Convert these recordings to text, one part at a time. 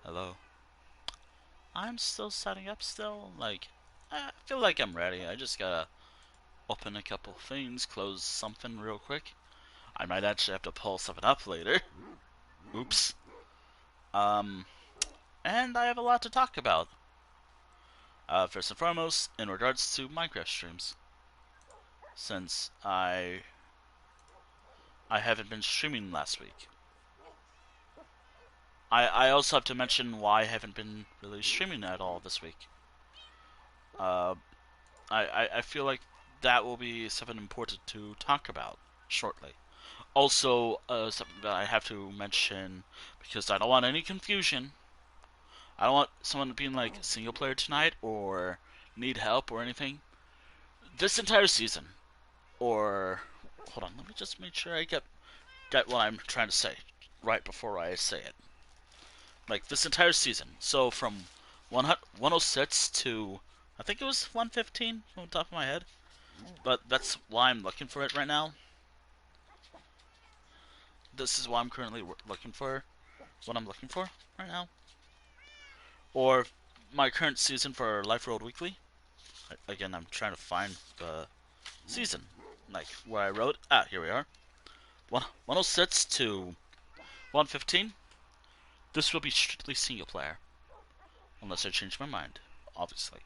Hello. I'm still setting up still. I feel like I'm ready. I just gotta open a couple things, close something real quick. I might actually have to pull something up later. Oops. Um, and I have a lot to talk about. First and foremost, in regards to Minecraft streams, since I haven't been streaming last week. I also have to mention why I haven't been really streaming at all this week. Uh, I feel like that will be something important to talk about shortly. Also, something that I have to mention because I don't want any confusion. I don't want someone being like single player tonight or need help or anything. This entire season, or hold on, let me just make sure I get what I'm trying to say right before I say it. Like this entire season, so from 106 to I think it was 115 from the top of my head, but that's why I'm looking for it right now. This is what I'm currently looking for. What I'm looking for right now, or my current season for Life Road Weekly. Again, I'm trying to find the season, like where I wrote. Ah, here we are. 106 to 115. This will be strictly single player, unless I change my mind, obviously.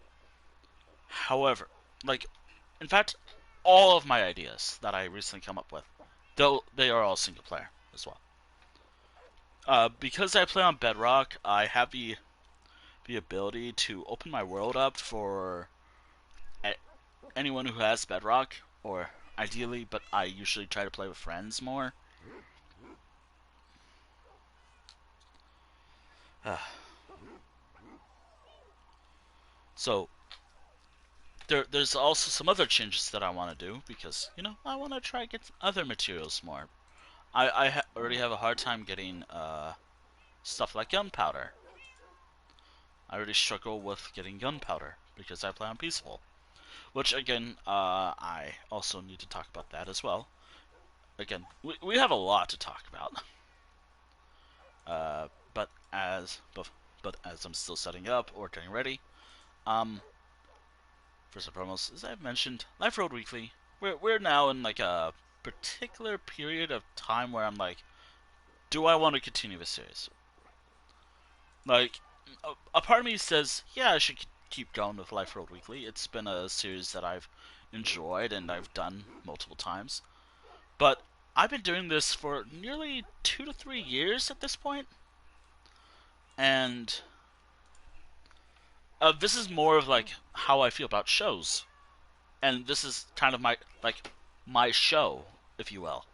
However, like, in fact, all of my ideas that I recently come up with, though they are all single player as well. Because I play on Bedrock, I have the ability to open my world up for anyone who has Bedrock, or ideally, but I usually try to play with friends more. So there's also some other changes that I want to do because I want to try to get other materials more. I already have a hard time getting stuff like gunpowder. I already struggle with getting gunpowder because I play on peaceful, which again I also need to talk about that as well. Again, we have a lot to talk about. Uh, but as but, but as I'm still setting up or getting ready, um, first and foremost, as I've mentioned, Life Road Weekly. We're now in like a particular period of time where I'm like, do I want to continue the series? Like, a part of me says, yeah, I should keep going with Life Road Weekly. It's been a series that I've enjoyed and I've done multiple times. But I've been doing this for nearly 2 to 3 years at this point, and this is more of like how I feel about shows, and this is kind of my show, if you will.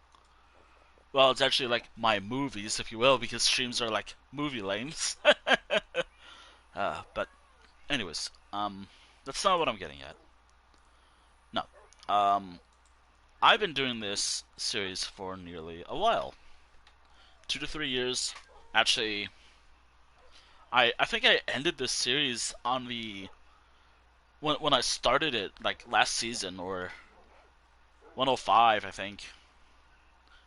Well, it's actually like my movies, if you will, because streams are like movie lanes. But anyways, that's not what I'm getting at. No, I've been doing this series for nearly a while, 2 to 3 years. Actually, I think I ended this series on the when I started it like last season or 105, I think.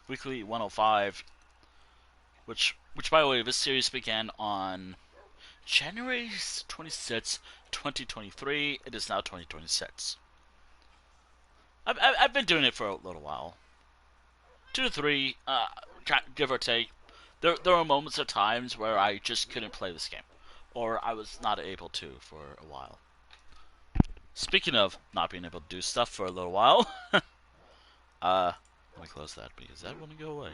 Weekly 105, which by the way, this series began on January 26th, 2023. It is now 2026. I've been doing it for a little while. 2 to 3, give or take. There are moments of times where I just couldn't play this game, or I was not able to for a while. Speaking of not being able to do stuff for a little while, let me close that because that wouldn't go away.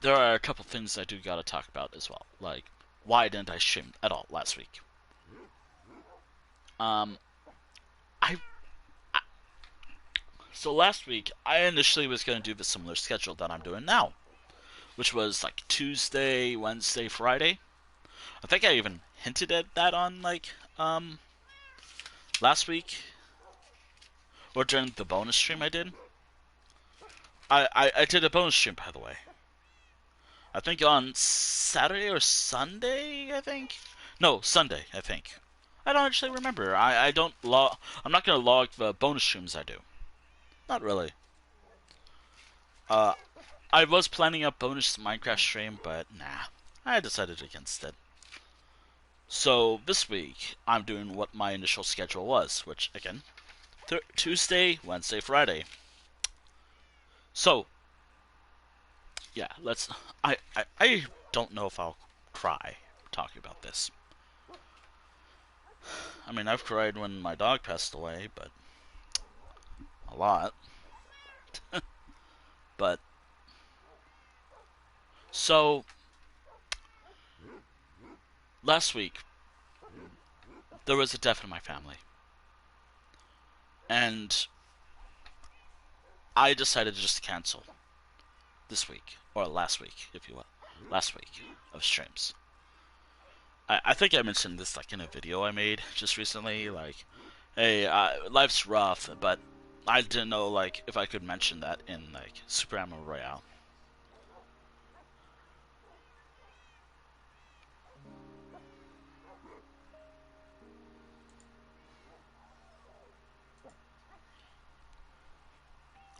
There are a couple things I do gotta talk about as well. Like, why didn't I stream at all last week? So last week, I initially was going to do the similar schedule that I'm doing now, which was like Tuesday, Wednesday, Friday. I think I even hinted at that on like last week, or during the bonus stream I did. I did a bonus stream, by the way. I think on Saturday or Sunday, I think? No, Sunday, I think. I don't actually remember. I don't log. I'm not going to log the bonus streams I do. Not really. I was planning a bonus Minecraft stream, but nah. I decided against it. So, this week, I'm doing what my initial schedule was, which, again, Tuesday, Wednesday, Friday. So, yeah, let's... I don't know if I'll cry talking about this. I mean, I've cried when my dog passed away, but... a lot. But... so... last week, there was a death in my family. And... I decided to just cancel this week, or last week, if you will. Last week of streams. I think I mentioned this like in a video I made just recently, like, hey, life's rough, but I didn't know like if I could mention that in like Super Ammo Royale.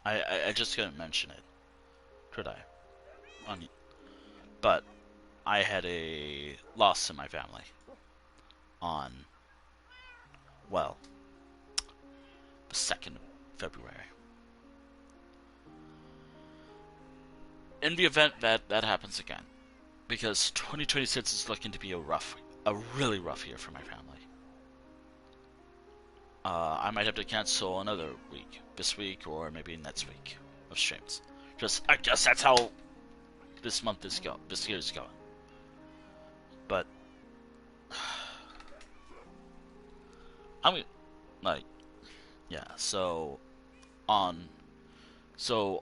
I just couldn't mention it, could I? But I had a loss in my family on, well, the 2nd of February. In the event that that happens again, because 2026 is looking to be a really rough year for my family. I might have to cancel another week, this week or maybe next week of streams. I guess that's how this year is going. But I mean, like, yeah. So on the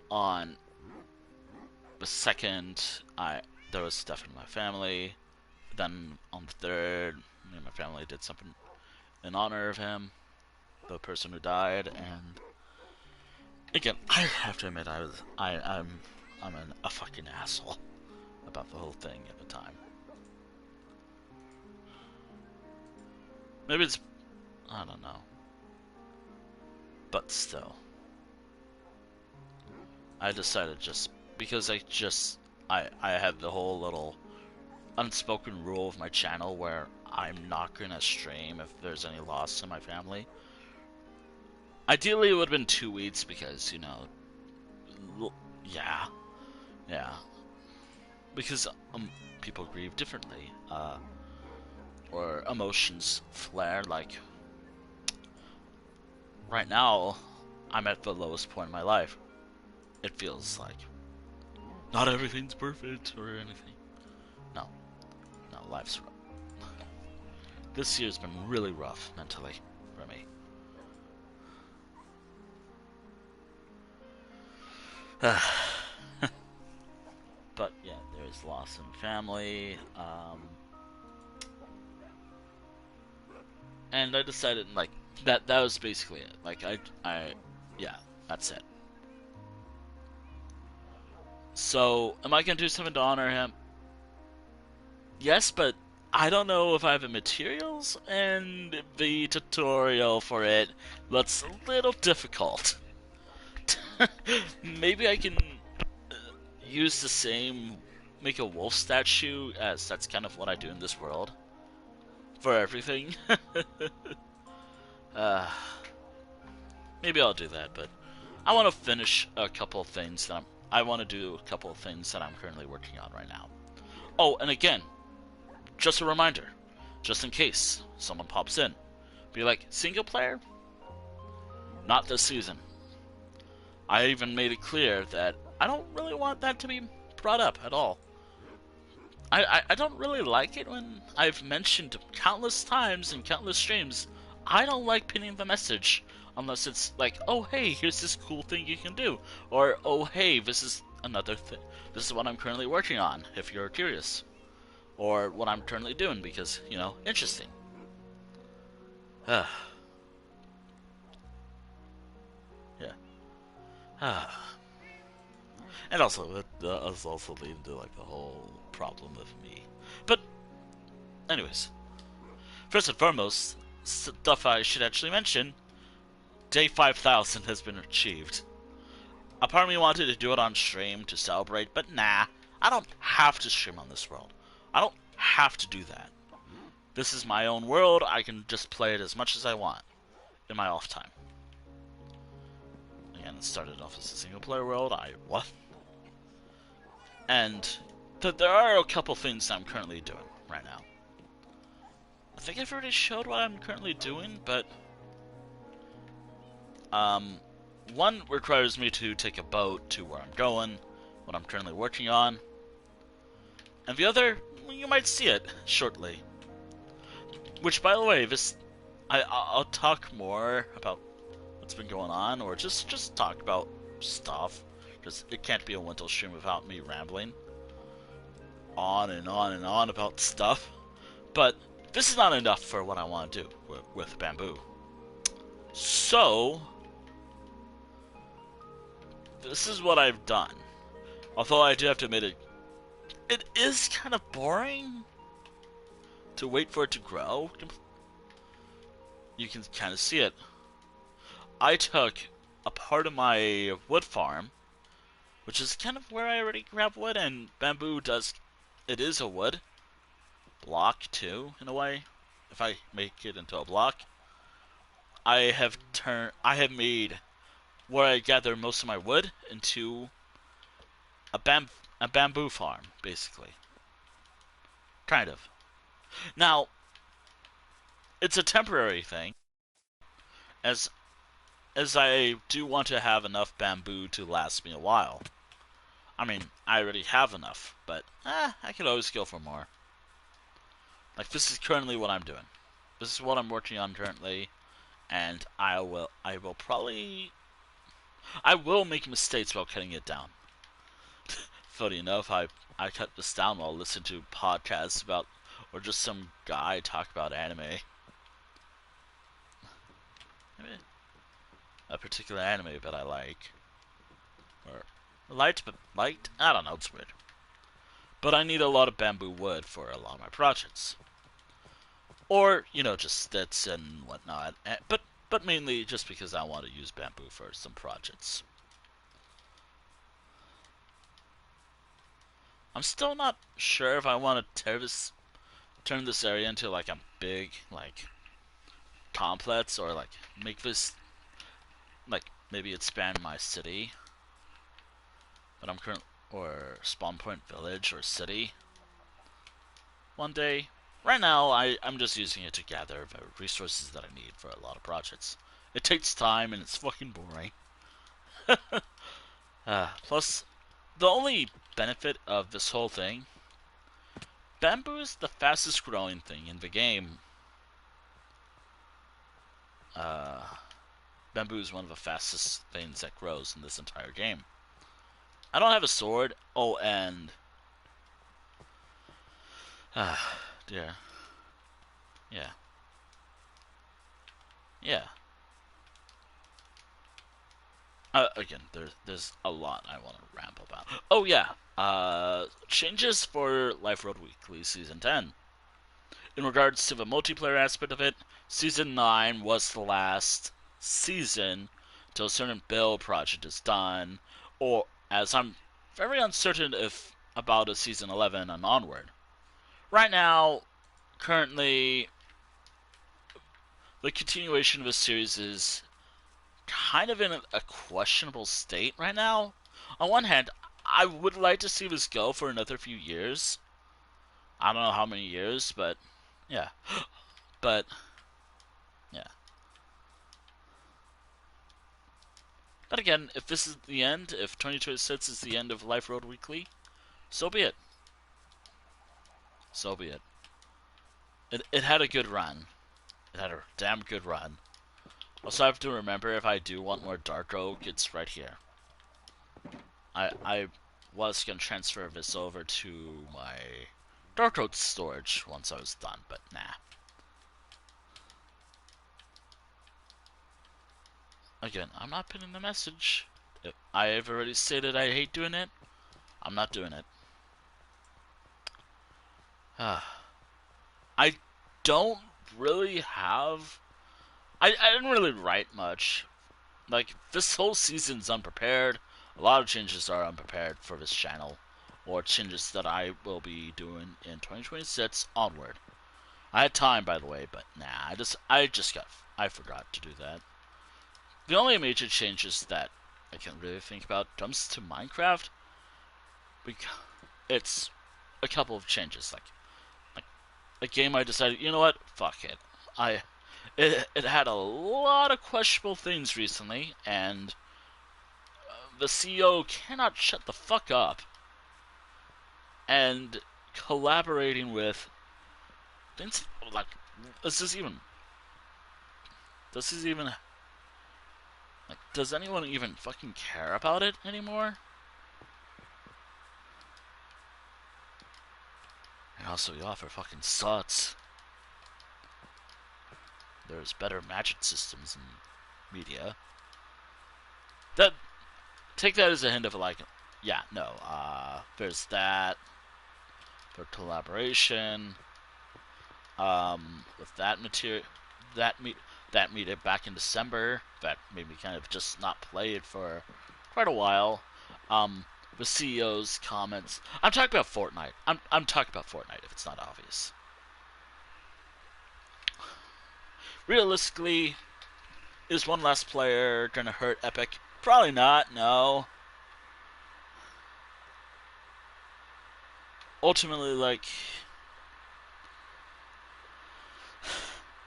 2nd, there was death in my family. Then on the 3rd, me and my family did something in honor of him, the person who died, and again, I have to admit, I'm a fucking asshole about the whole thing at the time. Maybe it's, I don't know, but still, I decided just because I have the whole little unspoken rule of my channel where I'm not gonna stream if there's any loss in my family. Ideally, it would have been 2 weeks because, yeah, yeah. Because people grieve differently, or emotions flare. Like, right now, I'm at the lowest point in my life. It feels like not everything's perfect or anything. No, no, life's rough. This year's been really rough mentally for me. But yeah, there's loss in family. And I decided like that was basically it. Like yeah, that's it. So am I gonna do something to honor him? Yes, but I don't know if I have the materials, and the tutorial for it looks a little difficult. Maybe I can use the same, make a wolf statue, as that's kind of what I do in this world for everything. uh, Maybe I'll do that, but I want to finish a couple of things that I want to do a couple of things that I'm currently working on right now. Oh, and again, just a reminder, just in case someone pops in, be like, single player? Not this season. I even made it clear that I don't really want that to be brought up at all. I don't really like it when I've mentioned countless times in countless streams, I don't like pinning the message unless it's like, oh hey, here's this cool thing you can do, or oh hey, this is another thing, this is what I'm currently working on, if you're curious, or what I'm currently doing because, interesting. Yeah. And also, it does also lead into like the whole problem of me. But, anyways, first and foremost, stuff I should actually mention: Day 5,000 has been achieved. A part of me wanted to do it on stream to celebrate, but nah, I don't have to stream on this world. I don't have to do that. This is my own world. I can just play it as much as I want in my off time. Again, it started off as a single player world. What? And there are a couple things I'm currently doing right now. I think I've already showed what I'm currently doing, but one requires me to take a boat to where I'm going, what I'm currently working on, and the other, you might see it shortly. Which, by the way, I'll talk more about what's been going on, or just talk about stuff, because it can't be a Wintel stream without me rambling on and on and on about stuff. But this is not enough for what I want to do with Bamboo. So, this is what I've done. Although I do have to admit it is kind of boring to wait for it to grow. You can kind of see it. I took a part of my wood farm, which is kind of where I already grab wood, and Bamboo it is a wood block too, in a way. If I make it into a block, I have made where I gather most of my wood into a bamboo farm, basically. Kind of. Now, it's a temporary thing, as I do want to have enough bamboo to last me a while. I mean, I already have enough, but I could always go for more. Like, this is currently what I'm doing. This is what I'm working on currently, and I will make mistakes while cutting it down. Funny enough, I cut this down while listening to podcasts about, or just some guy talk about anime. A particular anime that I like. Or liked, I don't know, it's weird. But I need a lot of bamboo wood for a lot of my projects. Or, just sticks and whatnot. But mainly just because I want to use bamboo for some projects. I'm still not sure if I want to turn this area into like a big, like, complex, or like make this maybe expand my city that I'm current, or spawn point village or city one day. Right now, I'm just using it to gather the resources that I need for a lot of projects. It takes time and it's fucking boring. Plus, the only benefit of this whole thing, bamboo is the fastest growing thing in the game. Uh, Bamboo is one of the fastest things that grows in this entire game. I don't have a sword. Oh, and dear. Yeah. Yeah. Again, there's a lot I want to ramble about. Oh yeah. Changes for Life Road Weekly Season 10. In regards to the multiplayer aspect of it, Season 9 was the last season till a certain build project is done, or as I'm very uncertain if about a Season 11 and onward. Right now, currently, the continuation of the series is kind of in a questionable state right now. On one hand, I would like to see this go for another few years. I don't know how many years, but yeah. But yeah. But again, if this is the end, if 2026 is the end of Life Road Weekly, so be it. So be it. It had a good run. It had a damn good run. Also, I have to remember, if I do want more Dark Oak, it's right here. I was going to transfer this over to my Dark Oak storage once I was done, but nah. Again, I'm not putting the message. I have already stated I hate doing it. I'm not doing it. I don't really have... I didn't really write much. Like, this whole season's unprepared. A lot of changes are unprepared for this channel, or changes that I will be doing in 2026 onward. I had time, by the way, but nah, I forgot to do that. The only major changes that I can really think about comes to Minecraft. It's a couple of changes, like a game I decided, you know what, fuck it. It had a lot of questionable things recently, and the CEO cannot shut the fuck up. And collaborating with things like, does anyone even fucking care about it anymore? And also, you offer fucking sucks. There's better magic systems in media. Take that as a hint of like, yeah, no, there's that for collaboration. With that material, that meetup back in December, that made me kind of just not play it for quite a while. The CEO's comments. I'm talking about Fortnite. I'm talking about Fortnite if it's not obvious. Realistically, is one less player gonna hurt Epic? Probably not, no. Ultimately, like,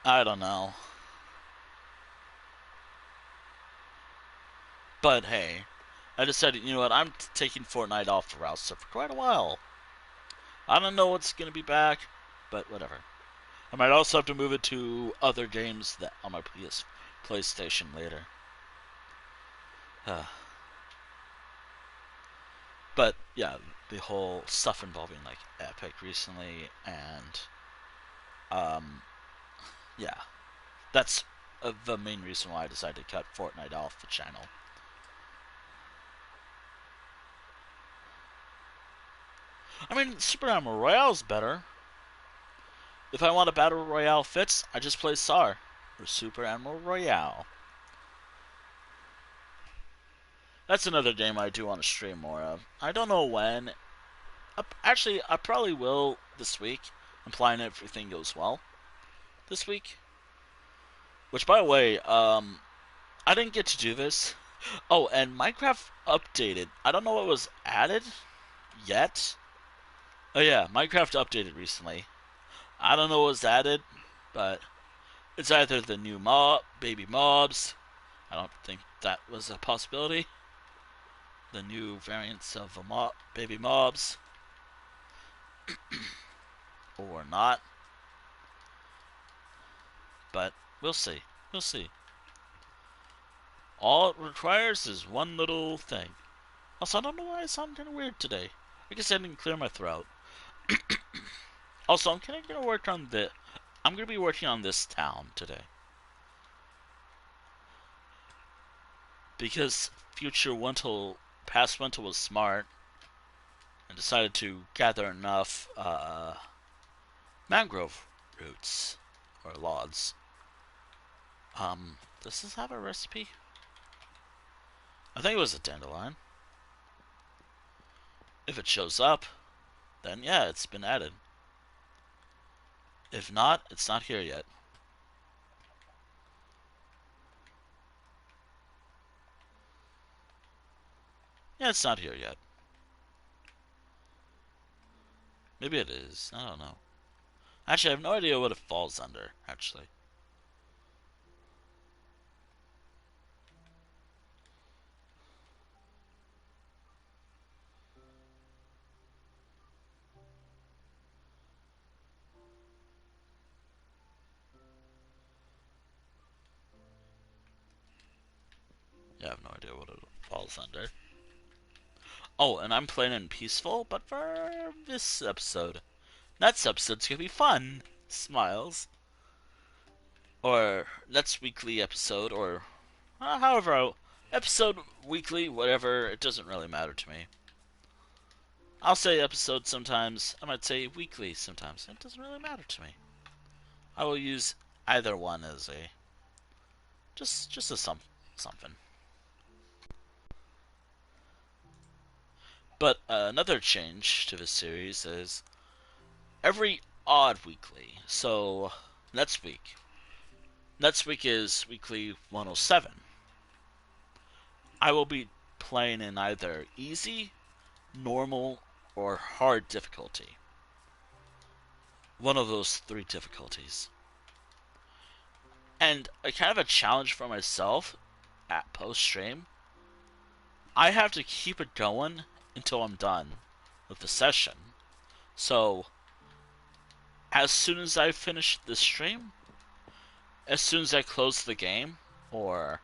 I don't know. But hey, I decided, you know what, I'm taking Fortnite off the roster for quite a while. I don't know what's gonna be back, but whatever. I might also have to move it to other games that on my PlayStation later. But yeah, the whole stuff involving like Epic recently, and yeah, that's the main reason why I decided to cut Fortnite off the channel. I mean, Super Animal Royale's better. If I want a Battle Royale fix, I just play SAR, or Super Animal Royale. That's another game I do want to stream more of. I don't know when. Actually, I probably will this week, implying everything goes well this week. Which, by the way, I didn't get to do this. Oh, and Minecraft updated. I don't know what was added yet. Oh yeah, Minecraft updated recently. I don't know what was added, but it's either the new baby mobs. I don't think that was a possibility. The new variants of the baby mobs, or not. But we'll see. We'll see. All it requires is one little thing. Also, I don't know why I sound kind of weird today. I guess I didn't clear my throat. Also, I'm kind of gonna work on the. I'm gonna be working on this town today because past Winter was smart and decided to gather enough mangrove roots or logs. Does this have a recipe? I think it was a dandelion. If it shows up, then yeah, it's been added. If not, it's not here yet. Yeah, it's not here yet. Maybe it is. I don't know. Actually, I have no idea what it falls under, actually. Yeah, I have no idea what it falls under. Oh, and I'm playing in peaceful, but for this episode. Next episode's gonna be fun. Smiles. Or next weekly episode, or however, episode weekly, whatever, it doesn't really matter to me. I'll say episode sometimes, I might say weekly sometimes. It doesn't really matter to me. I will use either one as a just a something. But another change to this series is every odd weekly. So next week. Next week is weekly 107. I will be playing in either easy, normal, or hard difficulty. One of those three difficulties. And a kind of a challenge for myself at post stream. I have to keep it going until I'm done with the session. So as soon as I finish the stream, as soon as I close the game, or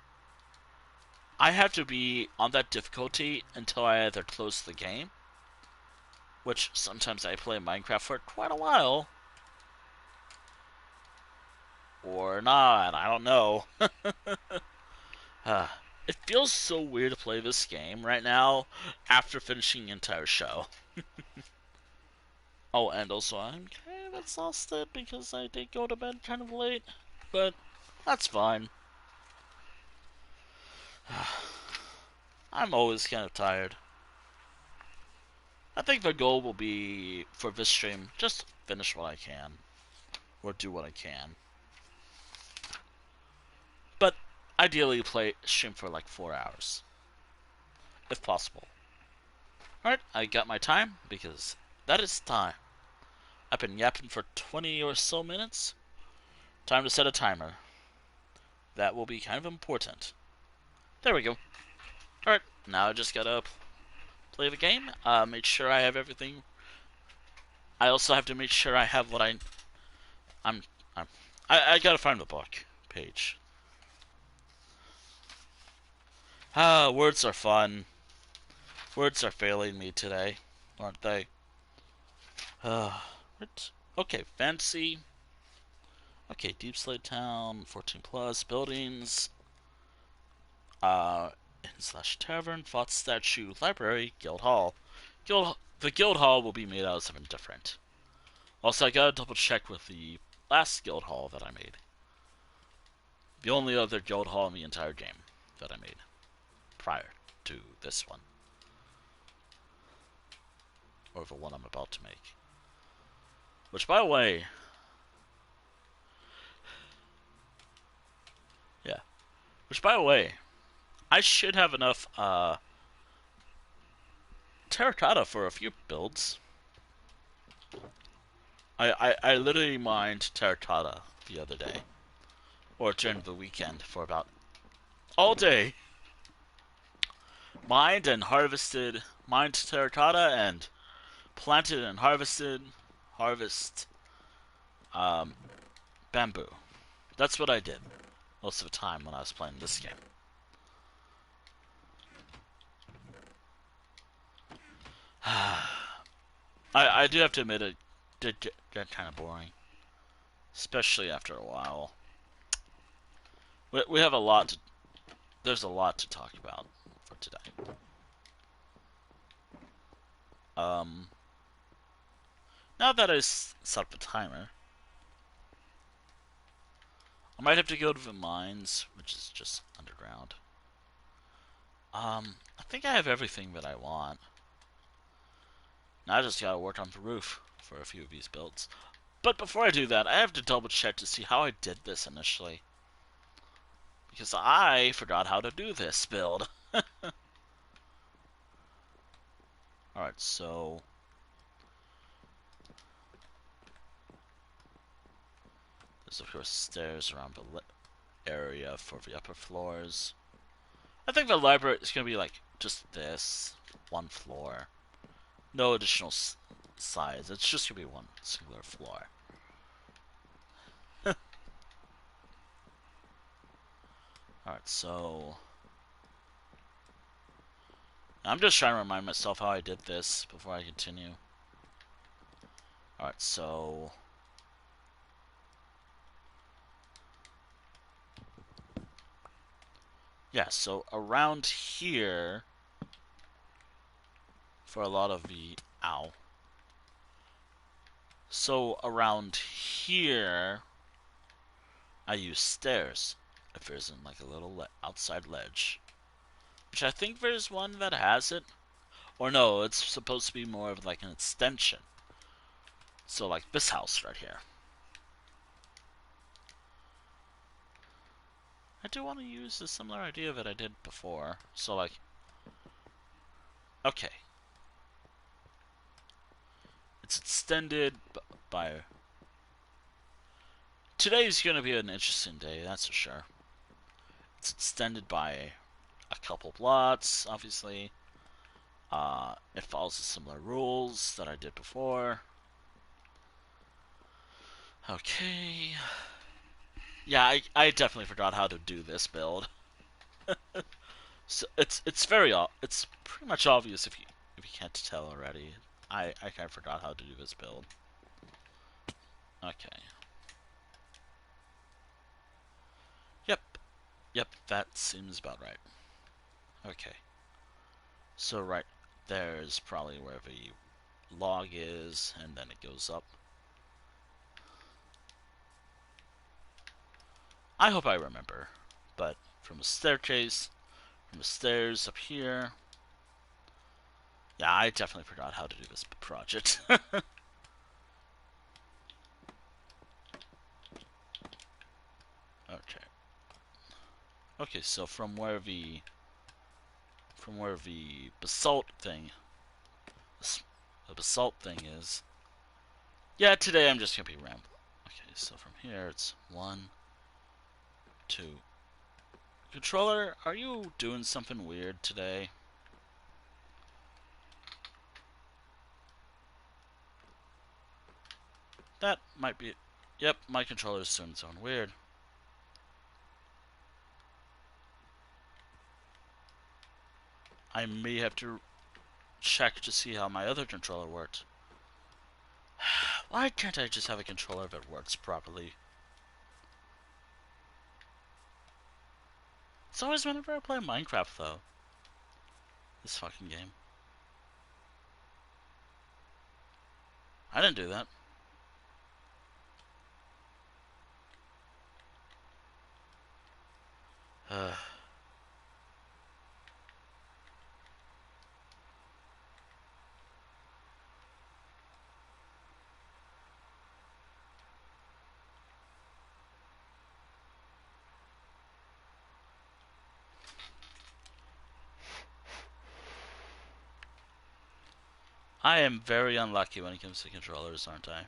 I have to be on that difficulty until I either close the game, which sometimes I play Minecraft for quite a while, or not, I don't know. It feels so weird to play this game right now after finishing the entire show. Oh, and also I'm kind of exhausted because I did go to bed kind of late, but that's fine. I'm always kind of tired. I think the goal will be for this stream just finish what I can, or do what I can. But ideally, play stream for like 4 hours, if possible. Alright, I got my time because that is time. I've been yapping for 20 or so minutes. Time to set a timer. That will be kind of important. There we go. Alright, now I just gotta play the game. Make sure I have everything. I also have to make sure I have what I'm. I gotta find the book page. Words are fun. Words are failing me today, aren't they? What? Okay, fancy. Okay, Deep Slate Town, 14 plus, buildings, inn/slash tavern, fort statue, library, guild hall. The guild hall will be made out of something different. Also, I gotta double check with the last guild hall that I made. The only other guild hall in the entire game that I made prior to this one. Or the one I'm about to make. Which, by the way... Yeah. Which, by the way, I should have enough terracotta for a few builds. I literally mined terracotta the other day, or during the weekend for about all day. Mined terracotta and planted and harvest um, bamboo. That's what I did most of the time when I was playing this game. I do have to admit it did get kind of boring, especially after a while. We have a lot to. There's a lot to talk about for today. Um, Now that I set the timer, I might have to go to the mines, which is just underground. I think I have everything that I want. Now I just gotta work on the roof for a few of these builds. But before I do that, I have to double check to see how I did this initially. Because I forgot how to do this build. Alright, so... there's of course stairs around the area for the upper floors. I think the library is gonna be like just this. One floor. No additional size. It's just gonna be one singular floor. Alright, so... I'm just trying to remind myself how I did this before I continue. Alright, so... yeah, so around here... for a lot of the... ow. So around here... I use stairs. If there isn't like a little outside ledge. Which I think there's one that has it. Or no, it's supposed to be more of like an extension. So like this house right here. I do want to use a similar idea that I did before. So like... okay. It's extended by... today's gonna be an interesting day, that's for sure. It's extended by a couple blocks, obviously. It follows the similar rules that I did before. Okay. Yeah, I definitely forgot how to do this build. So it's it's pretty much obvious if you can't tell already. I kind of forgot how to do this build. Okay. Yep. Yep, that seems about right. Okay. So right there's probably where the log is, and then it goes up. I hope I remember, but from a staircase, from the stairs up here. Yeah, I definitely forgot how to do this project. Okay. Okay, so from where the basalt thing the basalt thing is. Yeah, today I'm just gonna be rambling. Okay, so from here it's 1, 2. Controller, are you doing something weird today? That might be it. Yep, my controller is doing something weird. I may have to check to see how my other controller worked. Why can't I just have a controller that works properly? It's always whenever I play Minecraft, though. This fucking game. I didn't do that. I am very unlucky when it comes to controllers, aren't I?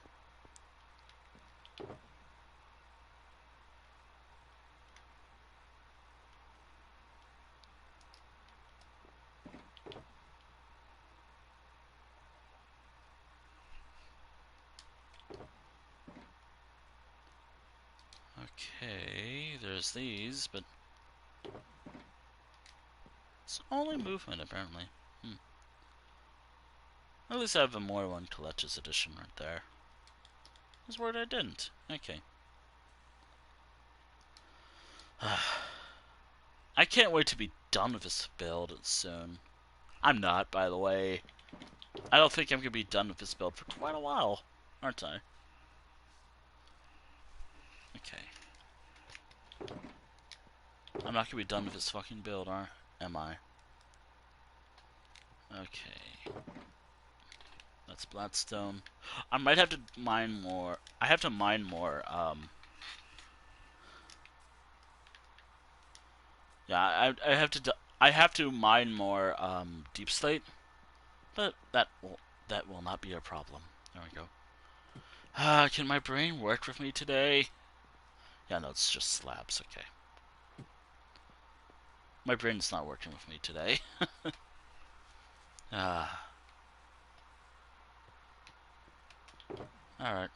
Okay, there's these, but it's only movement apparently. At least I have a more one collector's edition right there. That's word I didn't. Okay. I can't wait to be done with this build soon. I'm not, by the way. I don't think I'm gonna be done with this build for quite a while, aren't I? Okay. I'm not gonna be done with this fucking build, am I? Okay. That's Bloodstone. I might have to mine more. I have to mine more, yeah, I have to mine more, Deep Slate. But that will not be a problem. There we go. Can my brain work with me today? Yeah, no, it's just slabs, okay. My brain's not working with me today. Alright.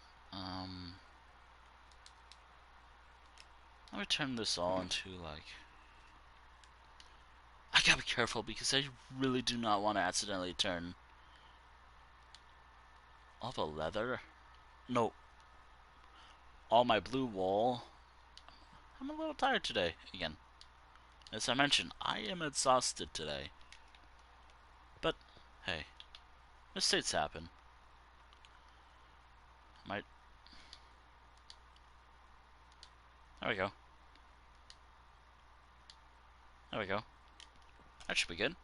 Let me turn this all into, like... I gotta be careful because I really do not want to accidentally turn all the leather. No. All my blue wool. I'm a little tired today, again. As I mentioned, I am exhausted today. But, hey. Mistakes happen. Might... There we go. There we go. That should be good.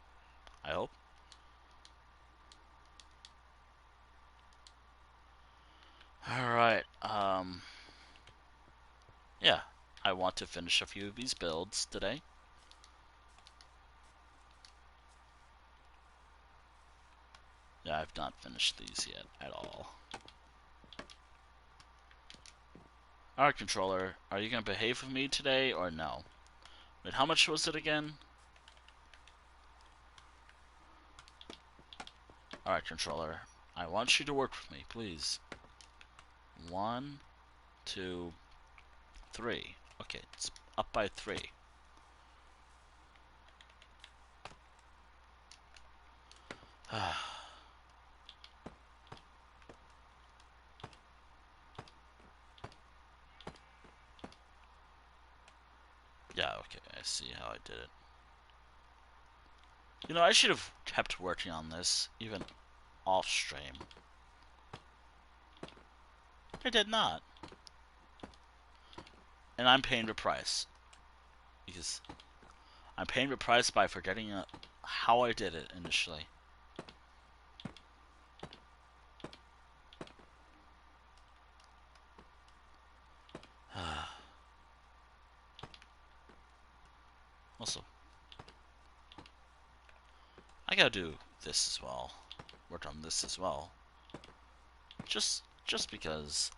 I hope. Alright, yeah. I want to finish a few of these builds today. Yeah, I've not finished these yet at all. Alright, controller, are you gonna behave with me today or no? Wait, how much was it again? Alright, controller, I want you to work with me, please. 1, 2, 3. Okay, it's up by 3. Yeah, okay, I see how I did it. You know, I should have kept working on this, even off stream. I did not. And I'm paying the price. Because I'm paying the price by forgetting how I did it initially. Also, I gotta do this as well. Work on this as well. Just because,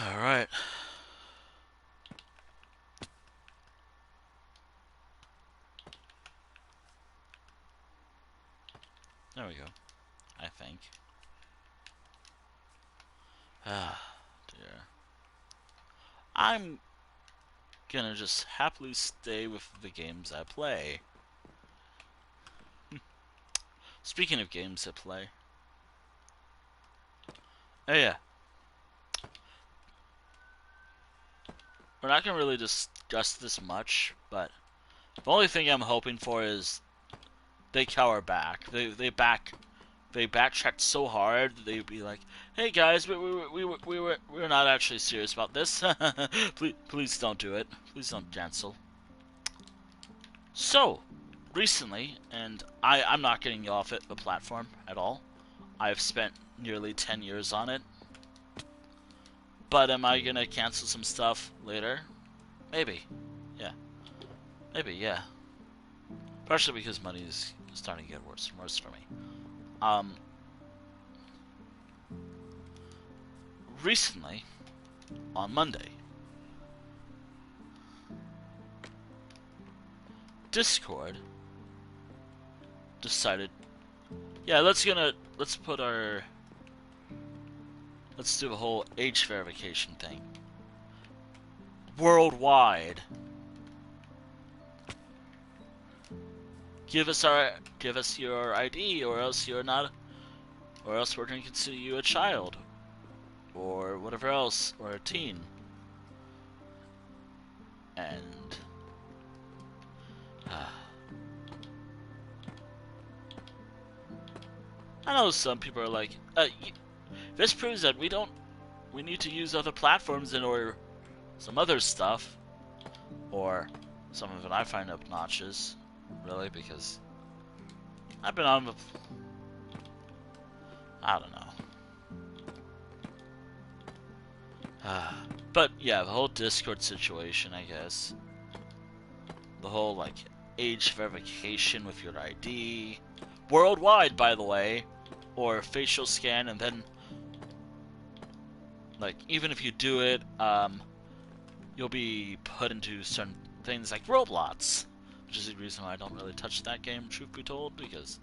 alright. There we go. I think. Ah, dear. I'm gonna just happily stay with the games I play. Speaking of games I play. Oh yeah. We're not gonna really discuss this much, but the only thing I'm hoping for is they cower back. They back they backtracked so hard that they'd be like, "Hey guys, we're not actually serious about this. Please don't do it. Please don't cancel." So, recently, and I'm not getting off it the platform at all. I've spent nearly 10 years on it. But am I gonna cancel some stuff later? Maybe. Yeah. Maybe, yeah. Partially because money is starting to get worse and worse for me. Recently, on Monday, Discord decided, yeah, let's do the whole age verification thing. Worldwide. Give us your ID, or else we're going to consider you a child, or whatever else, or a teen. And I know some people are like, this proves that we need to use other platforms in order some other stuff, or some of it I find obnoxious, really, because I've been on the, I don't know. But yeah, the whole Discord situation, I guess. The whole, like, age verification with your ID. Worldwide, by the way. Or facial scan, and then, like, even if you do it, you'll be put into certain things like Roblox. Which is the reason why I don't really touch that game, truth be told, because...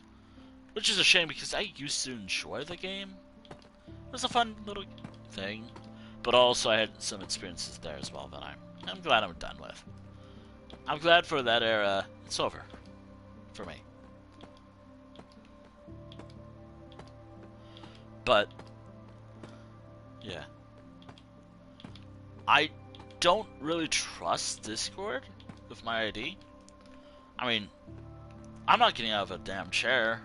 Which is a shame, because I used to enjoy the game. It was a fun little thing. But also I had some experiences there as well that I'm glad I'm done with. I'm glad for that era. It's over. For me. But, yeah. I don't really trust Discord with my ID. I mean, I'm not getting out of a damn chair.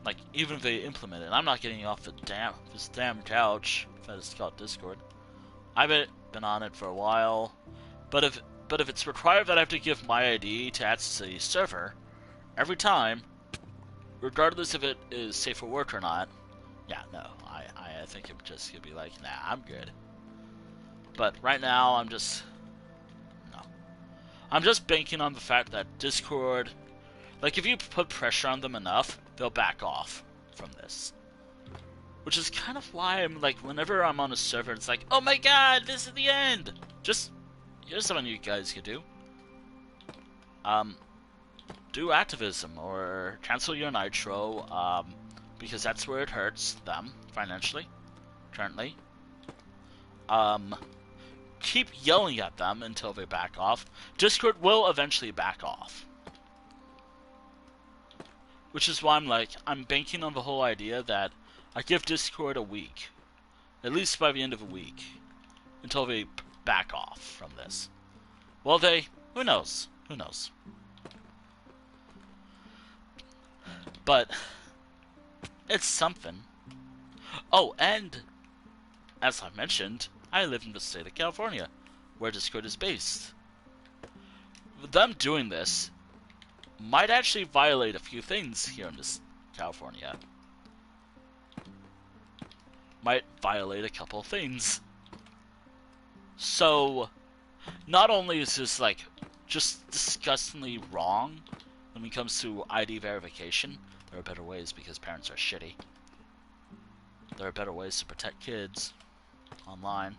Like even if they implement it, I'm not getting off this damn couch. If it's called Discord, I've been on it for a while. But if it's required that I have to give my ID to access a server every time, regardless if it is safe for work or not, yeah, no, I think it just could be like, nah, I'm good. But right now, I'm just banking on the fact that Discord, like, if you put pressure on them enough, they'll back off from this. Which is kind of why I'm like, whenever I'm on a server, it's like, oh my god, this is the end! Just, here's something you guys could do. Do activism, or cancel your Nitro, because that's where it hurts them, financially, currently. Keep yelling at them until they back off. Discord will eventually back off. Which is why I'm banking on the whole idea that I give Discord a week. At least by the end of a week. Until they back off from this. Well, who knows? Who knows? But, it's something. Oh, and, as I mentioned, I live in the state of California, where Discord is based. Them doing this might actually violate a few things here in this California. Might violate a couple things. So, not only is this, like, just disgustingly wrong when it comes to ID verification, there are better ways because parents are shitty. There are better ways to protect kids online.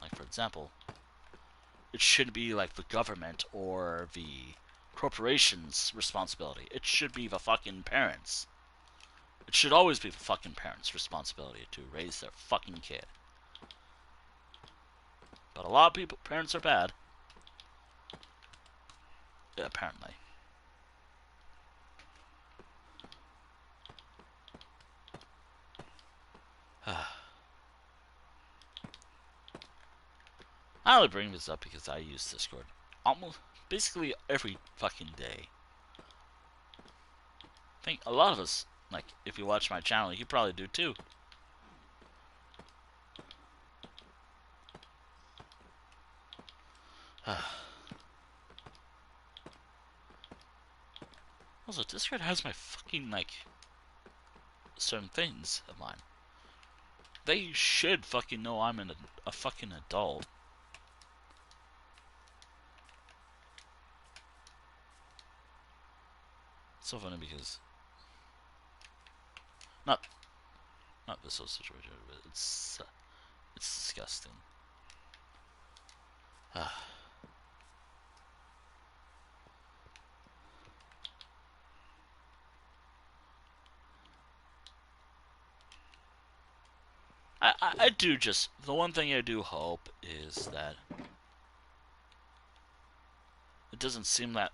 Like, for example, it shouldn't be like the government or the corporation's responsibility. It should be the fucking parents. It should always be the fucking parents' responsibility to raise their fucking kid. But a lot of parents are bad. Yeah, apparently. I only bring this up because I use Discord almost basically every fucking day. I think a lot of us, like, if you watch my channel, you probably do too. Also, Discord has my fucking, like, certain things of mine. They should fucking know I'm a fucking adult. It's so funny because not this whole situation, but it's disgusting. I do just, the one thing I do hope is that it doesn't seem that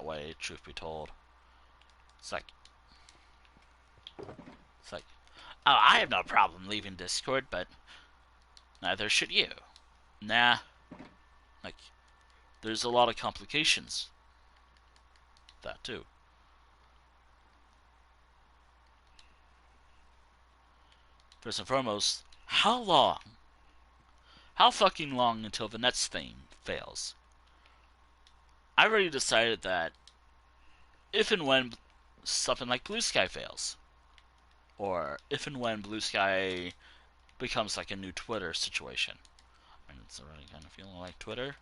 way, truth be told. It's like, oh, I have no problem leaving Discord, but neither should you. Nah, like, there's a lot of complications. That too. First and foremost, how long? How fucking long until the Nets thing fails? I already decided that if and when something like Blue Sky fails, or if and when Blue Sky becomes like a new Twitter situation. I mean, it's already kind of feeling like Twitter,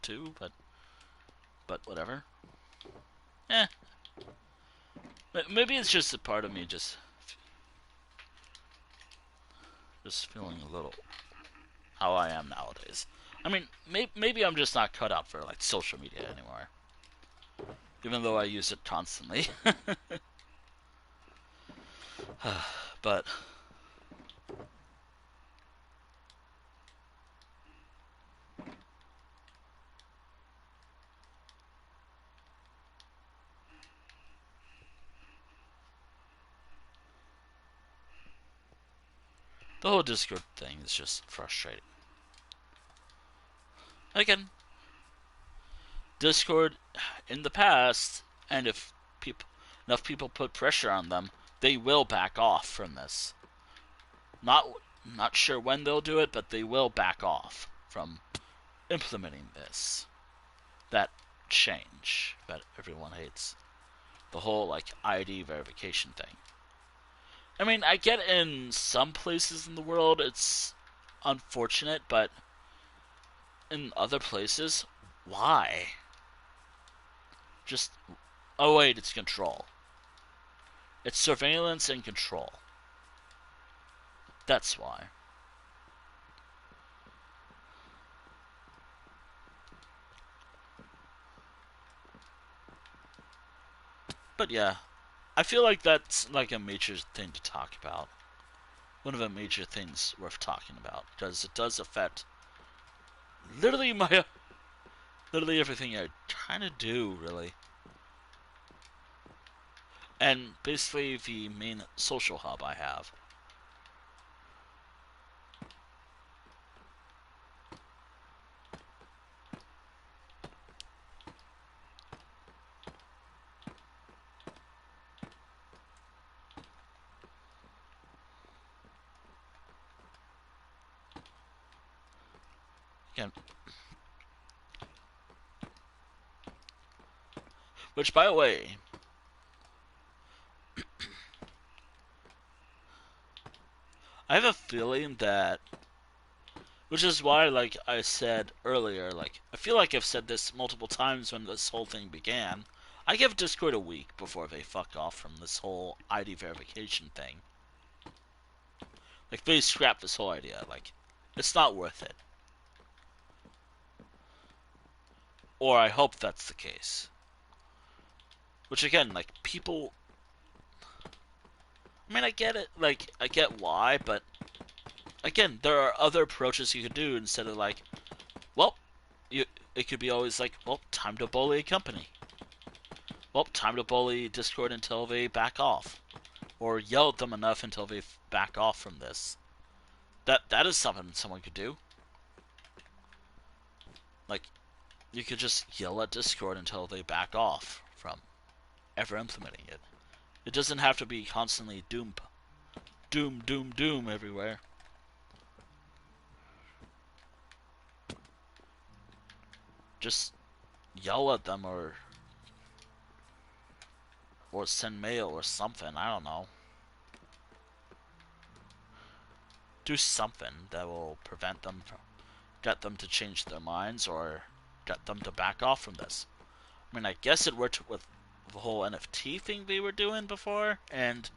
too, but whatever. Eh. Maybe it's just a part of me just feeling a little how I am nowadays. I mean, maybe I'm just not cut out for, like, social media anymore. Even though I use it constantly. But the whole Discord thing is just frustrating. Again, Discord in the past, and if enough people put pressure on them, they will back off from this. Not sure when they'll do it, but they will back off from implementing that change that everyone hates. The whole, like, ID verification thing. I mean, I get in some places in the world it's unfortunate, but in other places, why? Just, oh wait, it's control. It's surveillance and control. That's why. But yeah, I feel like that's like a major thing to talk about. One of the major things worth talking about, because it does affect literally everything I try to do, really. And basically the main social hub I have. Again, which, by the way, I have a feeling that, which is why, like I said earlier, like, I feel like I've said this multiple times when this whole thing began. I give Discord a week before they fuck off from this whole ID verification thing. Like, they scrap this whole idea. Like, it's not worth it. Or I hope that's the case. Which, again, like, people... I mean, I get it. Like, I get why, but... Again, there are other approaches you could do instead of, like... Well, it could be always like, well, time to bully a company. Well, time to bully Discord until they back off. Or yell at them enough until they back off from this. That is something someone could do. Like, you could just yell at Discord until they back off from ever implementing it. It doesn't have to be constantly doom, doom, doom, doom everywhere. Just yell at them or send mail or something. I don't know. Do something that will prevent them from get them to change their minds or get them to back off from this. I mean, I guess it worked with the whole NFT thing they were doing before, and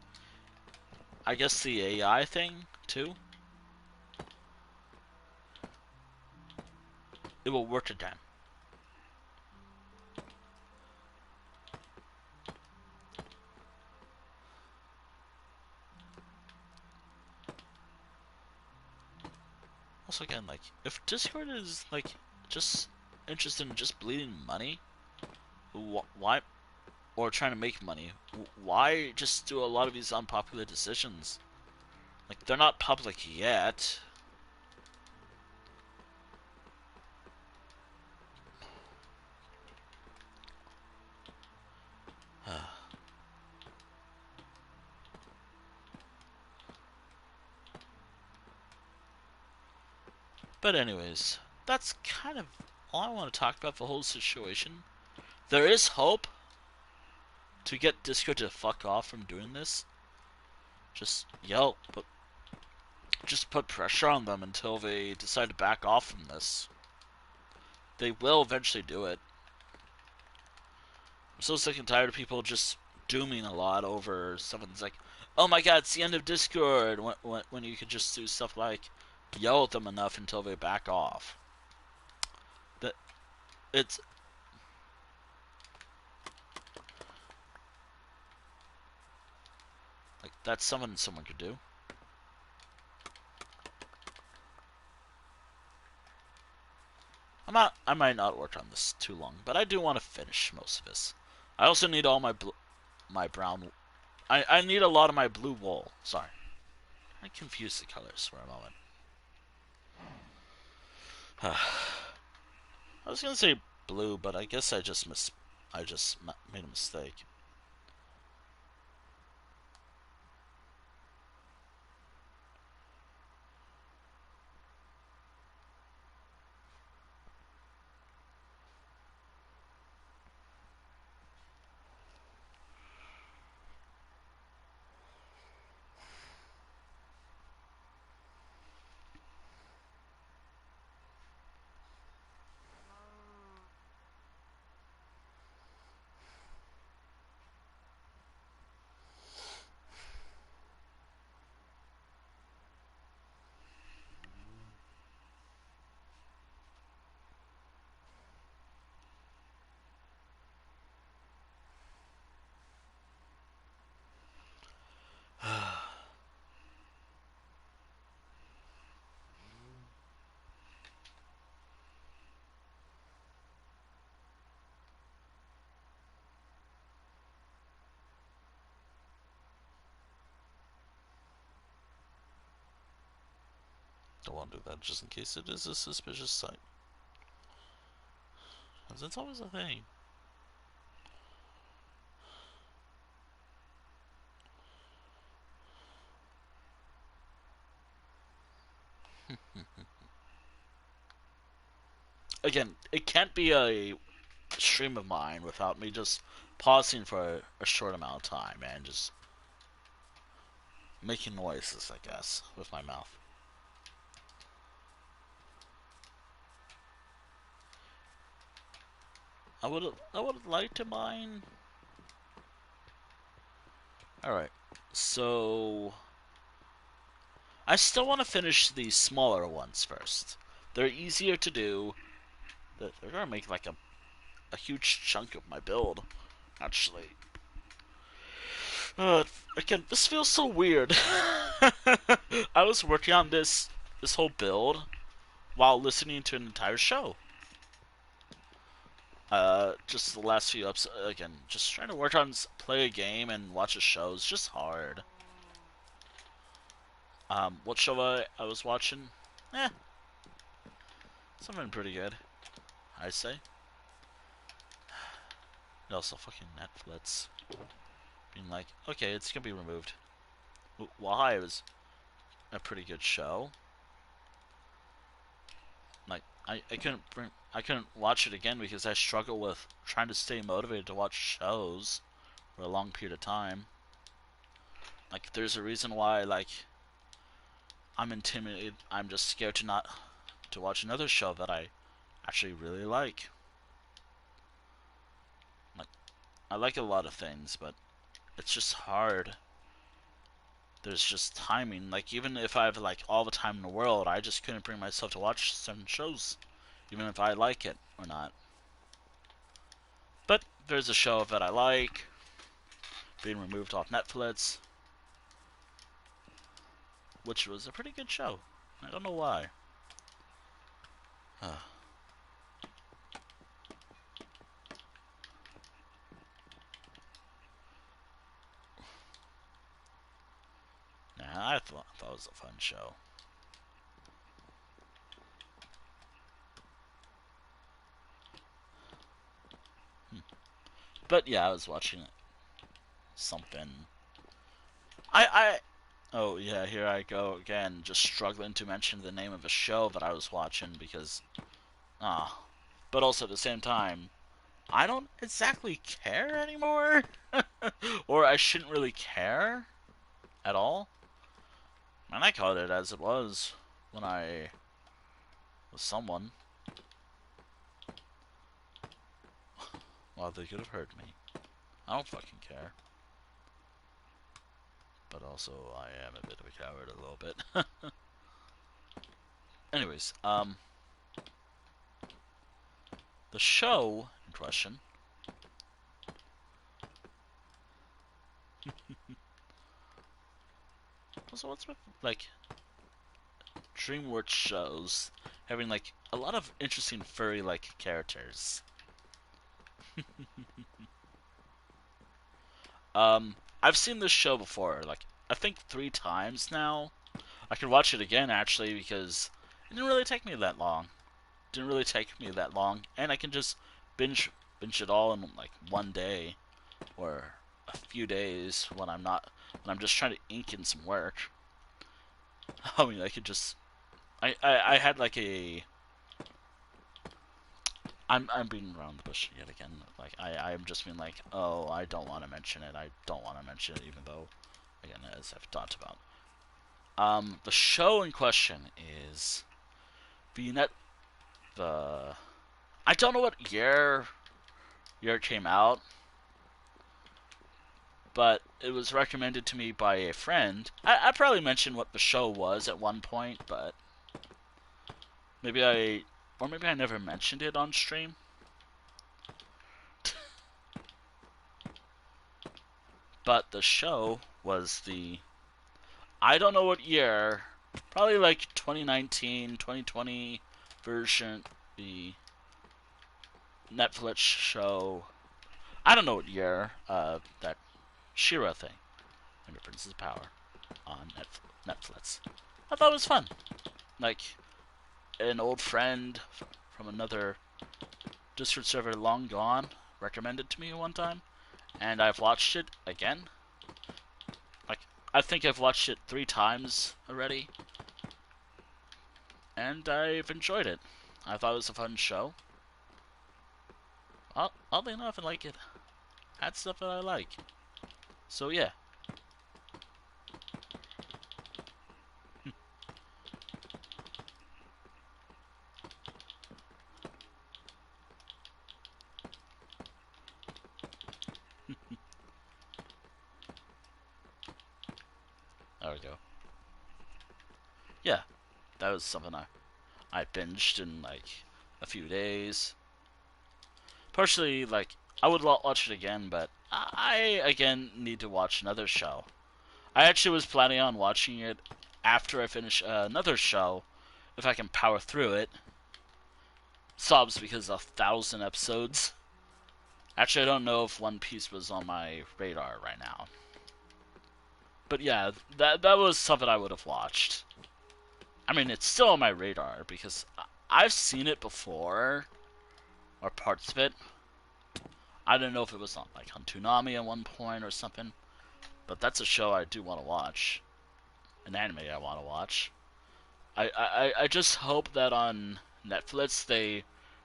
I guess the AI thing too. It will work again. Also, again, like, if Discord is, like, just interested in just bleeding money, why, or trying to make money, why just do a lot of these unpopular decisions? Like, they're not public yet. But anyways, that's kind of all I want to talk about the whole situation. There is hope to get Discord to fuck off from doing this. Just yell, but just put pressure on them until they decide to back off from this. They will eventually do it. I'm so sick and tired of people just dooming a lot over something like, oh my god, it's the end of Discord, when you could just do stuff like yell at them enough until they back off. That it's like that's something someone could do. I might not work on this too long, but I do want to finish most of this. I also need all my brown. I need a lot of my blue wool. Sorry, I confused the colors for a moment. I was gonna say blue, but I guess I just made a mistake. Don't want to do that just in case it is a suspicious site. Because it's always a thing. Again, it can't be a stream of mine without me just pausing for a short amount of time and just making noises, I guess, with my mouth. I would like to mine. Alright, so I still want to finish the smaller ones first. They're easier to do. They're gonna make like a huge chunk of my build, actually. Again, this feels so weird. I was working on this whole build while listening to an entire show. Just the last few ups again. Just trying to work on play a game and watch a show is just hard. What show I was watching? Something pretty good, I say. And also fucking Netflix being like, okay, it's gonna be removed. Why? It was a pretty good show. Like I couldn't watch it again because I struggle with trying to stay motivated to watch shows for a long period of time. Like there's a reason why I'm intimidated. I'm just scared to watch another show that I actually really like. Like I like a lot of things, but it's just hard. There's just timing. Like even if I have like all the time in the world, I just couldn't bring myself to watch certain shows, even if I like it or not. But there's a show that I like being removed off Netflix, which was a pretty good show. I don't know why. Nah, I thought it was a fun show. But yeah, I was watching something. I oh yeah, here I go again, just struggling to mention the name of a show that I was watching because but also at the same time, I don't exactly care anymore, or I shouldn't really care at all. And I called it as it was when I was someone. Well, they could have heard me. I don't fucking care. But also, I am a bit of a coward a little bit. Anyways, the show in question. Also, what's with, like, DreamWorks shows having, like, a lot of interesting furry-like characters? I've seen this show before, like, I think 3 times now. I could watch it again, actually, because it didn't really take me that long. Didn't really take me that long, and I can just binge it all in, like, one day, or a few days when I'm just trying to ink in some work. I mean, I could just, I had like a, I'm beating around the bush yet again. Like I'm just being like, oh, I don't want to mention it. I don't want to mention it, even though, again, as I've talked about. The show in question is the net. The I don't know what year it came out, but it was recommended to me by a friend. I probably mentioned what the show was at one point, but maybe maybe I never mentioned it on stream. But the show was I don't know what year, probably like 2019, 2020 version, the Netflix show. I don't know what year, that She-Ra thing, Under Princess Power, on Netflix. I thought it was fun. Like, an old friend from another Discord server long gone recommended to me one time, and I've watched it again. Like, I think I've watched it 3 times already, and I've enjoyed it. I thought it was a fun show. Oddly enough, it had stuff that I like. So yeah. There we go. Yeah, that was something I binged in like a few days. Partially, like, I would watch it again, but I again need to watch another show. I actually was planning on watching it after I finish another show, if I can power through it. Sobs because 1,000 episodes. Actually, I don't know if One Piece was on my radar right now. But yeah, that was something I would have watched. I mean, it's still on my radar because I've seen it before, or parts of it. I don't know if it was on like on Toonami at one point or something, but that's a show I do want to watch, an anime I want to watch. I just hope that on Netflix they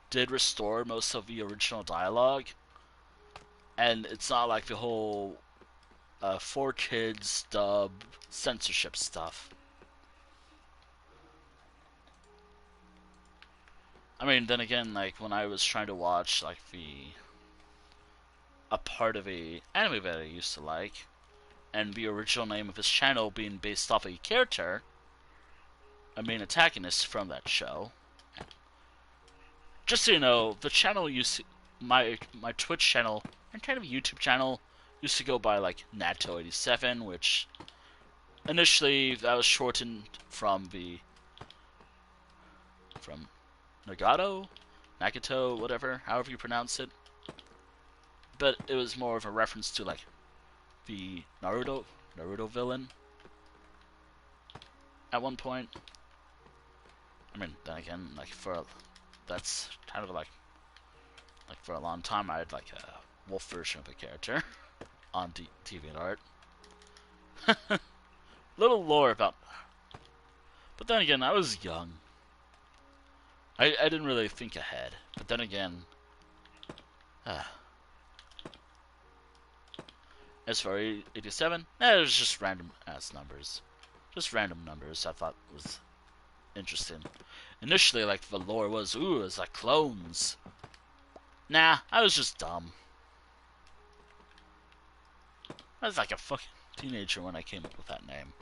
did restore most of the original dialogue, and it's not like the whole for kids dub censorship stuff. I mean, then again, like when I was trying to watch like the a part of a anime that I used to like, and the original name of his channel being based off a character, a main antagonist from that show. Just so you know, the channel used to, my Twitch channel and kind of YouTube channel used to go by like Nato87, which initially that was shortened from Nagato, whatever, however you pronounce it. But it was more of a reference to like the Naruto villain at one point. I mean, then again, like that's kind of like for a long time I had like a wolf version of a character on DeviantArt. Little lore about, but then again, I was young. I didn't really think ahead. But then again, as for 87, it was just random ass numbers. Just random numbers I thought was interesting. Initially, like, the lore was, ooh, it's like clones. Nah, I was just dumb. I was like a fucking teenager when I came up with that name.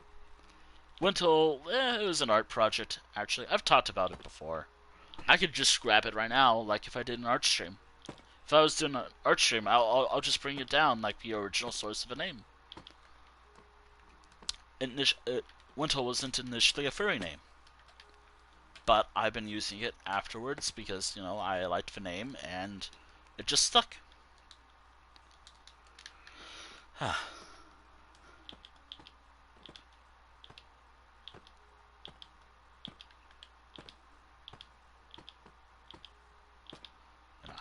Wintel, it was an art project, actually. I've talked about it before. I could just scrap it right now, like if I did an art stream. If I was doing an art stream, I'll just bring it down, like the original source of a name. Wintel wasn't initially a furry name. But I've been using it afterwards because, you know, I liked the name and it just stuck.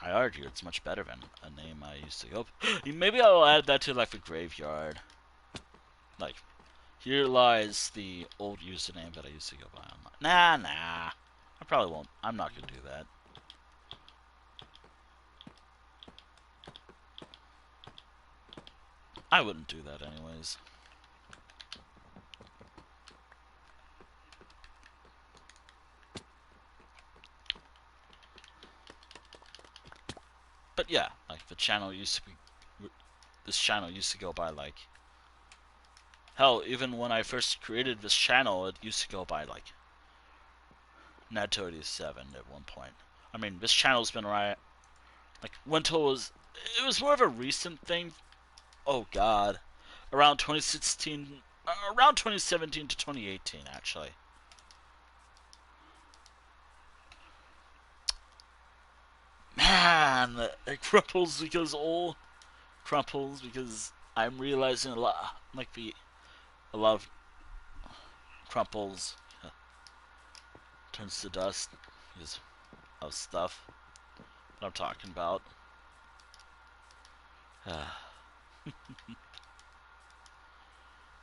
I argue it's much better than a name I used to go. Maybe I'll add that to like the graveyard. Like, here lies the old username that I used to go by online. Nah. I probably won't. I'm not gonna do that. I wouldn't do that anyways. But yeah, like the channel used to be, this channel used to go by like, hell, even when I first created this channel, it used to go by like Nato87 at one point. I mean, this channel's been around, like, it was more of a recent thing. Oh god. Around 2016, around 2017 to 2018, actually. Man, it crumples because I'm realizing a lot of crumples turns to dust because of stuff that I'm talking about.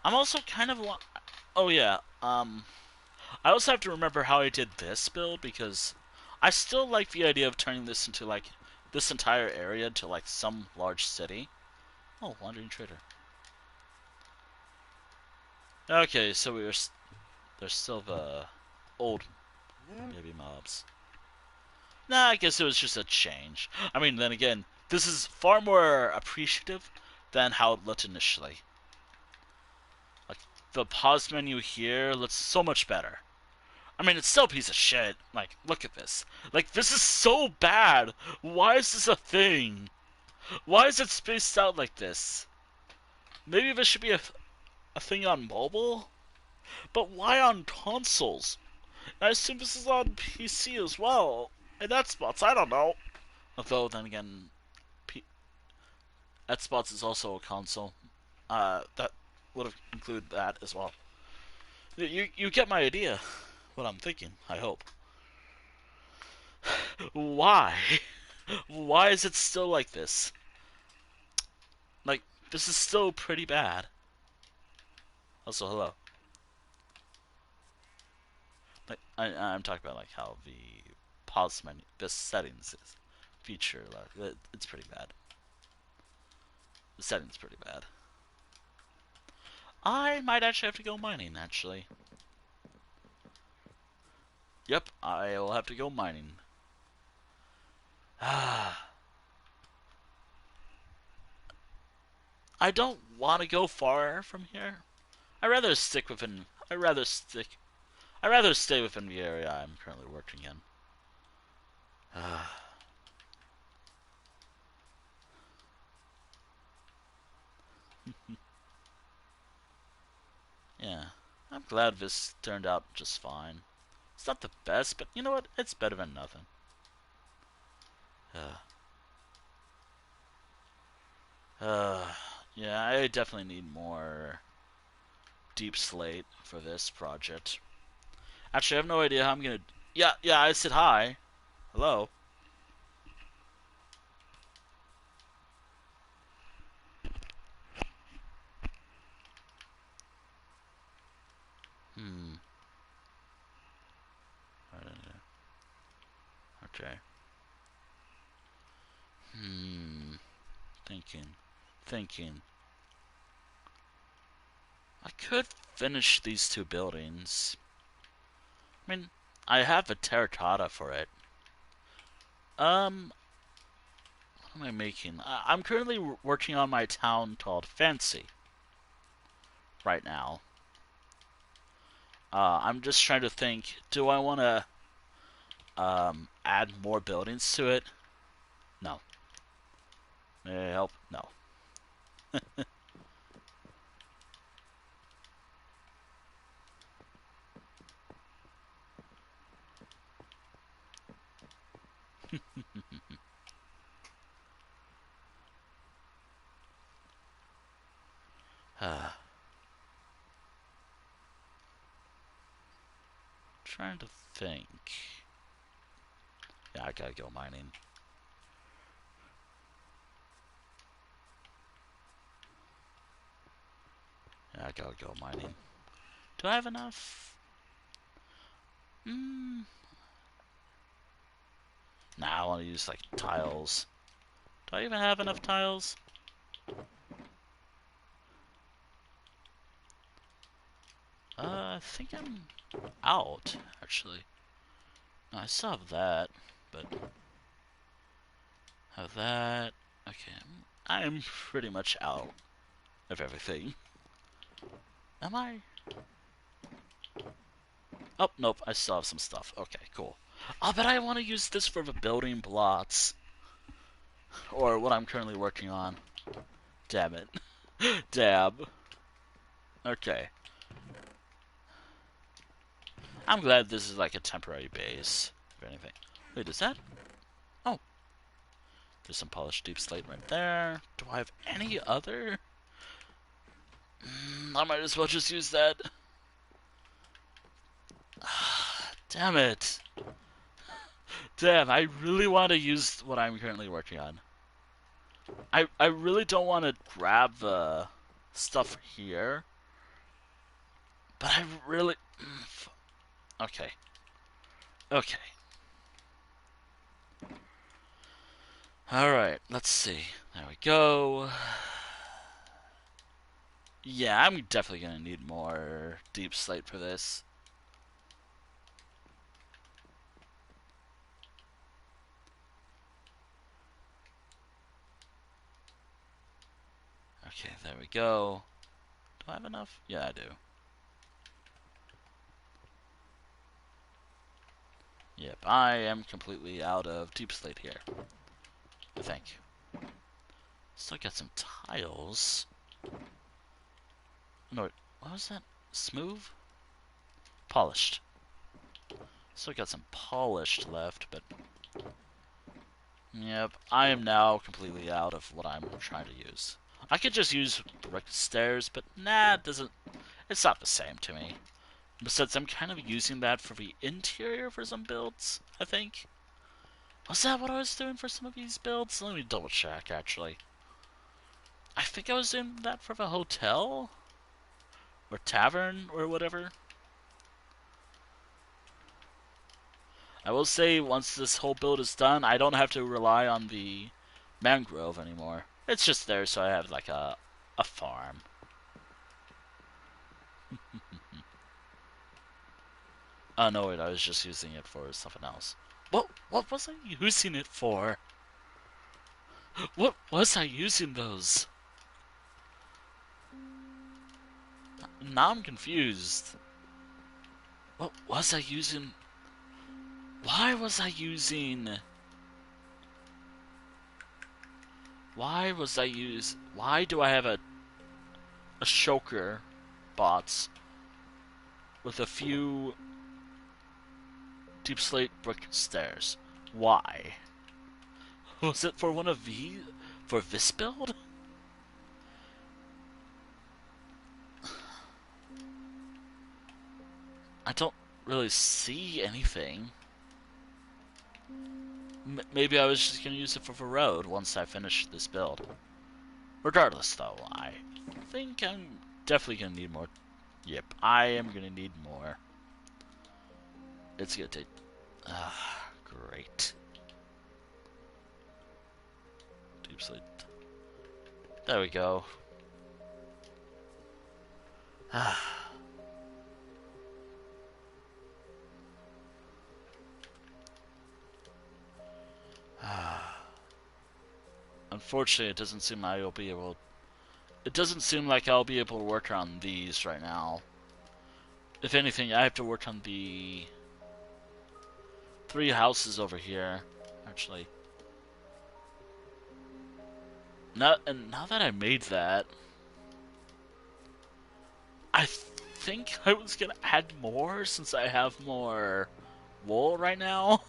I'm also kind of oh yeah, I also have to remember how I did this build because I still like the idea of turning this into like this entire area to like some large city. Oh, wandering trader. Okay, so there's still the old baby mobs. Nah, I guess it was just a change. I mean, then again, this is far more appreciative than how it looked initially. Like, the pause menu here looks so much better. I mean, it's still a piece of shit. Like, look at this. Like, this is so bad. Why is this a thing? Why is it spaced out like this? Maybe this should be a thing on mobile? But why on consoles? I assume this is on PC as well. And Xbox, I don't know. Although, then again, Xbox is also a console. That would have included that as well. You get my idea. What I'm thinking, I hope. Why? Why is it still like this? this is still pretty bad. Also, hello. Like, I'm talking about like how the pause menu, the settings is feature, like it's pretty bad. The settings pretty bad. I might actually have to go mining. Actually, yep, I will have to go mining. Ah, I don't want to go far from here. I rather stick within. I rather stick. I rather stay within the area I'm currently working in. Ah. Yeah, I'm glad this turned out just fine. It's not the best, but you know what? It's better than nothing. Uh, uh, yeah, I definitely need more deep slate for this project. Actually, I have no idea how I'm gonna. Yeah, yeah, I said hi. Hello. Hmm. Okay. Hmm. Thinking. Thinking. I could finish these two buildings. I mean, I have a terracotta for it. What am I making? I'm currently working on my town called Fancy right now. I'm just trying to think, do I want to add more buildings to it? No. May I help? No. Trying to think. Yeah, I gotta go mining. Yeah, I gotta go mining. Do I have enough? Nah, I want to use like tiles. Do I even have enough tiles? I think I'm out, actually. No, I still have that, but have that. Okay, I'm pretty much out of everything. Am I? Oh, nope, I still have some stuff. Okay, cool. Oh, but I want to use this for the building blocks. Or what I'm currently working on. Damn it. Dab. Okay. I'm glad this is like a temporary base, if anything. Wait, is that? Oh. There's some polished deep slate right there. Do I have any other? I might as well just use that. Damn it. Damn, I really want to use what I'm currently working on. I really don't want to grab the stuff here. But I really... Okay. Okay. Alright, let's see. There we go. Yeah, I'm definitely gonna need more deep slate for this. Okay, there we go. Do I have enough? Yeah, I do. Yep, I am completely out of deep slate here. I think. Still got some tiles. No, what was that? Smooth? Polished. Still got some polished left, but... Yep, I am now completely out of what I'm trying to use. I could just use brick stairs, but nah, it doesn't... It's not the same to me. Besides, I'm kind of using that for the interior for some builds, I think. Was that what I was doing for some of these builds? Let me double check, actually. I think I was doing that for the hotel or tavern or whatever. I will say once this whole build is done, I don't have to rely on the mangrove anymore. It's just there so I have like a farm. Oh no, wait, I was just using it for something else. What was I using it for? What was I using those? Now I'm confused. What was I using? Why was I using? Why do I have a shulker bots with a few deep slate brick stairs? Why? Was it for one of these? For this build? I don't really see anything. Maybe I was just gonna use it for the road once I finish this build. Regardless, though, I think I'm definitely gonna need more. Yep, I am gonna need more. It's gonna take. Great. Deep slate. There we go. Unfortunately, it doesn't seem like I'll be able. It doesn't seem like I'll be able to work on these right now. If anything, I have to work on the 3 houses over here. Actually, now that I made that, I think I was gonna add more since I have more wool right now.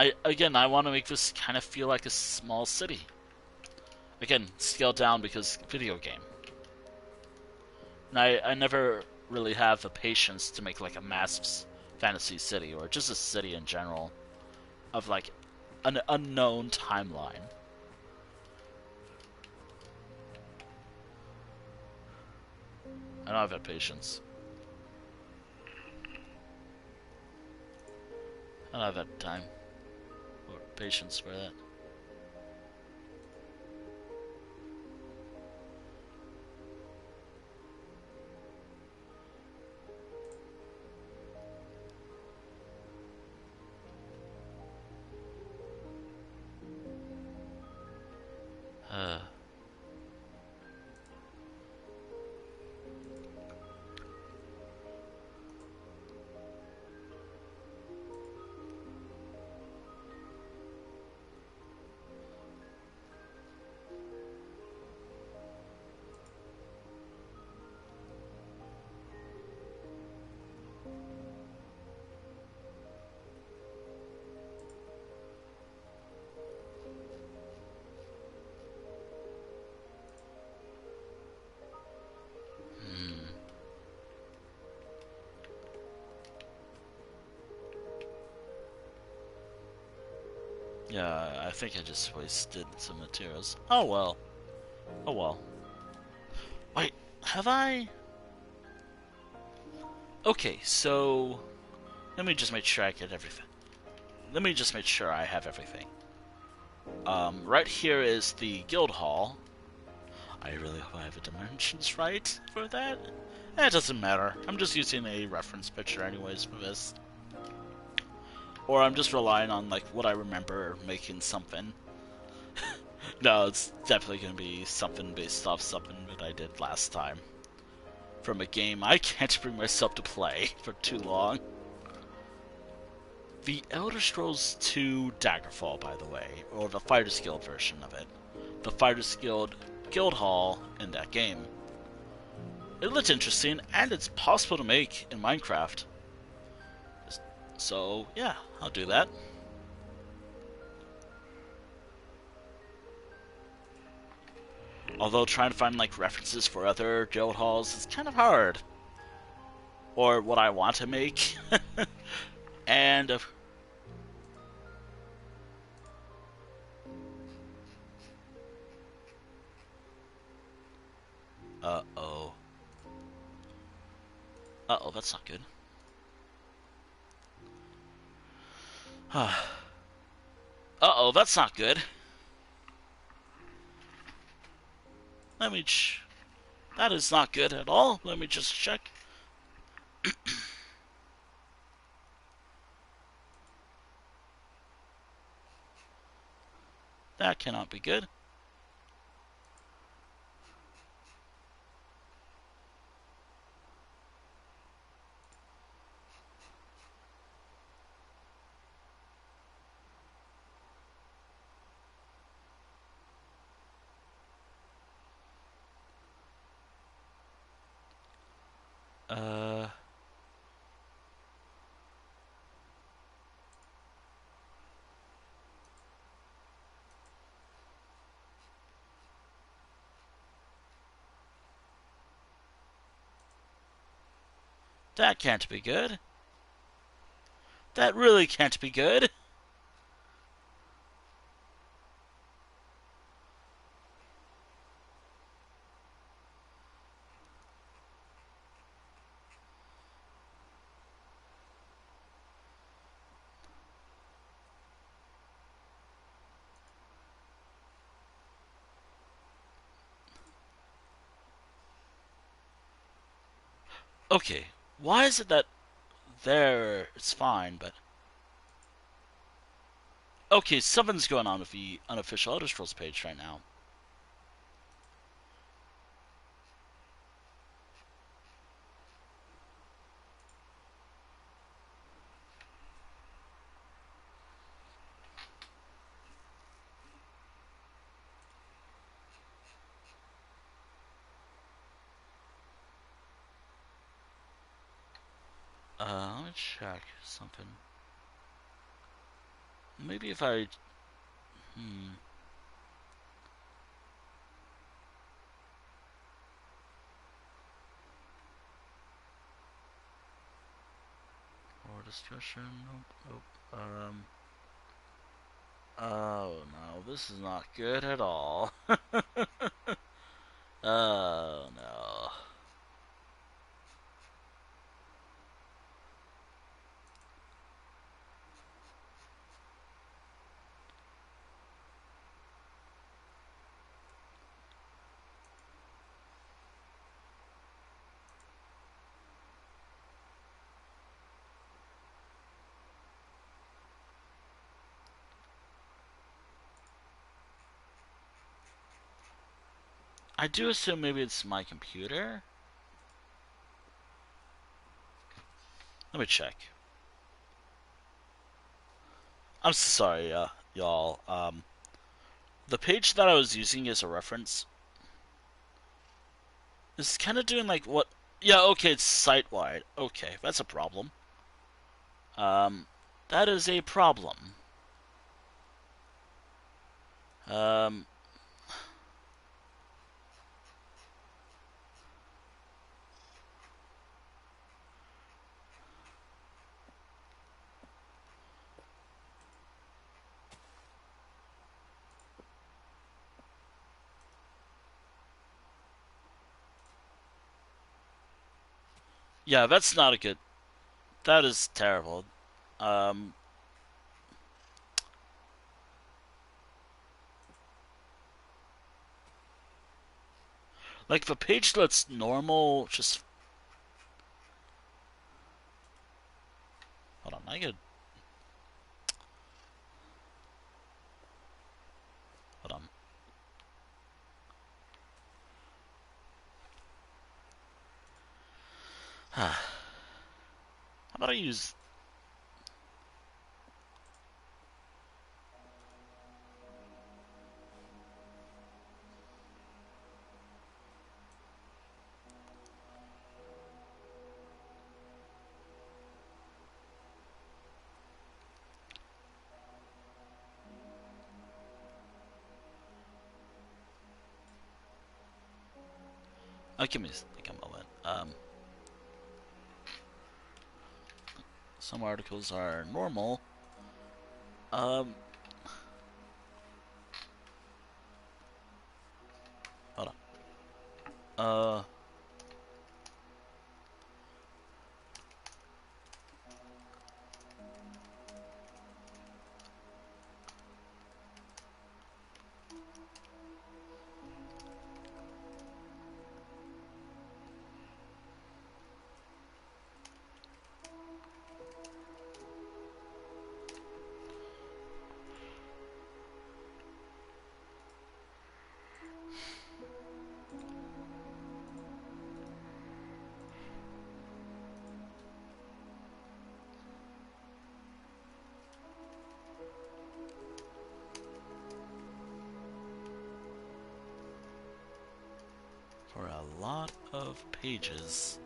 I want to make this kind of feel like a small city. Again, scaled down because video game. And I never really have the patience to make like a massive fantasy city or just a city in general of like an unknown timeline. I don't have that patience. I don't have that time or patience for that. Yeah, I think I just wasted some materials. Oh well. Oh well. Wait, have I? Okay, so let me just make sure I get everything. Let me just make sure I have everything. Right here is the guild hall. I really hope I have the dimensions right for that. It doesn't matter. I'm just using a reference picture anyways for this. Or I'm just relying on like what I remember making something. No, it's definitely gonna be something based off something that I did last time. From a game I can't bring myself to play for too long. The Elder Scrolls 2 Daggerfall, by the way, or the Fighters Guild version of it. The Fighters Guild Guild Hall in that game. It looks interesting, and it's possible to make in Minecraft. So, yeah, I'll do that. Although trying to find like references for other guild halls is kind of hard. Or what I want to make. And Uh-oh. Uh-oh, that's not good. Uh-oh, that's not good. Let me That is not good at all. Let me just check. That cannot be good. Uh... That can't be good. That really can't be good. Okay, why is it that there it's fine, but... Okay, something's going on with the unofficial Elder Scrolls page right now. Let me check something. Maybe if I... More discussion? Nope, nope. Oh no, this is not good at all. Oh no. I do assume maybe it's my computer. Let me check. I'm sorry, y'all. The page that I was using as a reference is kind of doing like what... Yeah, okay, it's site-wide. Okay, that's a problem. That is a problem. Um, yeah, that's not a good... That is terrible. Um, like, if a page that's normal, just... Hold on, I could... Hold on. How about I use... give me like a moment. Some articles are normal. Hold on. Uh, for a lot of pages.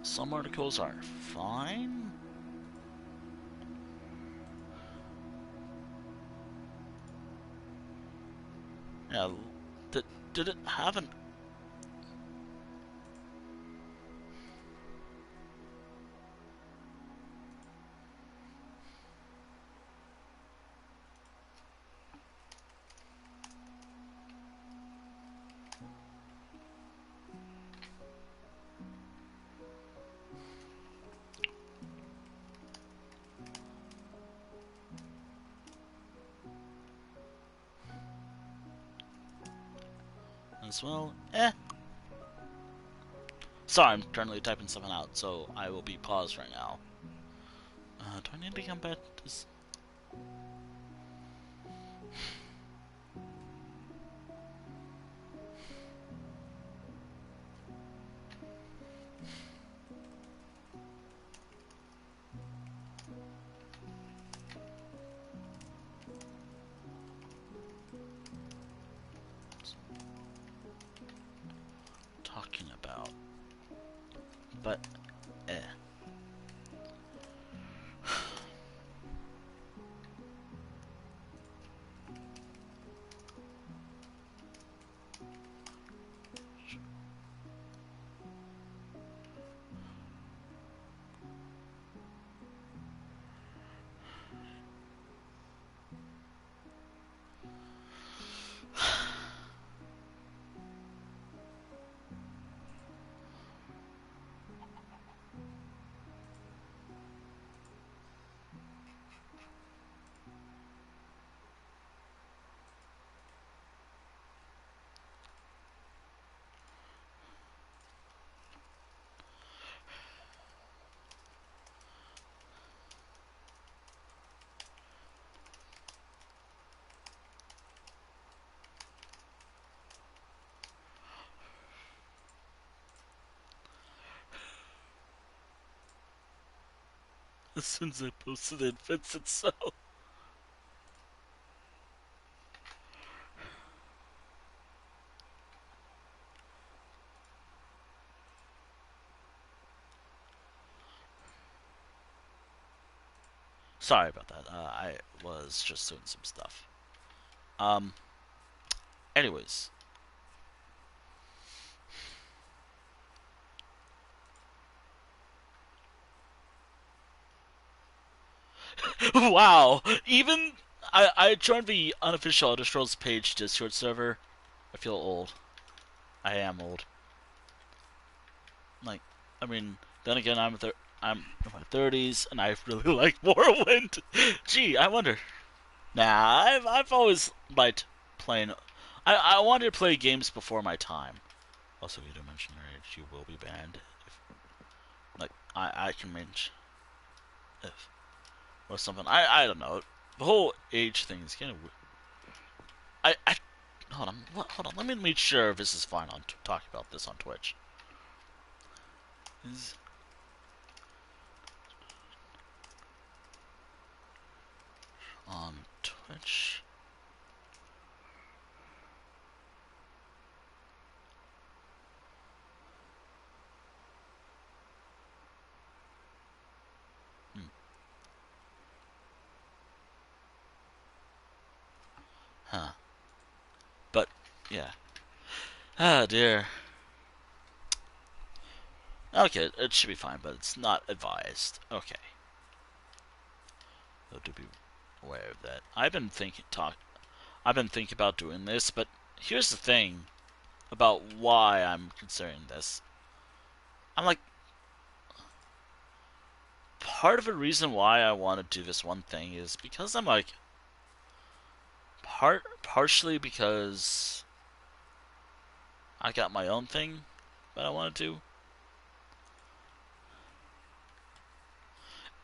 Some articles are fine. Yeah, did it have an... as well? Sorry, I'm currently typing something out, so I will be paused right now. Do I need to come back to this? Talking about, but as soon as I posted it, fits itself. Sorry about that. I was just doing some stuff. Um. Anyways. Wow. Even I joined the unofficial Elder Scrolls page Discord server. I feel old. I am old. Like, I mean, then again, I'm in my 30s, and I really like Morrowind. Gee, I wonder. Nah, I've always liked playing. I wanted to play games before my time. Also, you did mention your age. You will be banned. If, like, I can mention if or something. I don't know. The whole age thing is kind of weird. I hold on. Hold on. Let me make sure this is fine on talking about this on Twitch. Is on Twitch. Hmm. Huh. But yeah. Ah dear. Okay, it should be fine, but it's not advised. Okay. aware of that. I've been thinking about doing this, but here's the thing about why I'm considering this. I'm like, part of the reason why I want to do this one thing is because I'm like, partially because I got my own thing that I want to do,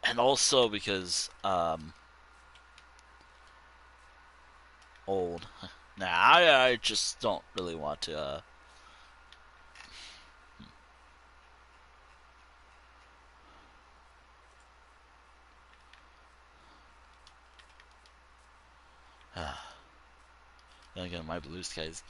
and also because old. Nah, I just don't really want to. Then again, my blue skies.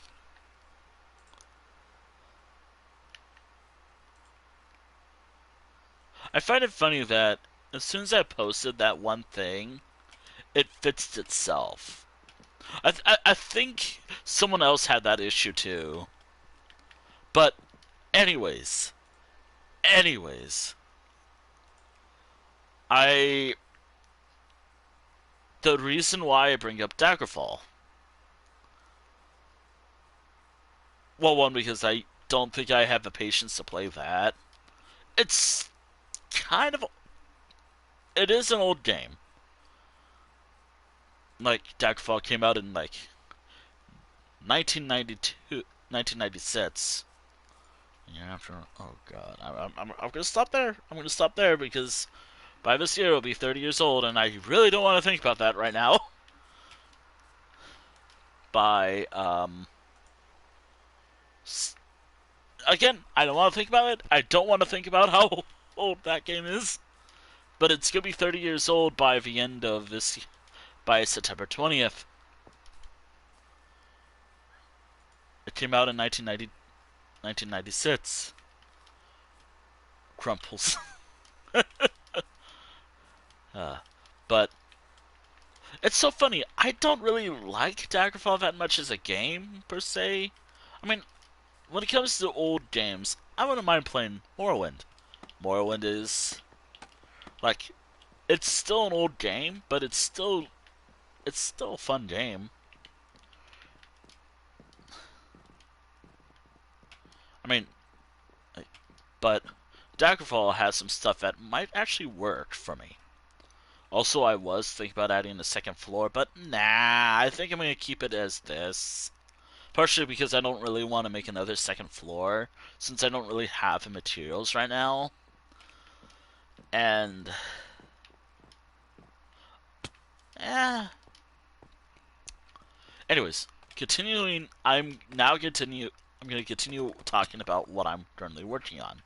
I find it funny that as soon as I posted that one thing, it fixed itself. I think someone else had that issue too. But anyways, anyways, I the reason why I bring up Daggerfall. Well, one, because I don't think I have the patience to play that. It's kind of it is an old game. Like Daggerfall came out in like 1992, 1996. Yeah, after oh god, I'm gonna stop there. I'm gonna stop there because by this year it'll be 30 years old, and I really don't want to think about that right now. By again, I don't want to think about it. I don't want to think about how old that game is, but it's gonna be 30 years old by the end of this, by September 20th. It came out in 1996. Crumples. But it's so funny. I don't really like Daggerfall that much as a game, per se. I mean, when it comes to old games, I wouldn't mind playing Morrowind. Morrowind is, like, it's still an old game, but it's still a fun game. I mean, but Daggerfall has some stuff that might actually work for me. Also, I was thinking about adding a second floor, but nah, I think I'm going to keep it as this. Partially because I don't really want to make another second floor, since I don't really have the materials right now. And anyways, continuing, I'm going to continue talking about what I'm currently working on.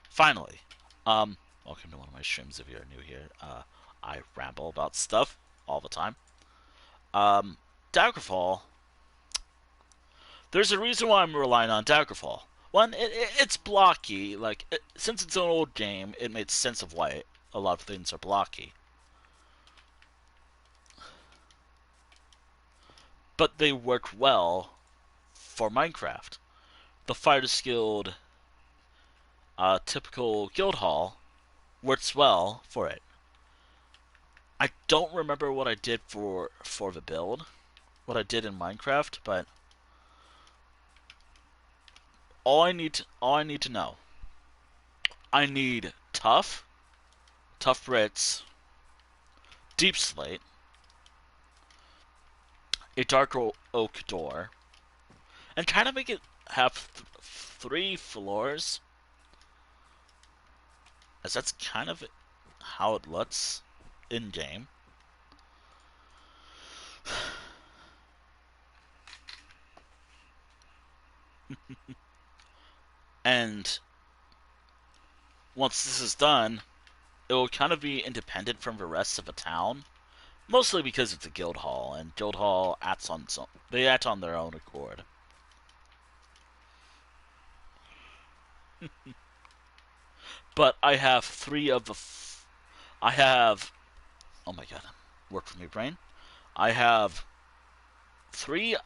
Finally, welcome to one of my streams if you're new here. I ramble about stuff all the time. Daggerfall. There's a reason why I'm relying on Daggerfall. One, it's blocky. Like, since it's an old game, it makes sense of why a lot of things are blocky. But they work well for Minecraft. The Fighters Guild, typical guild hall, works well for it. I don't remember what I did for the build, what I did in Minecraft, but all I need to know. I need tough bricks, deep slate, a dark oak door, and try to make it have 3 floors, as that's kind of how it looks in game. And once this is done, it will kind of be independent from the rest of the town, mostly because it's a guild hall, and guild hall acts on their own accord. But I have 3 of the I have, oh my god, work for me, brain. I have 2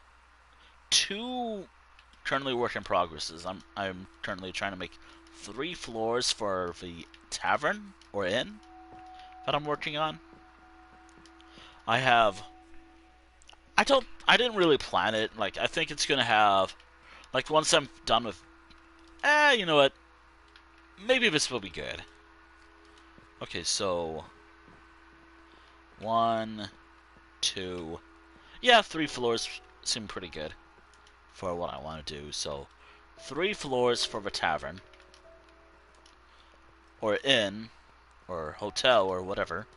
currently work in progresses. I'm currently trying to make 3 floors for the tavern or inn that I'm working on. I have. I didn't really plan it. Like, I think it's gonna have. Like, once I'm done with. You know what? Maybe this will be good. Okay, so. 1, 2. Yeah, 3 floors seem pretty good for what I want to do. So, 3 floors for the tavern, or inn, or hotel, or whatever,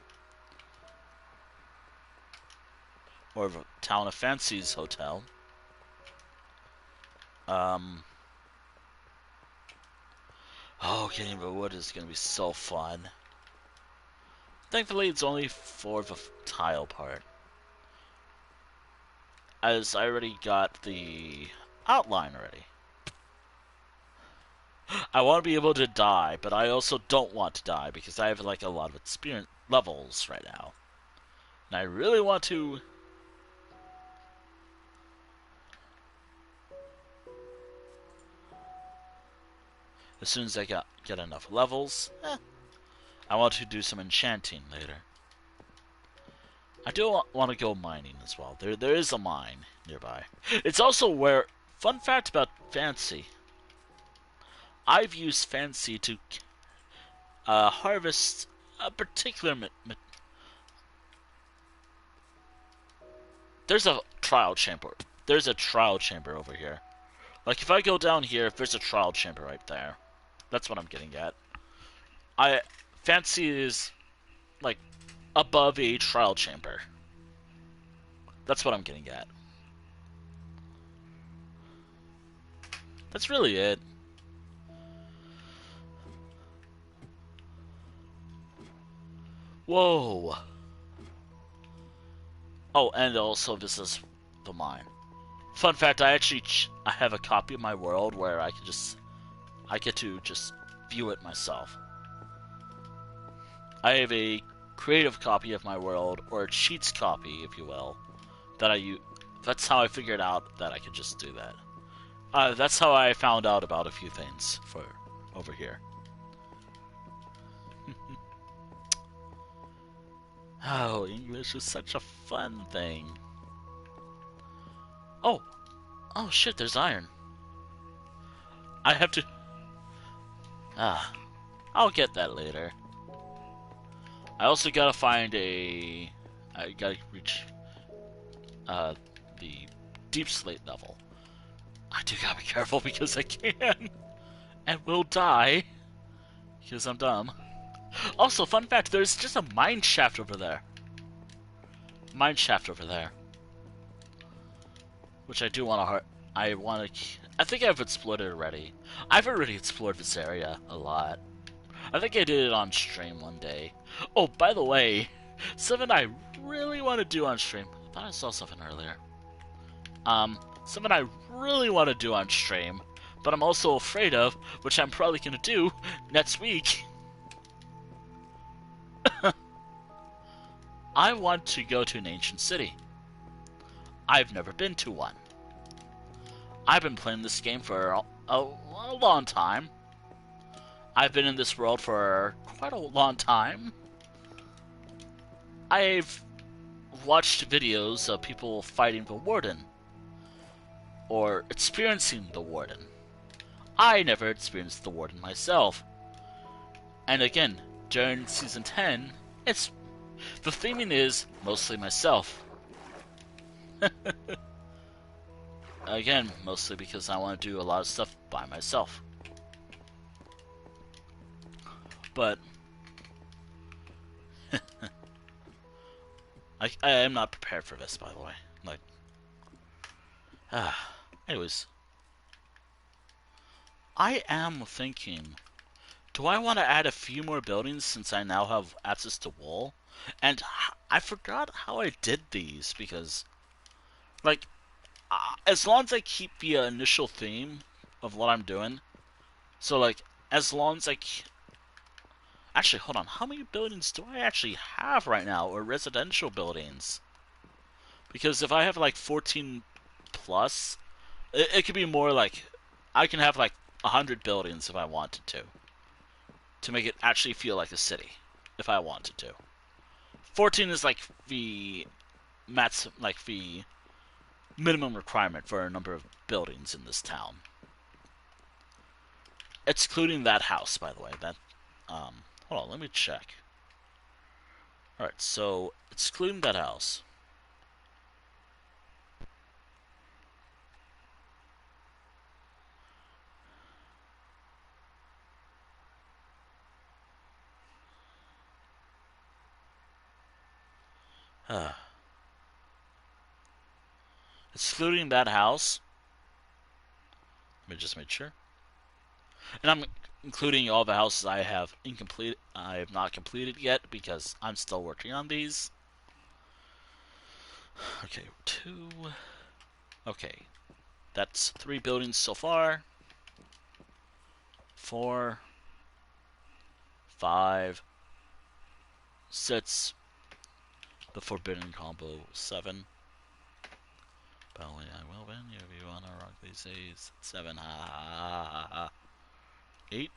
or the Town of Fancy's hotel. Oh, getting the wood is gonna be so fun. Thankfully, it's only for the tile part, as I already got the outline already. I want to be able to die, but I also don't want to die because I have like a lot of experience levels right now. And I really want to. As soon as I get enough levels, I want to do some enchanting later. I do want to go mining as well. There is a mine nearby. It's also where. Fun fact about Fancy. I've used Fancy to harvest a particular. There's a trial chamber. There's a trial chamber over here. Like if I go down here, there's a trial chamber right there. That's what I'm getting at. Fancy is like above a trial chamber. That's what I'm getting at. That's really it. Whoa. Oh, and also this is the mine. Fun fact, I have a copy of my world where I get to just view it myself. I have a creative copy of my world, or a cheats copy, if you will, that I use. That's how I figured out that I could just do that. That's how I found out about a few things for over here. Oh, English is such a fun thing. Oh shit, there's iron. I have to... I'll get that later. I also gotta find I gotta reach the deep slate level. I do gotta be careful because I can and will die because I'm dumb. Also, fun fact, there's just a mine shaft over there. Mine shaft over there. Which I do want to... I think I've explored it already. I've already explored this area a lot. I think I did it on stream one day. Oh, by the way, something I really want to do on stream... I thought I saw something earlier. Something I really want to do on stream, but I'm also afraid of, which I'm probably going to do next week. I want to go to an ancient city. I've never been to one. I've been playing this game for a long time. I've been in this world for quite a long time. I've watched videos of people fighting the warden, or experiencing the warden. I never experienced the warden myself. And again, during Season 10, the theming is mostly myself. Again, mostly because I want to do a lot of stuff by myself. But I am not prepared for this, by the way. Like, anyways, I am thinking, do I want to add a few more buildings since I now have access to wool? And I forgot how I did these because, like, as long as I keep the initial theme of what I'm doing, so like, as long as actually, hold on, how many buildings do I actually have right now, or residential buildings? Because if I have like 14 plus, it could be more like, I can have like 100 buildings if I wanted to make it actually feel like a city, if I wanted to. 14 is like the like the minimum requirement for a number of buildings in this town. Excluding that house, by the way. That hold on, let me check. Alright, so excluding that house. Excluding that house. Let me just make sure. And I'm including all the houses I have not completed yet because I'm still working on these. Okay, 2. Okay, that's 3 buildings so far. 4, 5, 6. The forbidden combo 7. Probably I will win. If you wanna rock these days. 7. Ha ha ha ha. 8,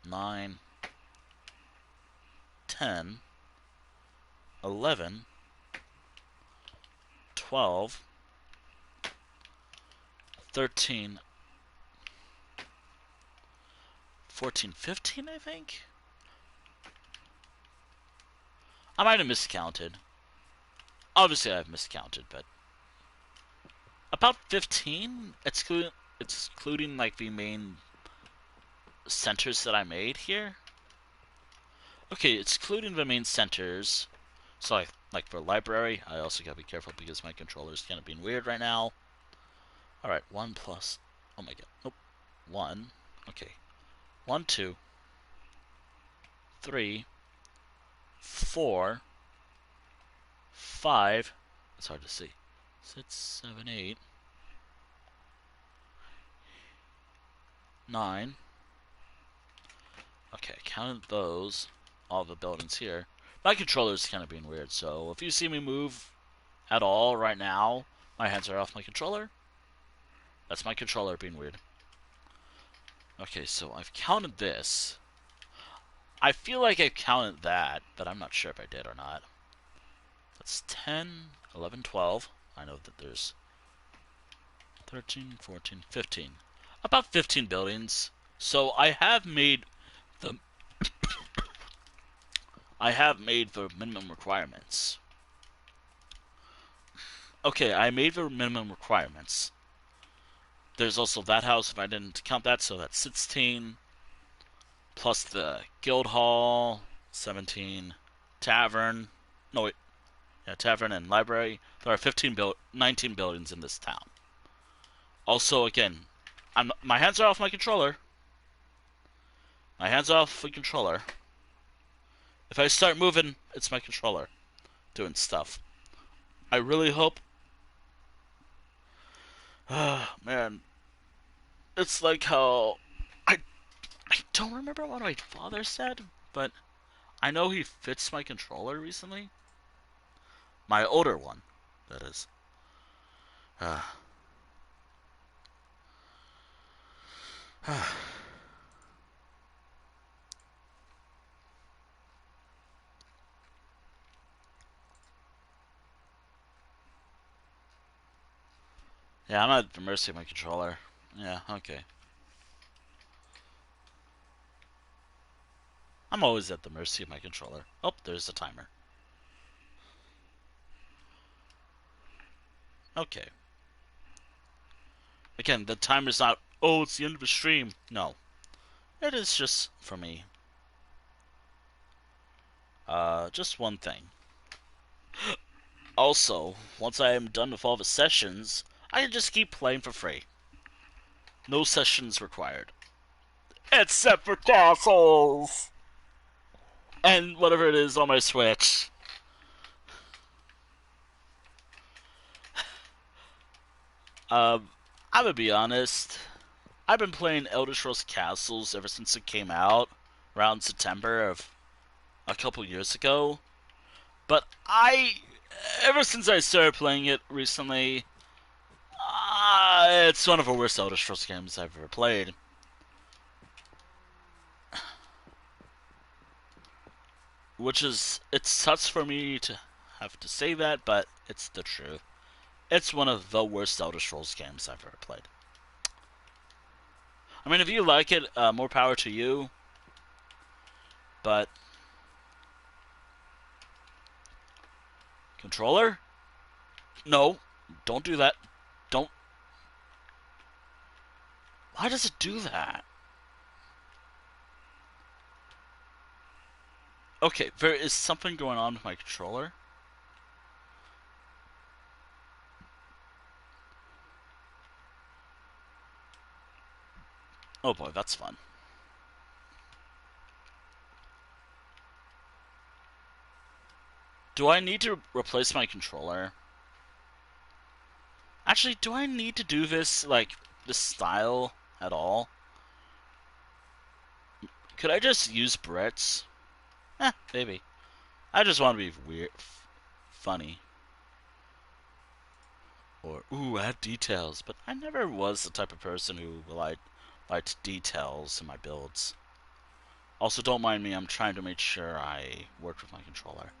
9, 10, 11, 12, 13, 14, 15, I think? I might have miscounted. Obviously, I've miscounted, but about 15, excluding like the main centers that I made here. Okay, excluding the main centers. So, like for library, I also gotta be careful because my controller's kind of being weird right now. Alright, 1 plus. Oh my god. Nope. 1. Okay. 1, 2, 3, 4, 5. It's hard to see. 6, 7, 8, 9. Okay, I counted those. All the buildings here. My controller's kind of being weird, so if you see me move at all right now, my hands are off my controller. That's my controller being weird. Okay, so I've counted this. I feel like I counted that, but I'm not sure if I did or not. That's 10, 11, 12. I know that there's 13, 14, 15. About 15 buildings. So I have made the minimum requirements. Okay, I made the minimum requirements. There's also that house if I didn't count that, so that's 16. Plus the guild hall, 17. Tavern. No, wait. Yeah, tavern and library. There are 19 buildings in this town. Also, again, my hands are off my controller. My hands are off the controller. If I start moving, it's my controller doing stuff. I really hope. Man, it's like how I don't remember what my father said, but I know he fixed my controller recently. My older one, that is. Yeah, I'm at the mercy of my controller. Yeah, okay. I'm always at the mercy of my controller. Oh, there's the timer. Okay. Again, the timer's not, oh, it's the end of the stream. No. It is just for me. Just one thing. Also, once I am done with all the sessions, I can just keep playing for free. No sessions required. Except for castles! And whatever it is on my Switch. I'm gonna be honest. I've been playing Elder Scrolls Castles ever since it came out, around September of a couple years ago. But ever since I started playing it recently, it's one of the worst Elder Scrolls games I've ever played. Which is, it sucks for me to have to say that, but it's the truth. It's one of the worst Elder Scrolls games I've ever played. I mean, if you like it, more power to you. But controller? No, don't do that. Don't. Why does it do that? Okay, there is something going on with my controller. Oh boy, that's fun. Do I need to replace my controller? Actually, do I need to do this, like, this style at all? Could I just use Brits? Maybe. I just want to be weird, funny. Or, ooh, add details. But I never was the type of person who liked details in my builds. Also, don't mind me, I'm trying to make sure I work with my controller.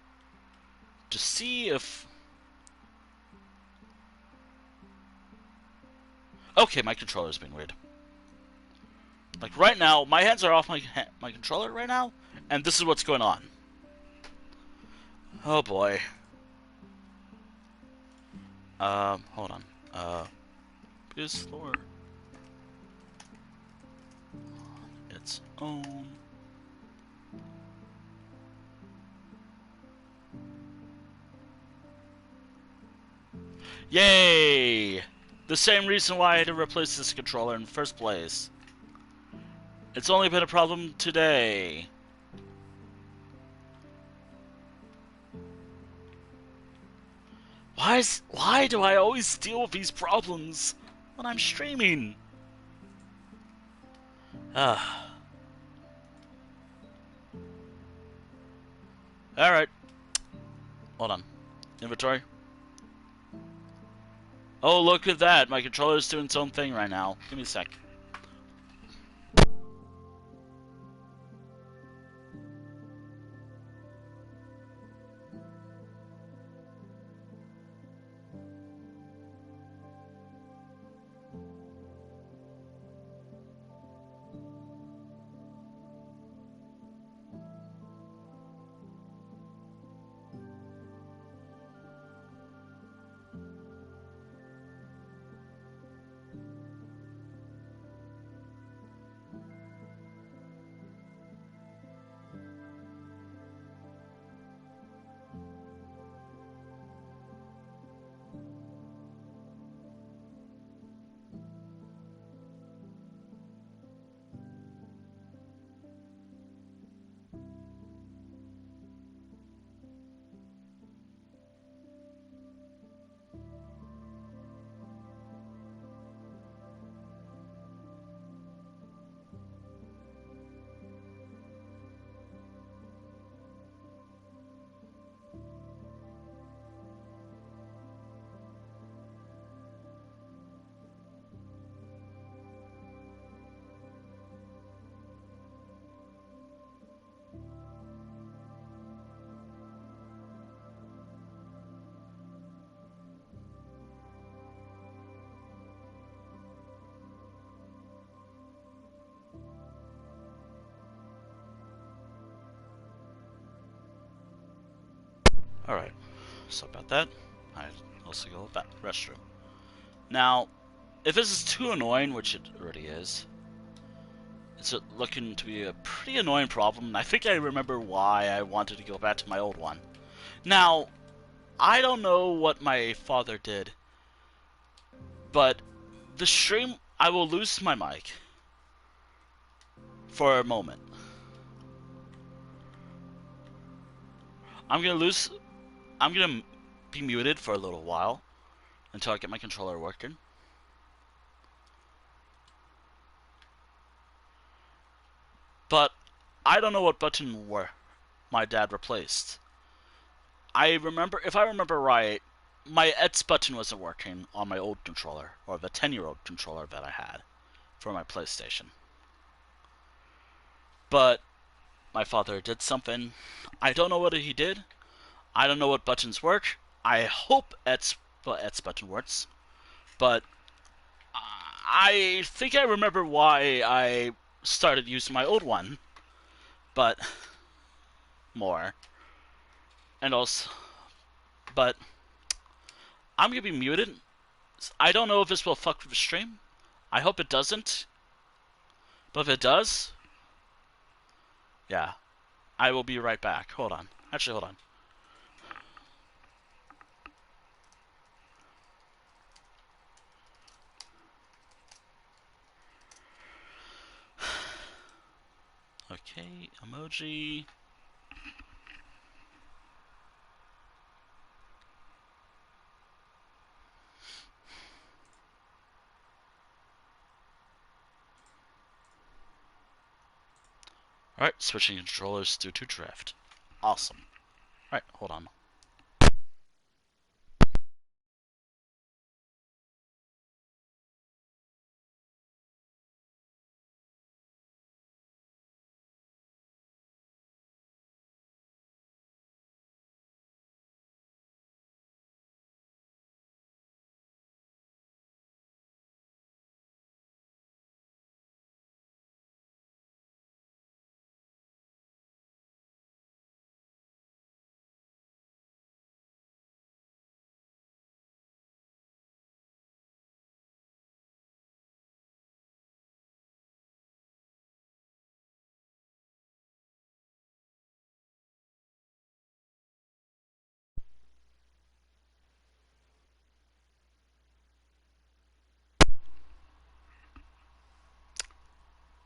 To see if... Okay, my controller's being weird. Like, right now, my hands are off my controller right now, and this is what's going on. Oh boy. Hold on. Be slower. On its own. Yay! The same reason why I had to replace this controller in the first place. It's only been a problem today. Why do I always deal with these problems when I'm streaming? Alright. Hold on. Inventory. Oh, look at that. My controller's doing its own thing right now. Give me a sec. Alright. So about that, I also go back restroom. Now, if this is too annoying, which it already is, it's looking to be a pretty annoying problem. I think I remember why I wanted to go back to my old one. Now, I don't know what my father did, but the stream, I will lose my mic for a moment. I'm gonna be muted for a little while until I get my controller working. But I don't know what button my dad replaced. If I remember right, my X button wasn't working on my old controller, or the 10-year-old controller that I had for my PlayStation. But my father did something. I don't know what he did. I don't know what buttons work. I hope Ed's button works, but I think I remember why I started using my old one, but more. And also, but I'm gonna be muted. I don't know if this will fuck with the stream. I hope it doesn't. But if it does, yeah, I will be right back. Hold on. Actually, hold on. Okay, emoji. Alright, switching controllers due to drift. Awesome. Alright, hold on.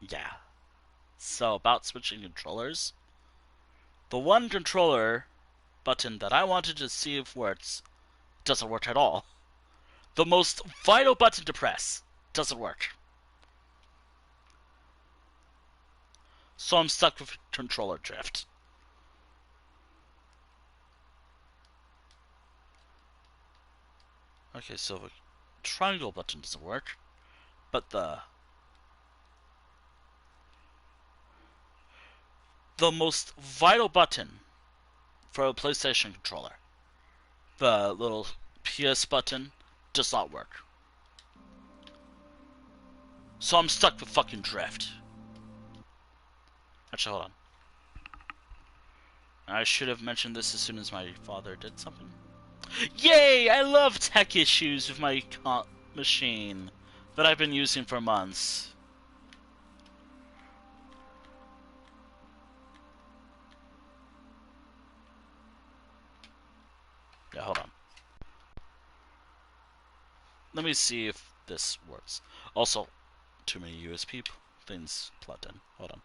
Yeah. So, about switching controllers. The one controller button that I wanted to see if works doesn't work at all. The most vital button to press doesn't work. So I'm stuck with controller drift. Okay, so the triangle button doesn't work, but the most vital button for a PlayStation controller, the little PS button, does not work. So I'm stuck with fucking drift. Actually, hold on. I should have mentioned this as soon as my father did something. Yay! I love tech issues with my machine that I've been using for months. Yeah, hold on. Let me see if this works. Also, too many USB things plugged in. Hold on.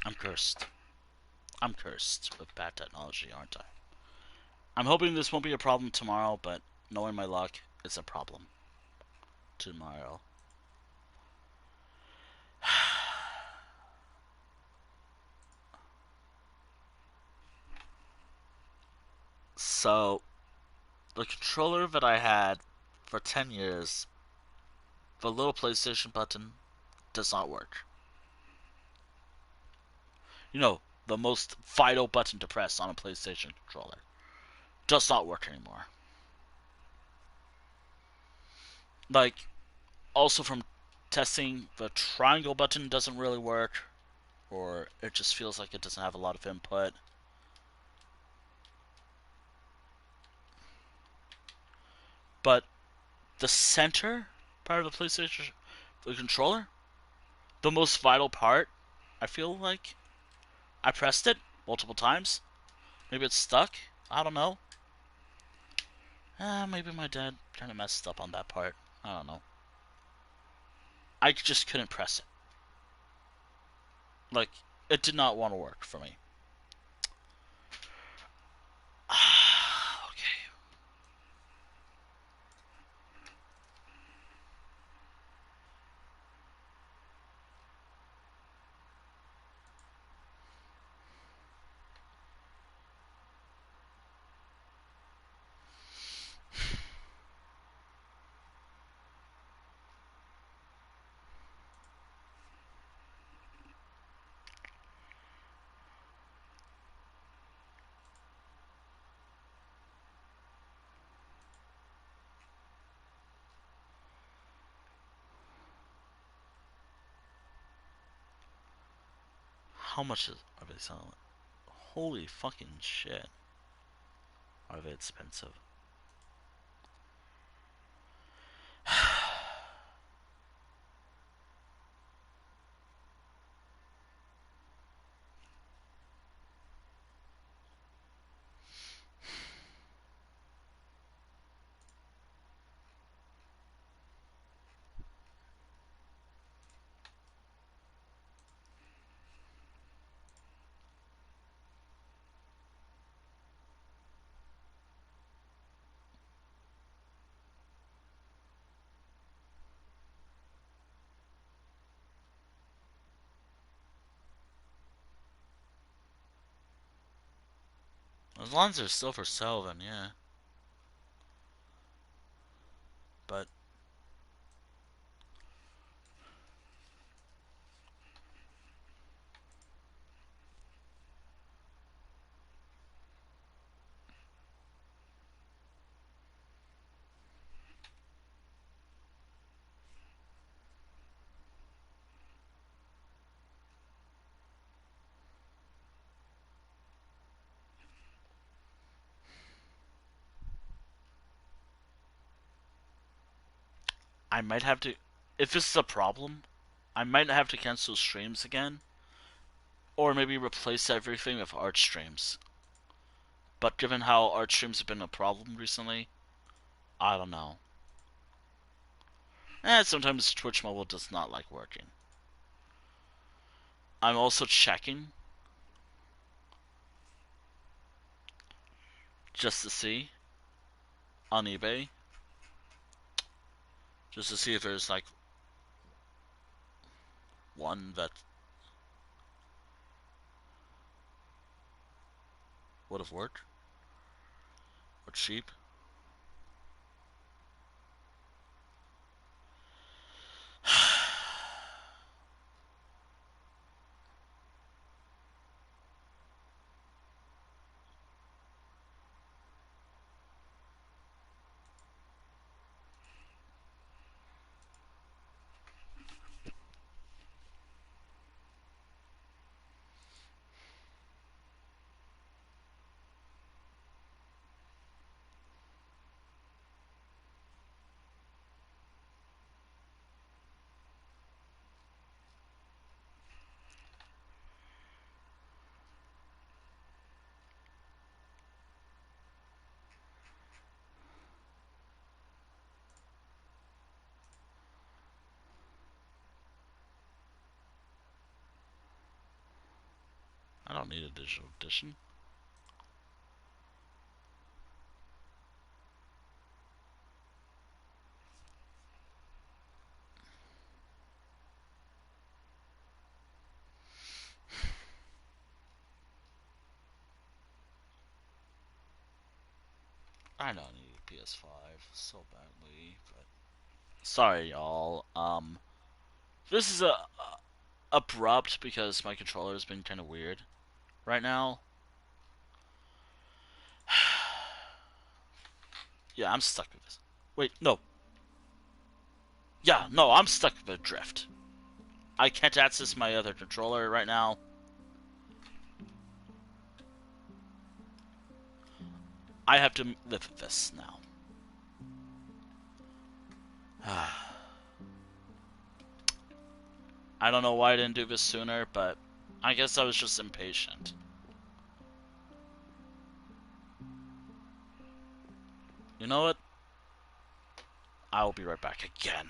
I'm cursed. I'm cursed with bad technology, aren't I? I'm hoping this won't be a problem tomorrow, but knowing my luck, it's a problem tomorrow. So, the controller that I had for 10 years the little PlayStation button does not work. You know, the most vital button to press on a PlayStation controller does not work anymore. Like, also from testing, the triangle button doesn't really work, or it just feels like it doesn't have a lot of input. But the center part of the PlayStation, the controller, the most vital part, I feel like I pressed it multiple times. Maybe it's stuck. I don't know. Maybe my dad kind of messed up on that part. I don't know. I just couldn't press it. Like, it did not want to work for me. Okay. How much are they selling? Holy fucking shit. Are they expensive? As long as they're still for sale, then yeah. But I might have to. If this is a problem, I might have to cancel streams again, or maybe replace everything with art streams. But given how art streams have been a problem recently, I don't know. Sometimes Twitch Mobile does not like working. I'm also checking just to see on eBay, just to see if there's like one that would have worked or cheap. I don't need a digital edition. I don't need a PS5 so badly, but Sorry, y'all. This is abrupt because my controller has been kind of weird right now. Yeah, I'm stuck with this. Wait, no. Yeah, no, I'm stuck with drift. I can't access my other controller right now. I have to live with this now. I don't know why I didn't do this sooner, but I guess I was just impatient. You know what? I'll be right back again.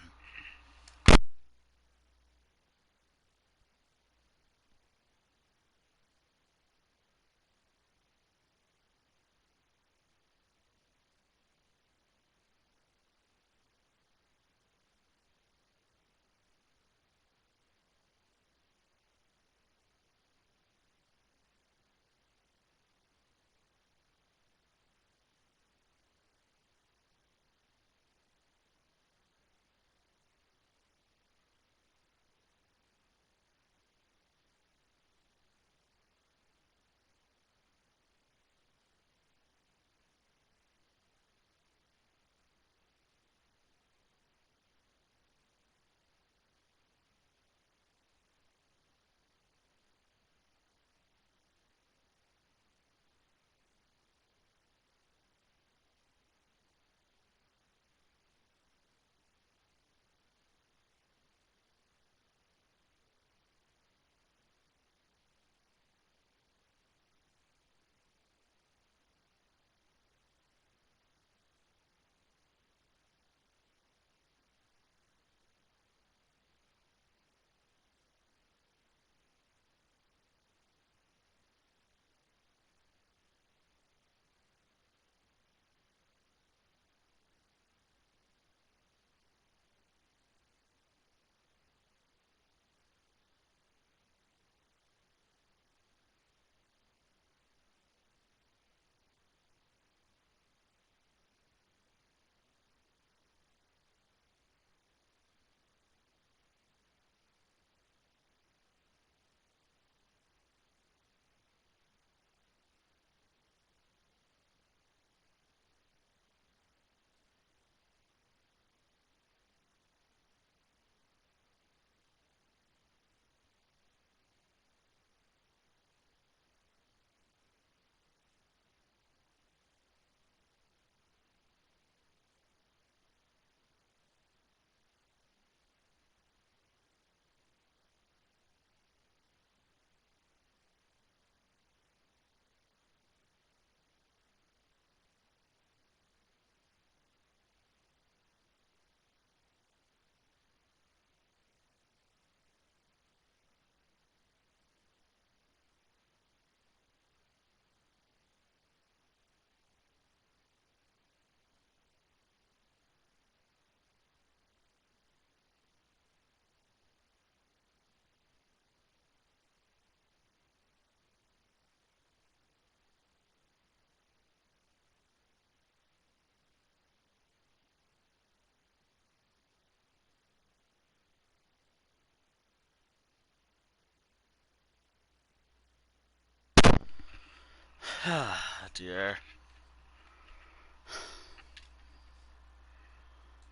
Dear.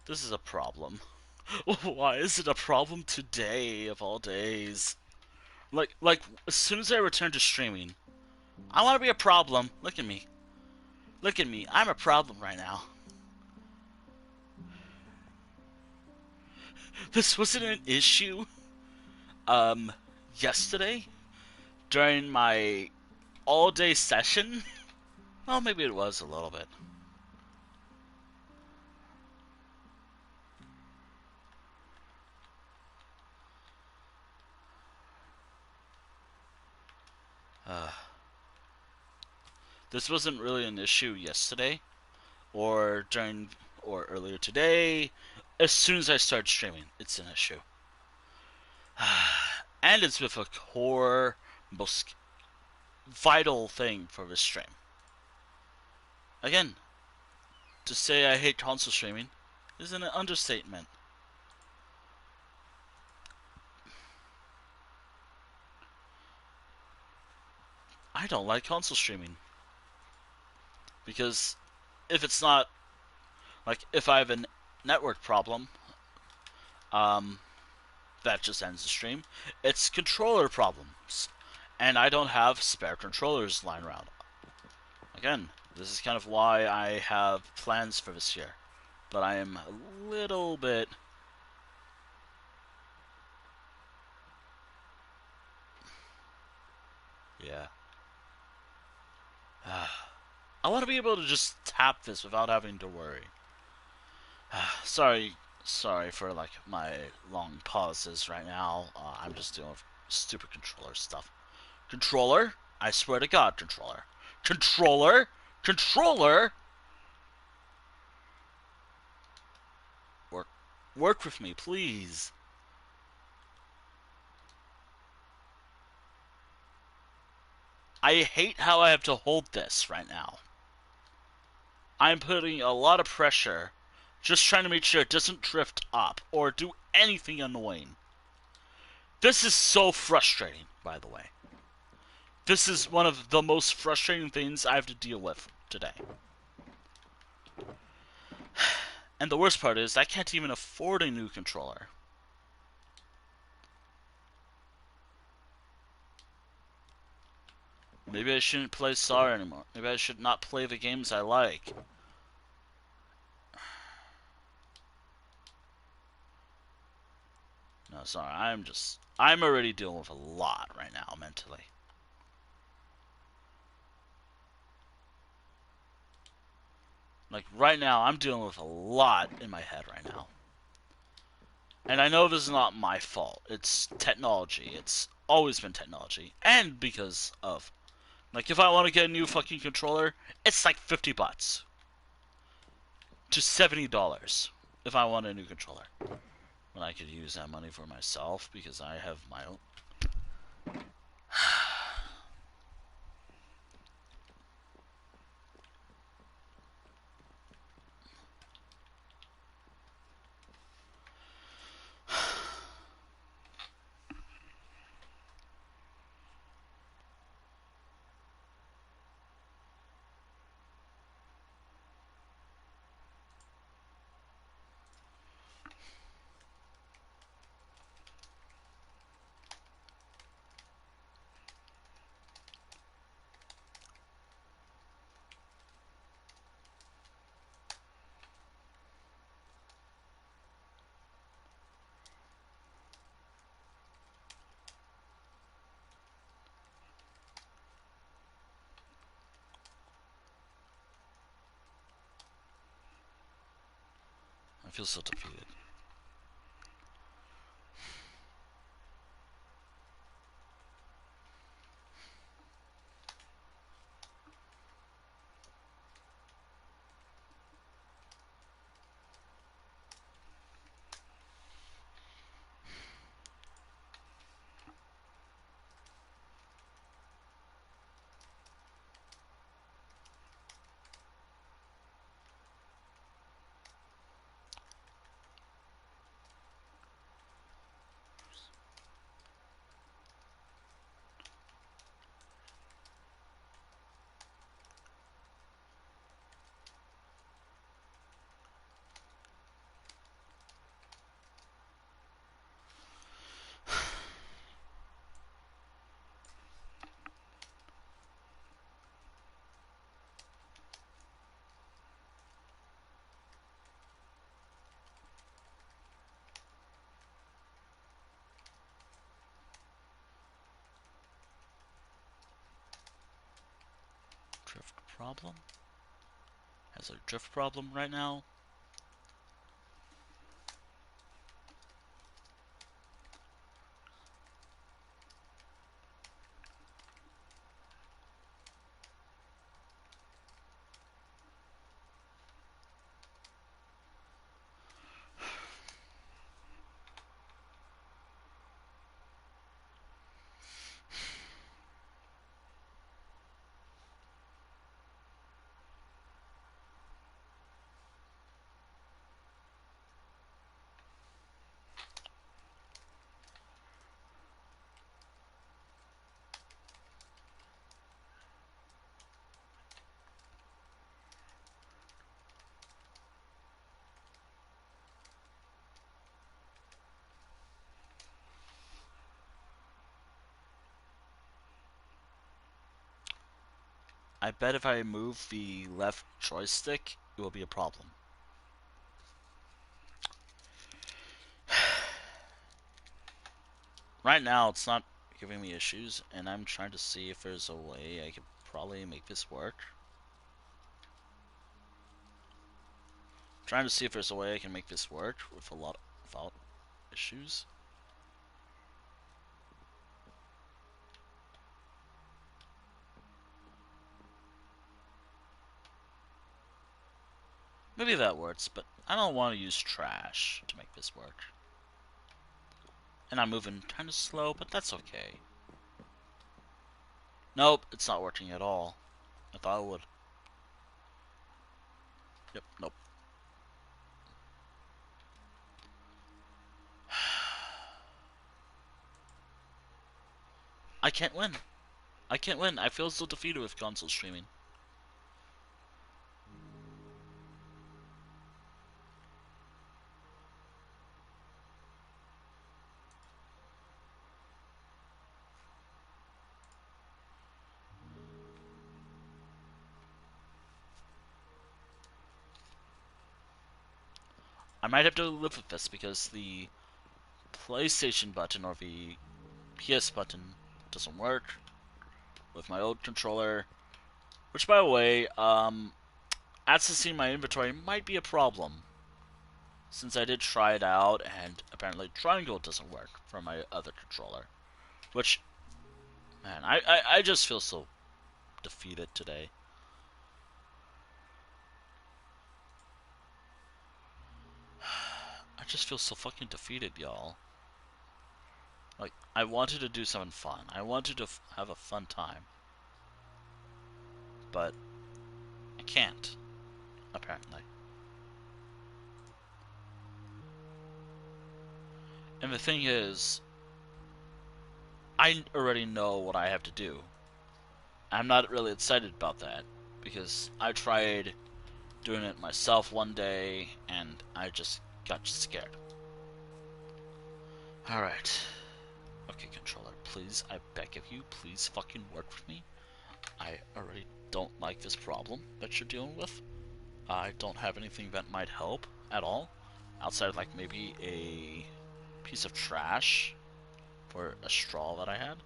This is a problem. Why is it a problem today, of all days? Like, as soon as I return to streaming, I want to be a problem. Look at me. Look at me. I'm a problem right now. This wasn't an issue, um, yesterday during my all-day session. Well, maybe it was a little bit. Uh, this wasn't really an issue yesterday, or during, or earlier today. As soon as I start streaming, it's an issue. And it's with a core, most vital thing for this stream. Again, to say I hate console streaming is an understatement. I don't like console streaming because if it's not like if I have a network problem, um, that just ends the stream. It's controller problems, and I don't have spare controllers lying around. Again, this is kind of why I have plans for this year, but I am a little bit. Yeah. I want to be able to just tap this without having to worry. Sorry for like my long pauses right now. I'm just dealing with stupid controller stuff. Controller? I swear to God, controller. Controller? Controller? Work, work with me, please. I hate how I have to hold this right now. I'm putting a lot of pressure, just trying to make sure it doesn't drift up or do anything annoying. This is so frustrating, by the way. This is one of the most frustrating things I have to deal with today. And the worst part is, I can't even afford a new controller. Maybe I shouldn't play Star anymore. Maybe I should not play the games I like. No, sorry, I'm already dealing with a lot right now, mentally. Like, right now, I'm dealing with a lot in my head right now. And I know this is not my fault. It's technology. It's always been technology. And because of... Like, if I want to get a new fucking controller, it's like 50 bucks. To $70 if I want a new controller. When I could use that money for myself because I have my own... I feel so defeated. Drift problem? Has a drift problem right now? I bet if I move the left joystick, it will be a problem. Right now, it's not giving me issues, and I'm trying to see if there's a way I could probably make this work. Trying to see if there's a way I can make this work without issues. Maybe that works, but I don't want to use trash to make this work. And I'm moving kind of slow, but that's okay. Nope, it's not working at all. I thought it would. Yep, nope. I can't win. I can't win. I feel so defeated with console streaming. I might have to live with this because the PlayStation button or the PS button doesn't work with my old controller. Which, by the way, accessing my inventory might be a problem, since I did try it out, and apparently triangle doesn't work for my other controller. Which, man, I just feel so defeated today. I just feel so fucking defeated, y'all. Like, I wanted to do something fun. I wanted to have a fun time. But I can't, apparently. And the thing is, I already know what I have to do. I'm not really excited about that, because I tried doing it myself one day, and I just got scared. Alright. Okay, controller, please, I beg of you, please fucking work with me. I already don't like this problem that you're dealing with. I don't have anything that might help at all, outside of, like, maybe a piece of trash for a straw that I had.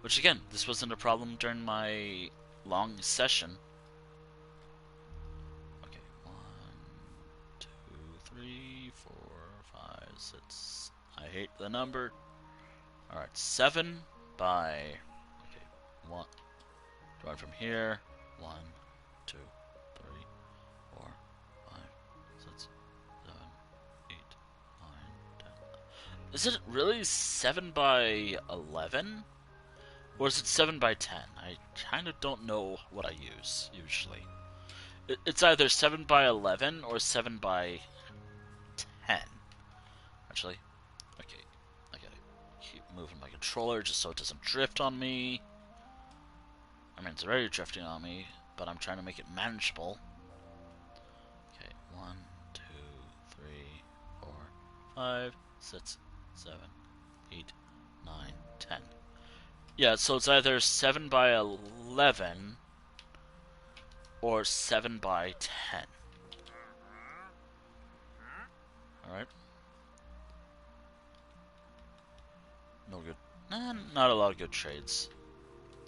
Which, again, this wasn't a problem during my long session. Okay, 1, 2, 3, 4, 5, 6. I hate the number. Alright, 7 by... Okay, 1. Going from here. 1, 2, 3, 4, 5, 6, 7, 8, 9, 10. Is it really 7 by 11? Or is it 7 by 10? I kind of don't know what I use, usually. It's either 7 by 11 or 7 by 10. Actually, okay, I gotta keep moving my controller just so it doesn't drift on me. I mean, it's already drifting on me, but I'm trying to make it manageable. Okay, 1, 2, 3, 4, 5, 6, 7, 8, 9, 10. Yeah, so it's either 7 by 11 or 7 by 10. Alright. No good. Not a lot of good trades.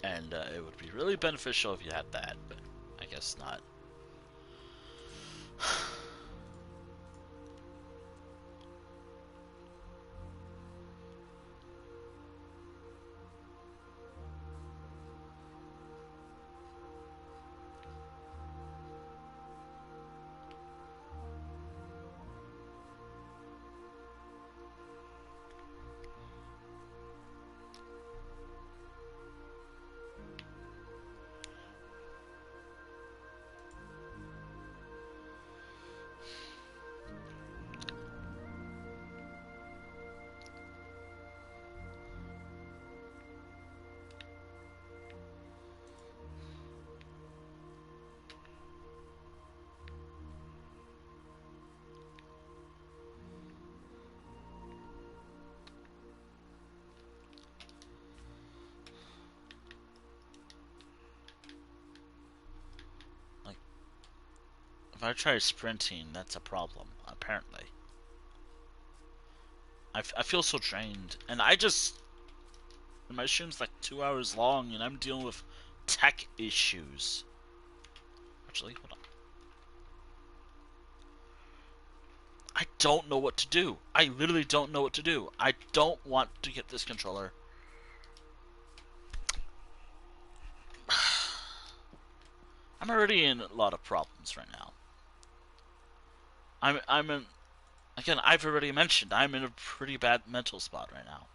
And it would be really beneficial if you had that, but I guess not. I try sprinting, that's a problem, apparently. I feel so drained, and my stream's like 2 hours long, and I'm dealing with tech issues. Actually, hold on. I don't know what to do. I literally don't know what to do. I don't want to get this controller. I'm already in a lot of problems right now. I'm in, again, I've already mentioned, I'm in a pretty bad mental spot right now.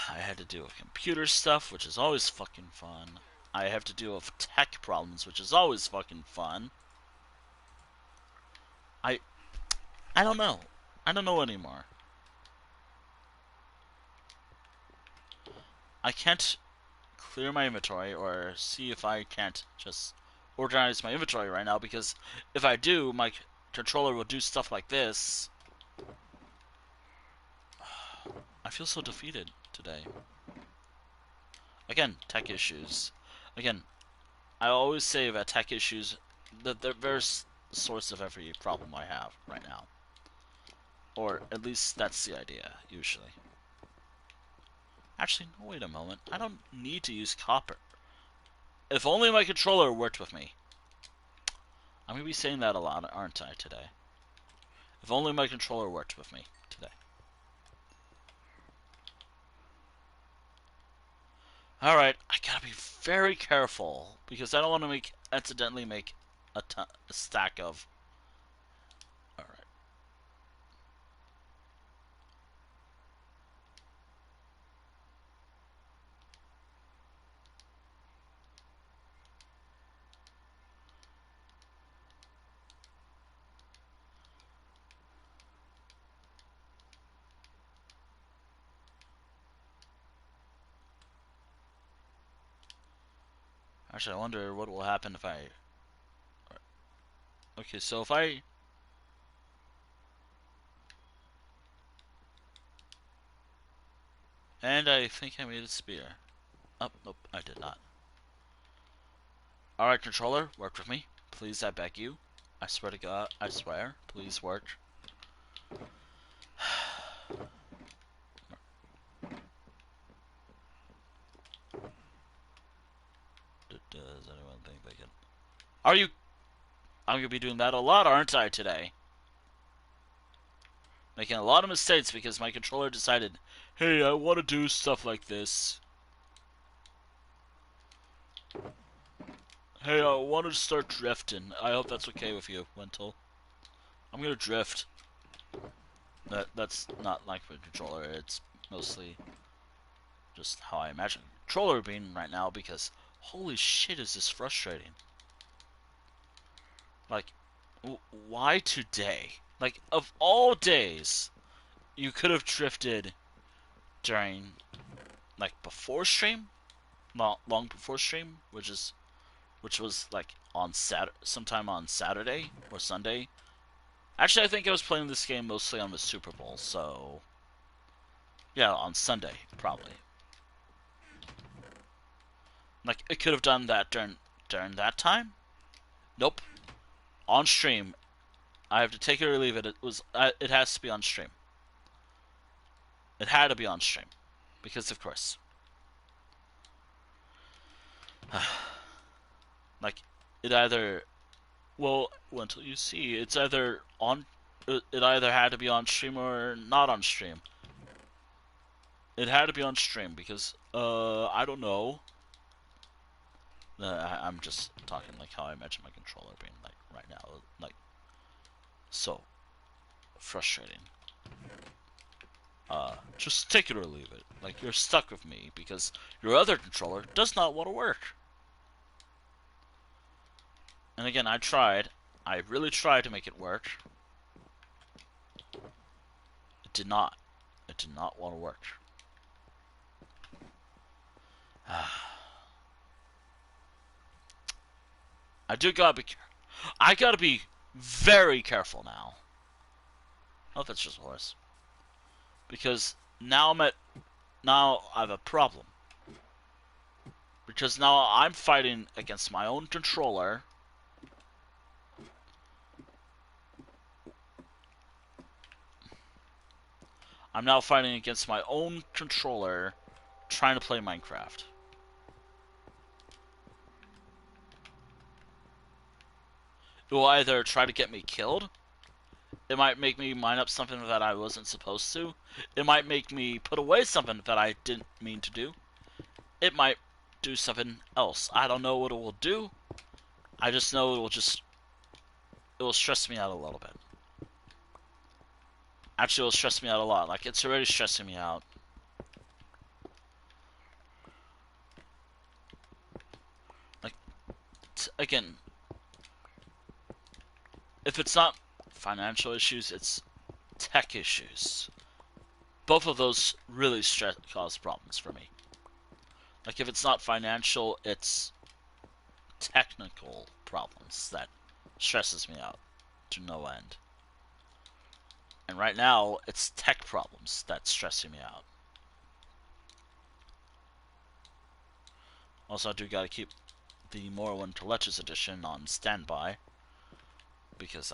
I had to deal with computer stuff, which is always fucking fun. I have to deal with tech problems, which is always fucking fun. I don't know. I don't know anymore. I can't clear my inventory or see if I can't just organize my inventory right now, because if I do, my controller will do stuff like this. I feel so defeated today. Again, tech issues. Again, I always say that tech issues, that they're the source of every problem I have right now. Or at least that's the idea, usually. Actually, no, wait a moment. I don't need to use copper. If only my controller worked with me. I'm going to be saying that a lot, aren't I, today? If only my controller worked with me today. Alright, I gotta be very careful, because I don't want to accidentally make a stack of... Alright. Actually, I wonder what will happen if I... Okay, so if I... And I think I made a spear. Oh, nope, I did not. Alright, controller, work with me. Please, I beg you. I swear to God, I swear. Please work. Does anyone think they can... Are you... I'm gonna be doing that a lot, aren't I, today? Making a lot of mistakes because my controller decided, hey, I want to do stuff like this. Hey, I want to start drifting. I hope that's okay with you, Wintel. I'm gonna drift. That's not like my controller, it's mostly just how I imagine controller being right now, because holy shit is this frustrating. Like, why today? Like, of all days, you could have drifted during, like, before stream? Long before stream, which was, like, on sometime on Saturday or Sunday. Actually, I think I was playing this game mostly on the Super Bowl, so... Yeah, on Sunday, probably. Like, it could have done that during that time? Nope. On stream. I have to take it or leave it. It has to be on stream. It had to be on stream. Because, of course. Like, it either... Well, until you see, it's either on... It either had to be on stream or not on stream. It had to be on stream because, I don't know. I'm just talking like how I imagine my controller being like right now, like so frustrating. Just take it or leave it. Like you're stuck with me because your other controller does not want to work. And again, I tried. I really tried to make it work. It did not. It did not want to work. I gotta be very careful now. Oh, that's just a horse. Because now I have a problem. Because now I'm fighting against my own controller. I'm now fighting against my own controller trying to play Minecraft. It will either try to get me killed. It might make me mine up something that I wasn't supposed to. It might make me put away something that I didn't mean to do. It might do something else. I don't know what it will do. I just know it will stress me out a little bit. Actually, it will stress me out a lot. Like, it's already stressing me out. Like, again, if it's not financial issues, it's tech issues. Both of those really cause problems for me. Like, if it's not financial, it's technical problems that stresses me out to no end. And right now, it's tech problems that's stressing me out. Also, I do gotta keep the Morrowind Collector's Edition on standby. Because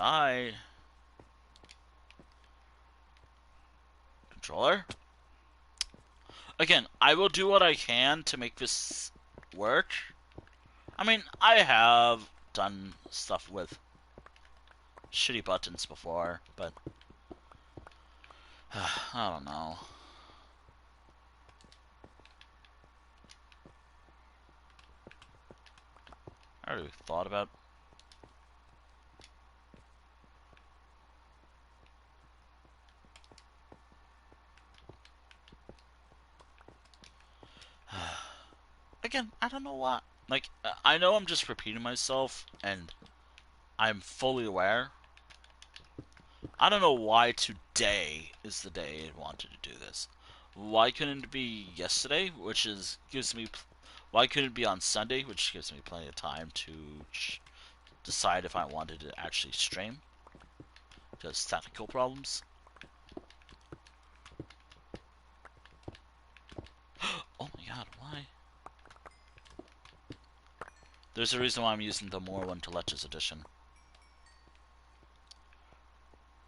Controller? Again, I will do what I can to make this work. I mean, I have done stuff with shitty buttons before, but I don't know. I already thought about. Again, I don't know why. Like, I know I'm just repeating myself, and I'm fully aware. I don't know why today is the day I wanted to do this. Why couldn't it be yesterday, why couldn't it be on Sunday, which gives me plenty of time to decide if I wanted to actually stream? Just technical problems. Oh my god, why? There's a reason why I'm using the Morrowind Collector's Edition.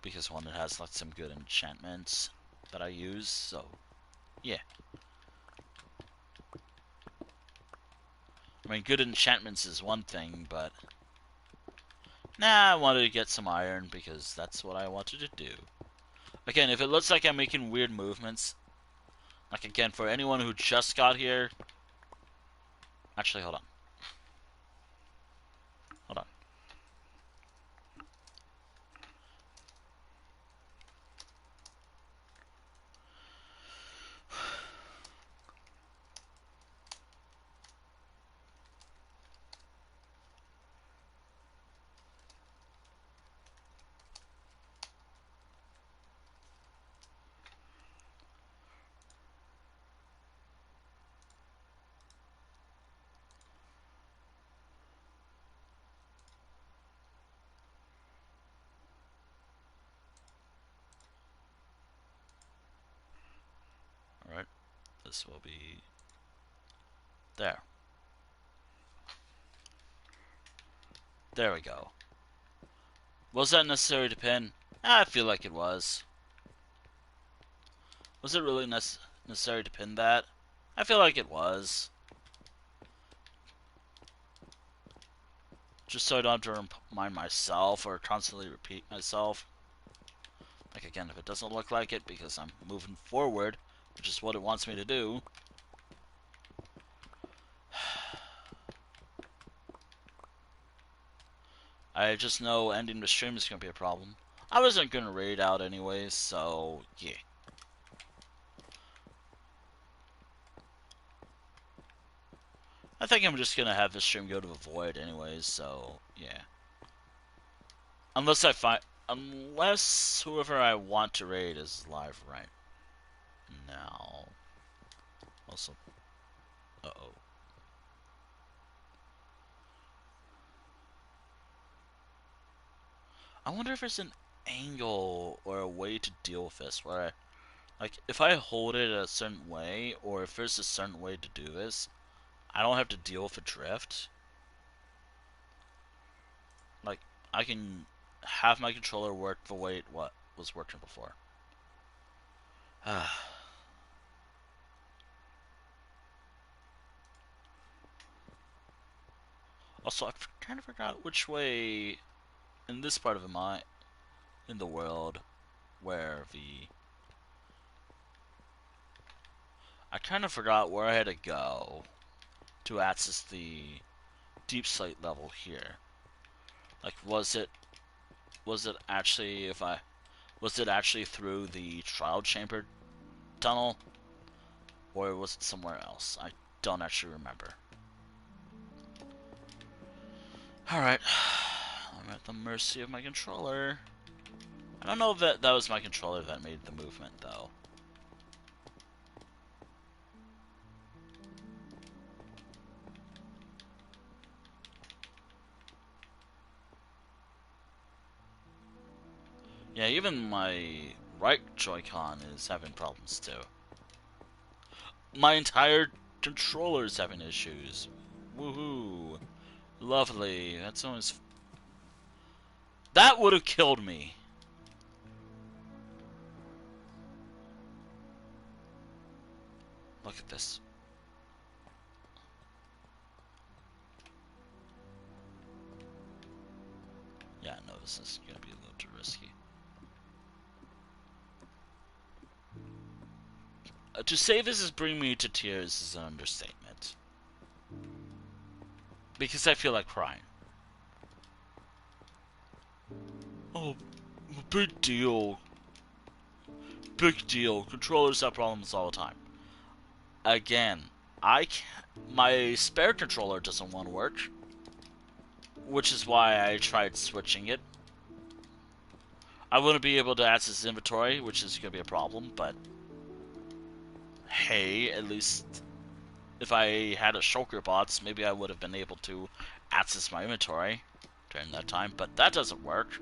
Because one, it has like some good enchantments that I use, so yeah. I mean, good enchantments is one thing, but nah, I wanted to get some iron because that's what I wanted to do. Again, if it looks like I'm making weird movements, like again, for anyone who just got here, actually, hold on. Hold on. Alright, this will be there. There we go. Was that necessary to pin? I feel like it was. Was it really necessary to pin that? I feel like it was. Just so I don't have to remind myself or constantly repeat myself. Like again, if it doesn't look like it because I'm moving forward, which is what it wants me to do. I just know ending the stream is gonna be a problem. I wasn't gonna raid out anyways, so yeah. I think I'm just gonna have the stream go to a void anyways, so yeah. Unless whoever I want to raid is live right now. Also, uh-oh. I wonder if there's an angle or a way to deal with this where like, if I hold it a certain way, or if there's a certain way to do this, I don't have to deal with a drift. Like, I can have my controller work the way it was working before. Also, I kind of forgot which way in this part of in the world where the I kind of forgot where I had to go to access the deep slate level here. Like, was it actually was it actually through the trial chamber tunnel, or was it somewhere else? I don't actually remember. Alright, I'm at the mercy of my controller. I don't know if that was my controller that made the movement, though. Yeah, even my right Joy-Con is having problems, too. My entire controller's having issues. Woohoo. Lovely. That's always... That would have killed me. Look at this. Yeah, no, this is gonna be a little too risky. To say this is bringing me to tears is an understatement. Because I feel like crying. Oh, big deal. Big deal. Controllers have problems all the time. Again, my spare controller doesn't want to work, which is why I tried switching it. I wouldn't be able to access inventory, which is going to be a problem, but hey, at least if I had a shulker bots, maybe I would have been able to access my inventory during that time, but that doesn't work.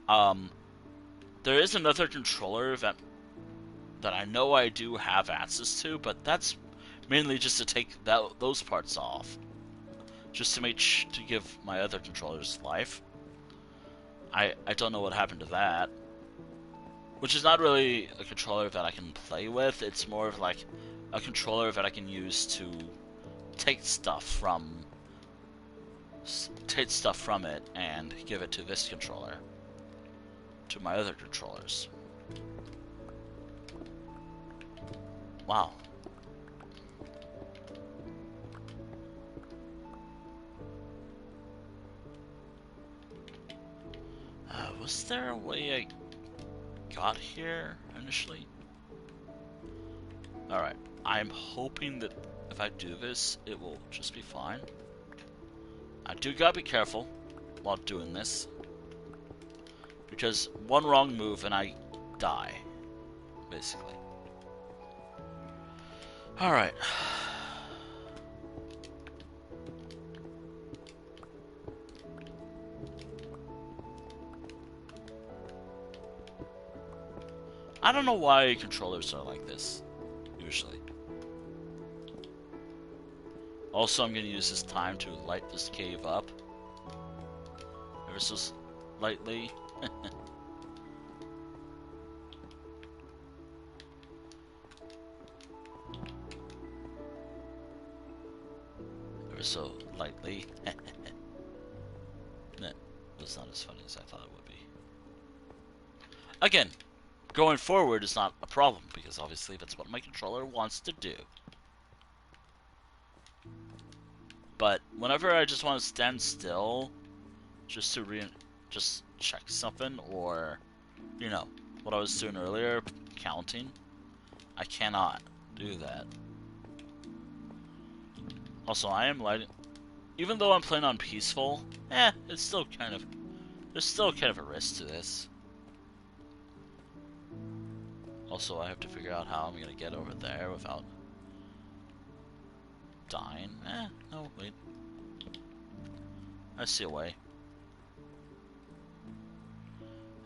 There is another controller that I know I do have access to, but that's mainly just to take those parts off, just to give my other controllers life. I don't know what happened to that, which is not really a controller that I can play with. It's more of like a controller that I can use to take stuff from it and give it to this controller, to my other controllers. Wow. Was there a way I got here initially? Alright, I'm hoping that if I do this, it will just be fine. I do gotta be careful while doing this, because one wrong move and I die, basically. Alright. I don't know why controllers are like this, usually. Also, I'm going to use this time to light this cave up. Ever so lightly. Ever so lightly. That was not as funny as I thought it would be. Again, going forward is not a problem, because obviously that's what my controller wants to do. But whenever I just want to stand still just to just check something, or you know what I was doing earlier, counting. I cannot do that. Also, I am lighting. Even though I'm playing on peaceful, it's still kind of. There's still kind of a risk to this. Also, I have to figure out how I'm gonna get over there without dying. No, wait. I see a way.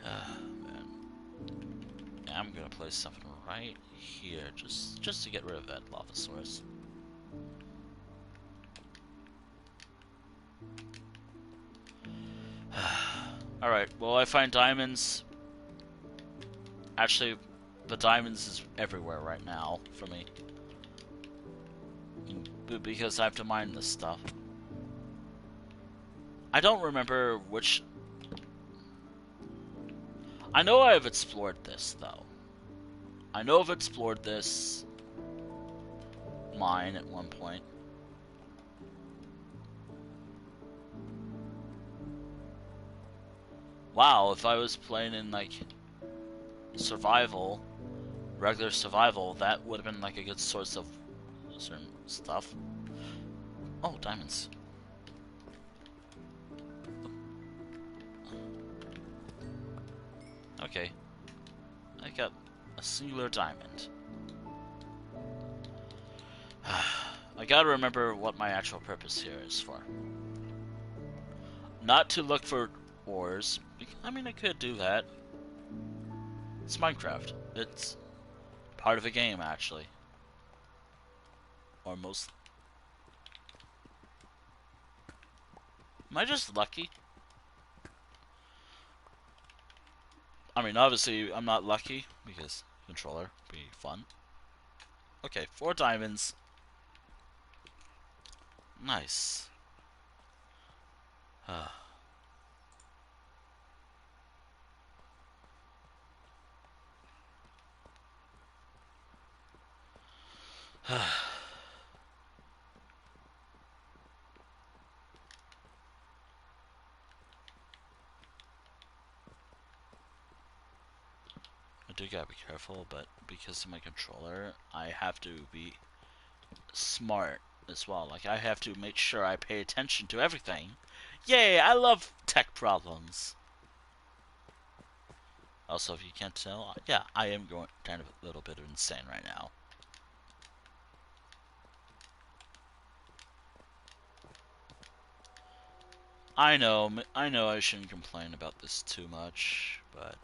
Man. Yeah, I'm gonna place something right here, just to get rid of that lava source. Alright, well, I find diamonds. Actually, the diamonds is everywhere right now for me. Because I have to mine this stuff. I don't remember which... I know I've explored this, though. I know I've explored this mine at one point. Wow, if I was playing in, like, survival, regular survival, that would have been, like, a good source of certain stuff. Oh, diamonds. Okay. I got a singular diamond. I gotta remember what my actual purpose here is for. Not to look for ores. I mean, I could do that. It's Minecraft. It's part of the game, actually. Or most... Am I just lucky? I mean, obviously, I'm not lucky, because controller would be fun. Okay, 4 diamonds. Nice. I do gotta be careful, but because of my controller, I have to be smart as well. Like, I have to make sure I pay attention to everything. Yay, I love tech problems. Also, if you can't tell, yeah, I am going kind of a little bit insane right now. I know I shouldn't complain about this too much, but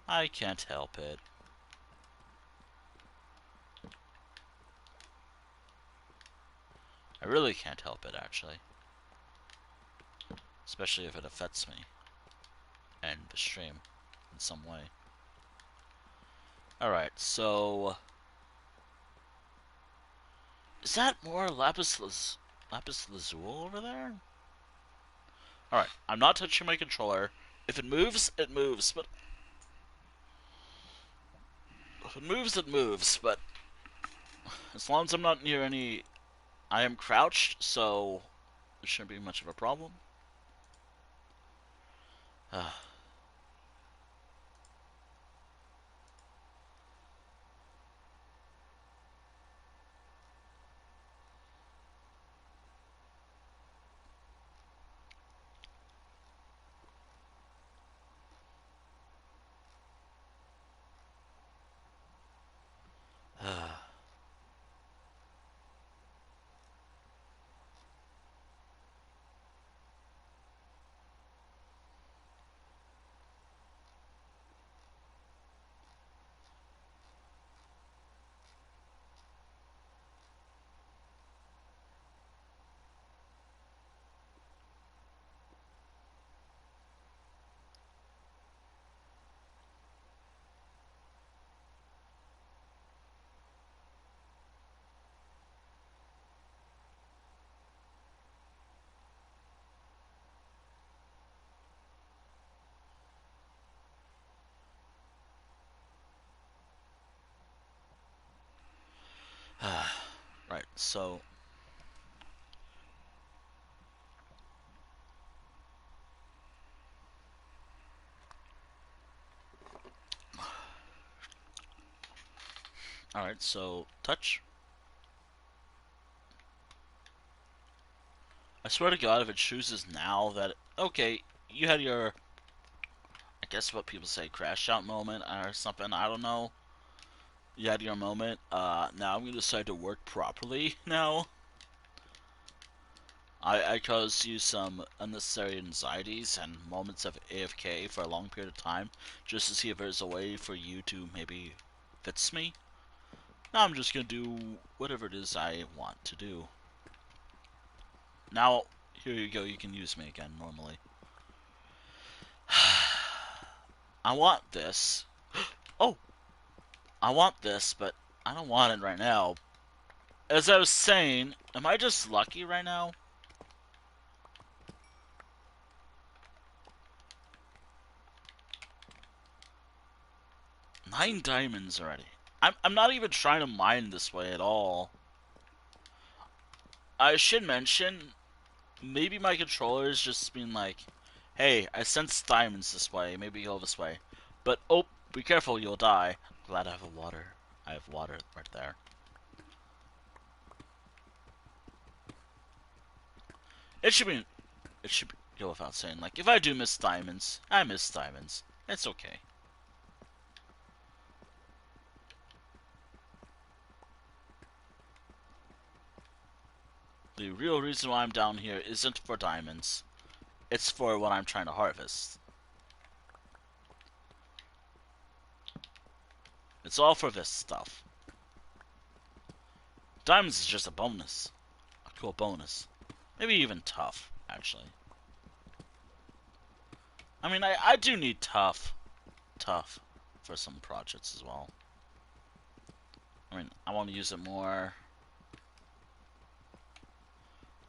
I can't help it. I really can't help it, actually. Especially if it affects me and the stream in some way. Alright, so... Is that more lapis lazuli over there? Alright, I'm not touching my controller. If it moves, it moves, but... If it moves, it moves, but... As long as I'm not near any... I am crouched, so... It shouldn't be much of a problem. Right, so... Alright, so touch. I swear to God, if it chooses now that... Okay, you had your... I guess what people say, crash out moment or something, I don't know. You had your moment. Now I'm going to decide to work properly now. I caused you some unnecessary anxieties and moments of AFK for a long period of time, just to see if there's a way for you to maybe fix me. Now I'm just going to do whatever it is I want to do. Now, here you go, you can use me again normally. I want this. Oh! I want this, but I don't want it right now. As I was saying, am I just lucky right now? 9 diamonds already. I'm not even trying to mine this way at all. I should mention, maybe my controller is just being like, hey, I sense diamonds this way, maybe go this way. But, oh, be careful, you'll die. Glad I have a water. I have water right there. It should go without saying, like, if I do miss diamonds, I miss diamonds. It's okay. The real reason why I'm down here isn't for diamonds. It's for what I'm trying to harvest. It's all for this stuff. Diamonds is just a bonus. A cool bonus. Maybe even tough, actually. I mean, I do need tough for some projects as well. I mean, I want to use it more.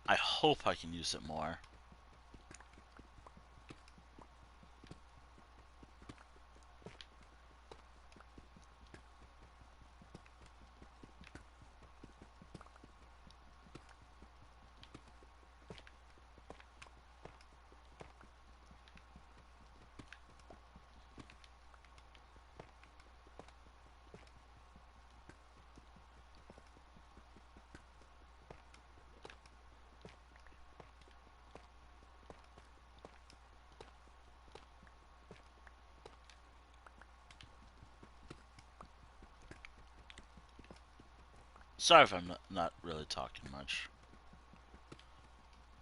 I hope I can use it more. Sorry if I'm not really talking much.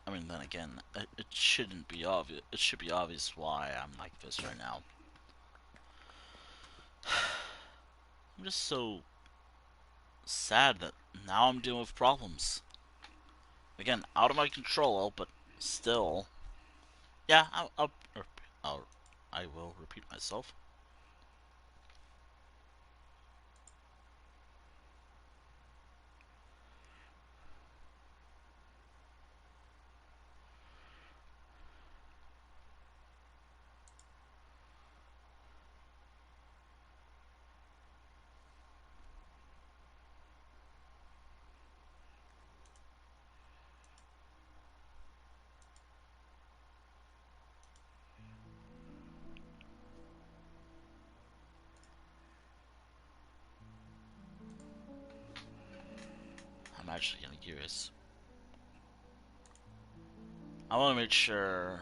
I mean, then again, it shouldn't be obvious. It should be obvious why I'm like this right now. I'm just so sad that now I'm dealing with problems. Again, out of my control, but still. Yeah, I will repeat myself. I'm actually kind of curious. I want to make sure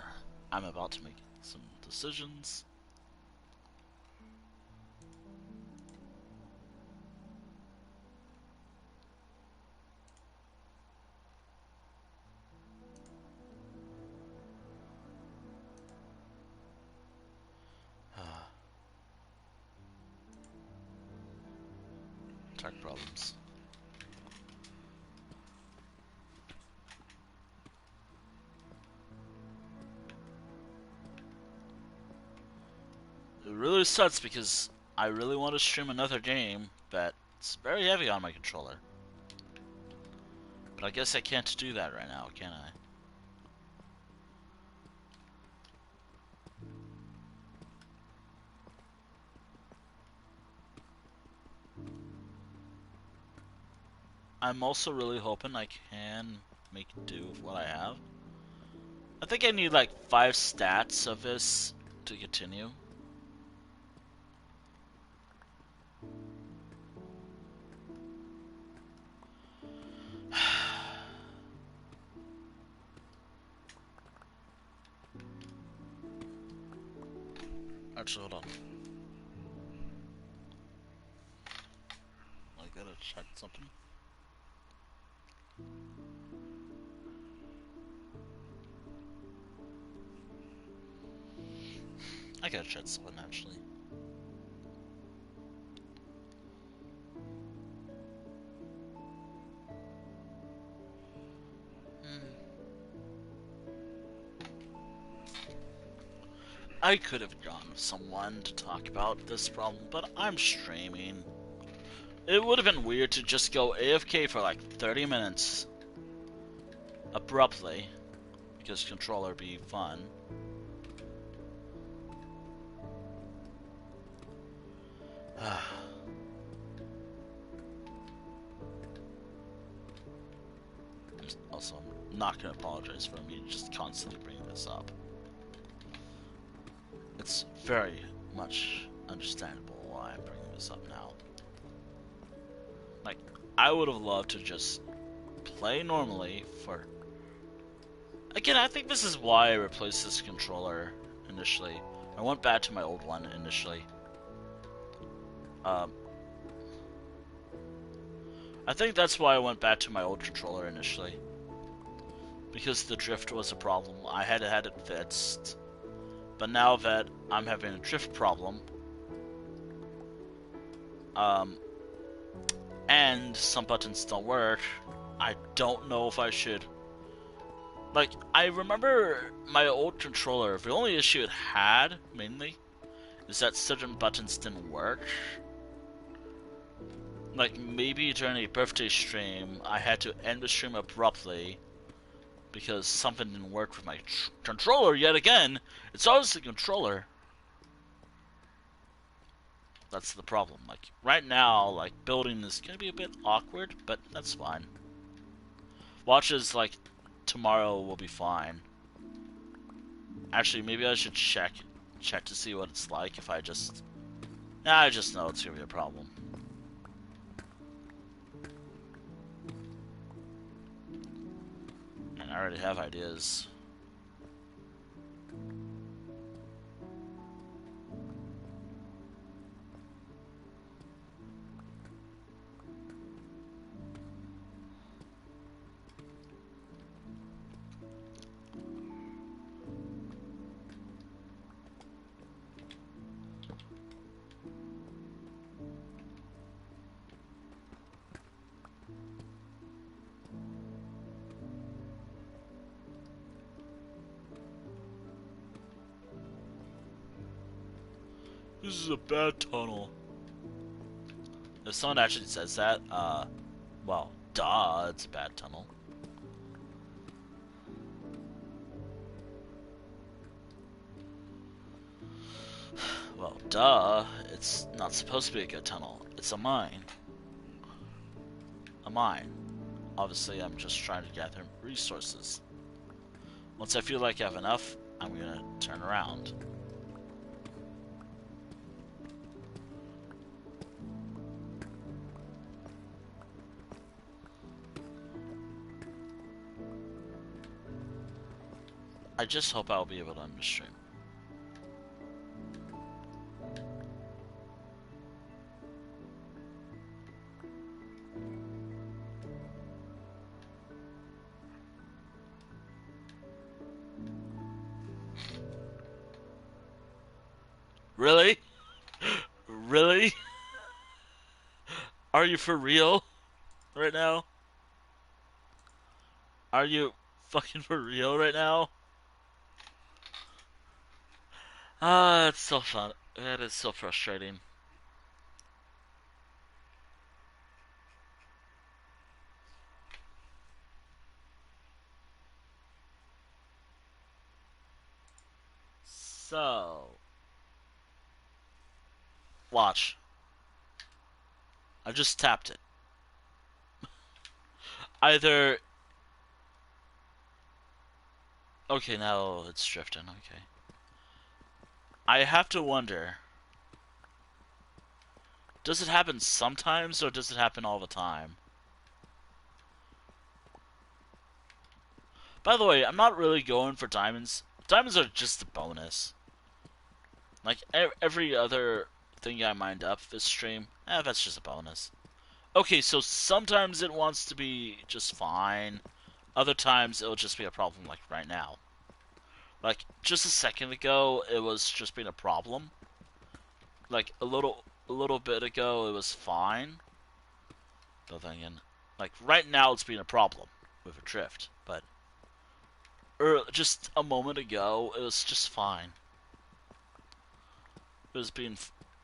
I'm about to make some decisions. Tech problems. It really sucks because I really want to stream another game that's very heavy on my controller. But I guess I can't do that right now, can I? I'm also really hoping I can make do with what I have. I think I need like 5 stats of this to continue. Actually, hold on. I gotta check something. I gotta check something, actually. I could have gone with someone to talk about this problem, but I'm streaming. It would have been weird to just go AFK for like 30 minutes abruptly, because controller be fun. Also, I'm not gonna apologize for me just constantly bringing this up. It's very much understandable why I'm bringing this up now. Like, I would have loved to just play normally for... Again, I think this is why I replaced this controller initially. I went back to my old one initially. I think that's why I went back to my old controller initially. Because the drift was a problem. I had it fixed. But now that I'm having a drift problem, and some buttons don't work, I don't know if I should... Like, I remember my old controller, the only issue it had, mainly, is that certain buttons didn't work. Like, maybe during a birthday stream, I had to end the stream abruptly because something didn't work with my controller yet again. It's always the controller. That's the problem. Like, right now, like, building is gonna be a bit awkward, but that's fine. Watches, like, tomorrow will be fine. Actually, maybe I should check to see what it's like if I just... Nah, I just know it's gonna be a problem. And I already have ideas. This is a bad tunnel. If someone actually says that, well, duh, it's a bad tunnel. Well, duh, it's not supposed to be a good tunnel. It's a mine. A mine. Obviously, I'm just trying to gather resources. Once I feel like I have enough, I'm gonna turn around. I just hope I'll be able to end the stream. Really? Really? Are you for real right now? Are you fucking for real right now? Ah, it's so fun. That is so frustrating. So, watch. I just tapped it. Either... Okay, now it's drifting, okay. I have to wonder... Does it happen sometimes, or does it happen all the time? By the way, I'm not really going for diamonds. Diamonds are just a bonus. Like every other thing I mined up this stream, that's just a bonus. Okay, so sometimes it wants to be just fine. Other times it'll just be a problem, like right now. Like just a second ago, it was just being a problem. Like a little bit ago, it was fine. But then again, like right now, it's being a problem with a drift. But just a moment ago, it was just fine. It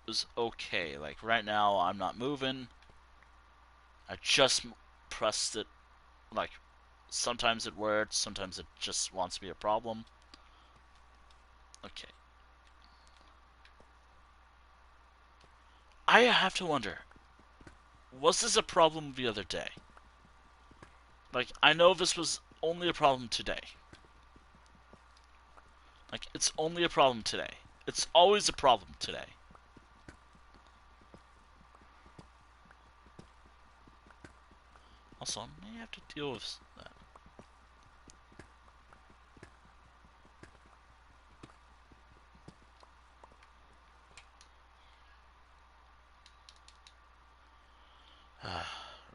was okay. Like right now, I'm not moving. I just pressed it. Like sometimes it works, sometimes it just wants to be a problem. Okay. I have to wonder, was this a problem the other day? Like, I know this was only a problem today. Like, it's only a problem today. It's always a problem today. Also, I may have to deal with that.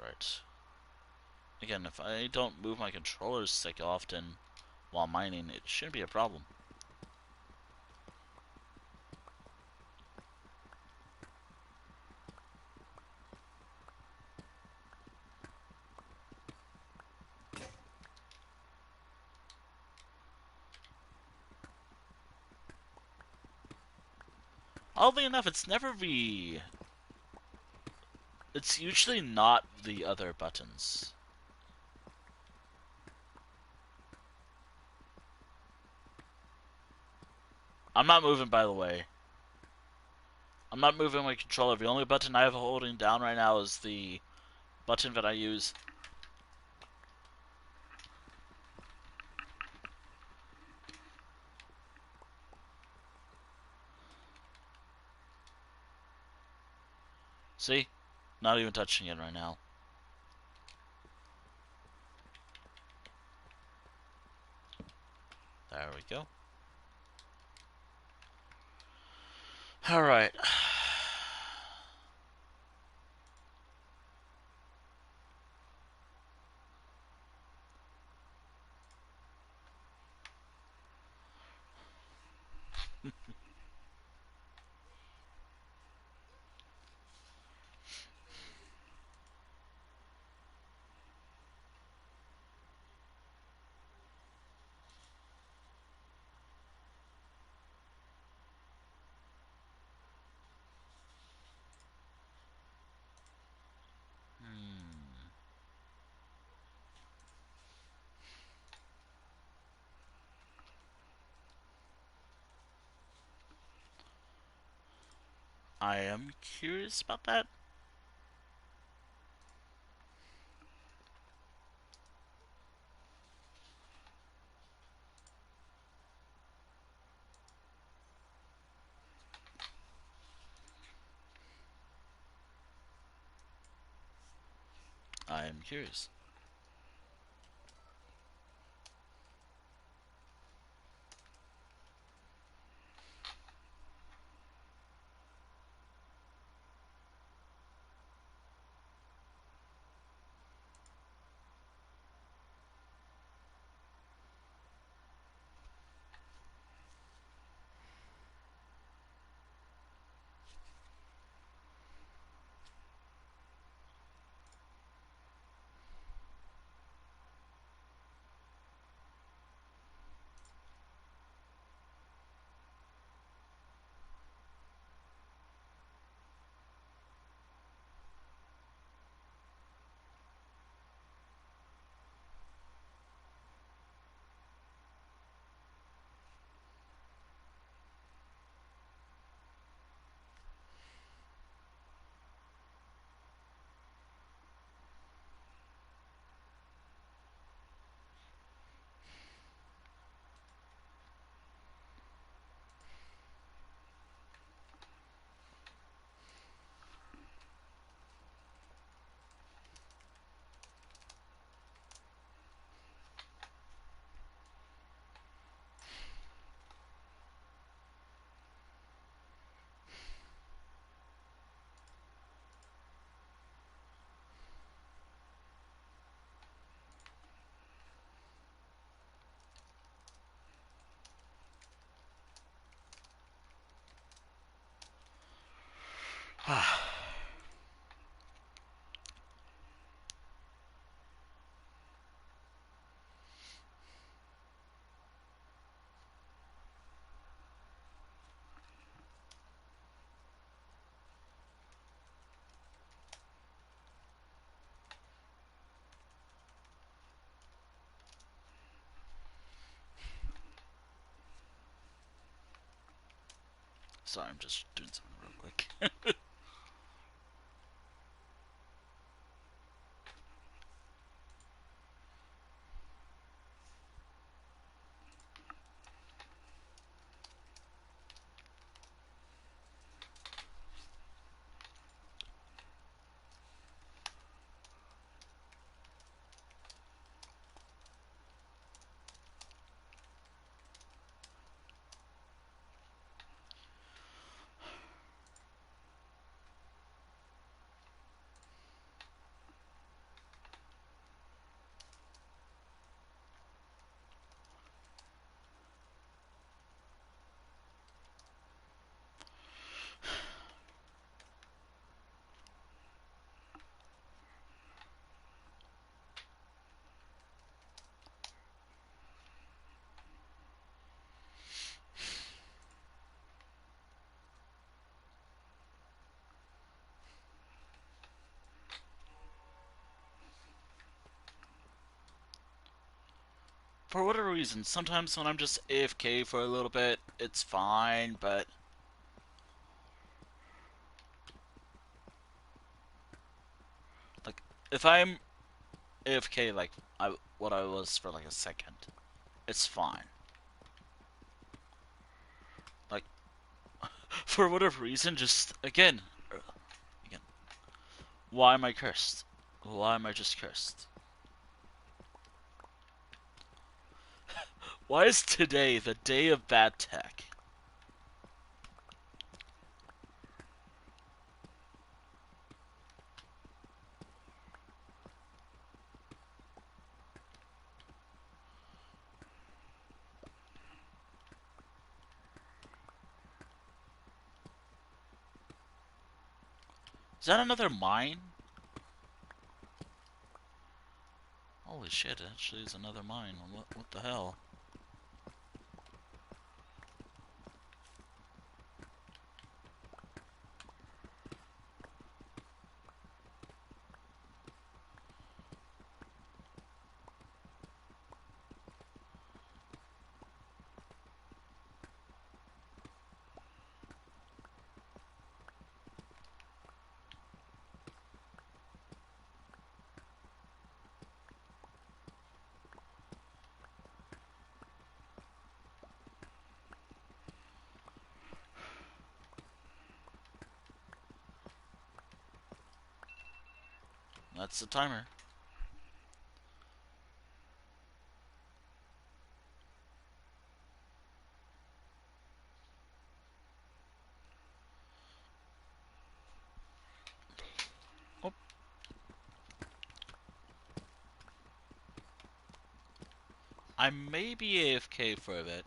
Right. Again, if I don't move my controller stick often while mining, it shouldn't be a problem. Oddly enough, it's never the... It's usually not the other buttons. I'm not moving, by the way. I'm not moving my controller. The only button I have holding down right now is the button that I use. See? Not even touching it right now. There we go. Alright. I am curious about that. I am curious. Sorry, I'm just doing something real quick. For whatever reason, sometimes when I'm just AFK for a little bit, it's fine, but like if I'm AFK like what I was for like a second, it's fine. Like for whatever reason, just again, why am I cursed? Why am I just cursed? Why is today the day of bad tech? Is that another mine? Holy shit, it actually is another mine. What the hell? That's the timer. Oh. I may be AFK for a bit.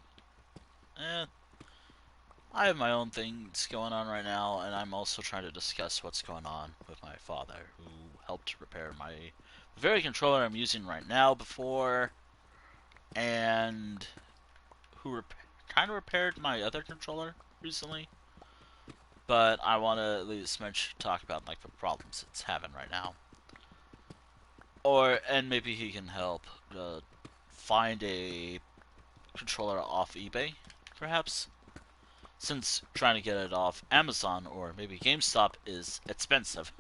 I have my own things going on right now, and I'm also trying to discuss what's going on with my father, who helped repair my very controller I'm using right now before, and who kind of repaired my other controller recently. But I want to at least talk about like the problems it's having right now, and maybe he can help find a controller off eBay, perhaps. Since trying to get it off Amazon or maybe GameStop is expensive.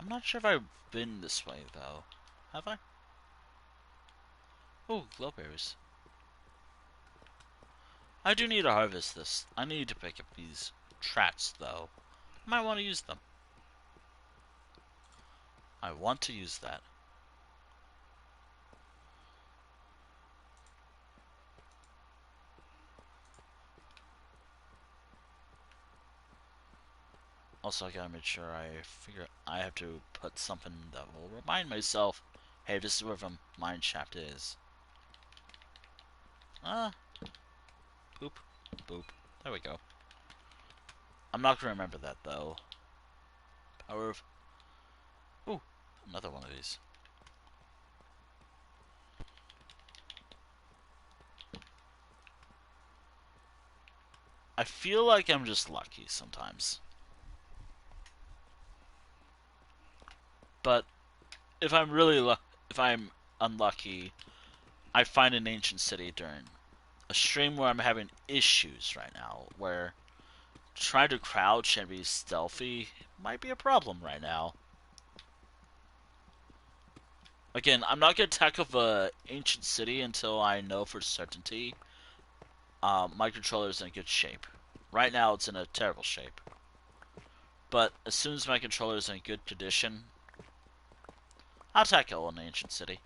I'm not sure if I've been this way, though. Have I? Oh, glowberries. I do need to harvest this. I need to pick up these trats, though. I might want to use them. I want to use that. Also, I gotta make sure I have to put something that will remind myself, hey, this is where the mine shaft is. Ah, poop, boop. There we go. I'm not gonna remember that though. Power of. Ooh, another one of these. I feel like I'm just lucky sometimes. But if I'm if I'm unlucky, I find an ancient city during a stream where I'm having issues right now, where trying to crouch and be stealthy might be a problem right now. Again, I'm not gonna tackle the ancient city until I know for certainty my controller is in good shape. Right now, it's in a terrible shape. But as soon as my controller is in good condition, I'll tackle an ancient city.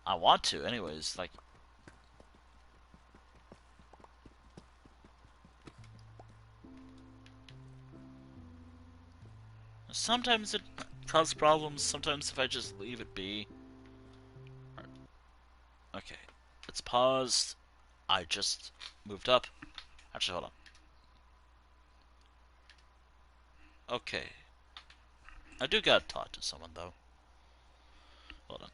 I want to, anyways. Like, sometimes it causes problems. Sometimes if I just leave it be. Okay, it's paused. I just moved up. Actually, hold on. Okay, I do gotta talk to someone though. Hold on.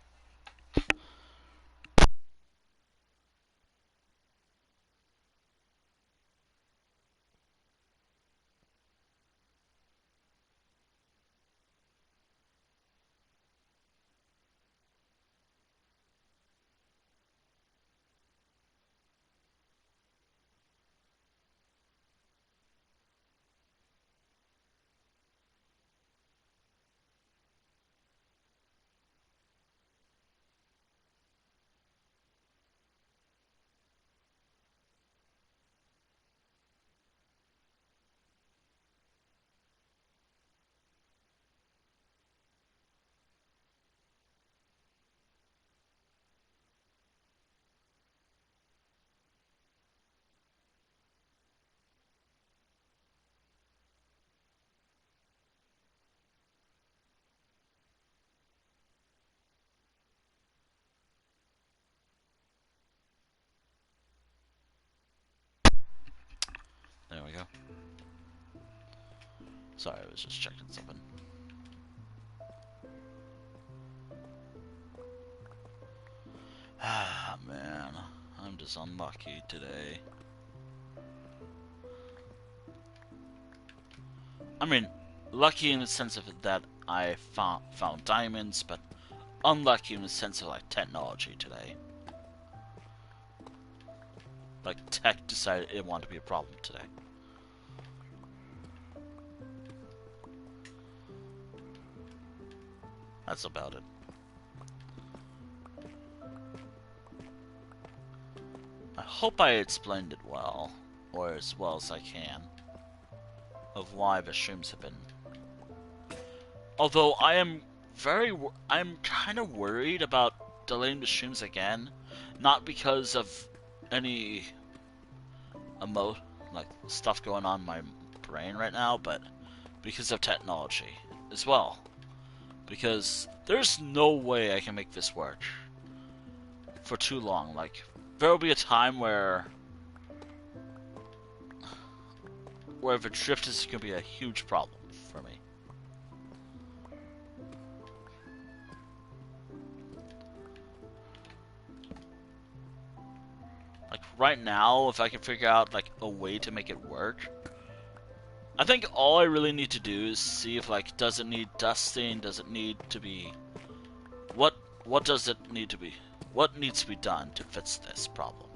There we go. Sorry, I was just checking something. Ah, man. I'm just unlucky today. I mean, lucky in the sense of that I found diamonds, but unlucky in the sense of, like, technology today. Like, tech decided it wanted to be a problem today. That's about it. I hope I explained it well, or as well as I can, of why the streams have been. Although I'm kind of worried about delaying the streams again, not because of any like stuff going on in my brain right now, but because of technology as well. Because there's no way I can make this work for too long. Like, there will be a time where the drift is going to be a huge problem for me. Like, right now, if I can figure out, like, a way to make it work, I think all I really need to do is see if, like, does it need dusting, does it need to be... What does it need to be? What needs to be done to fix this problem?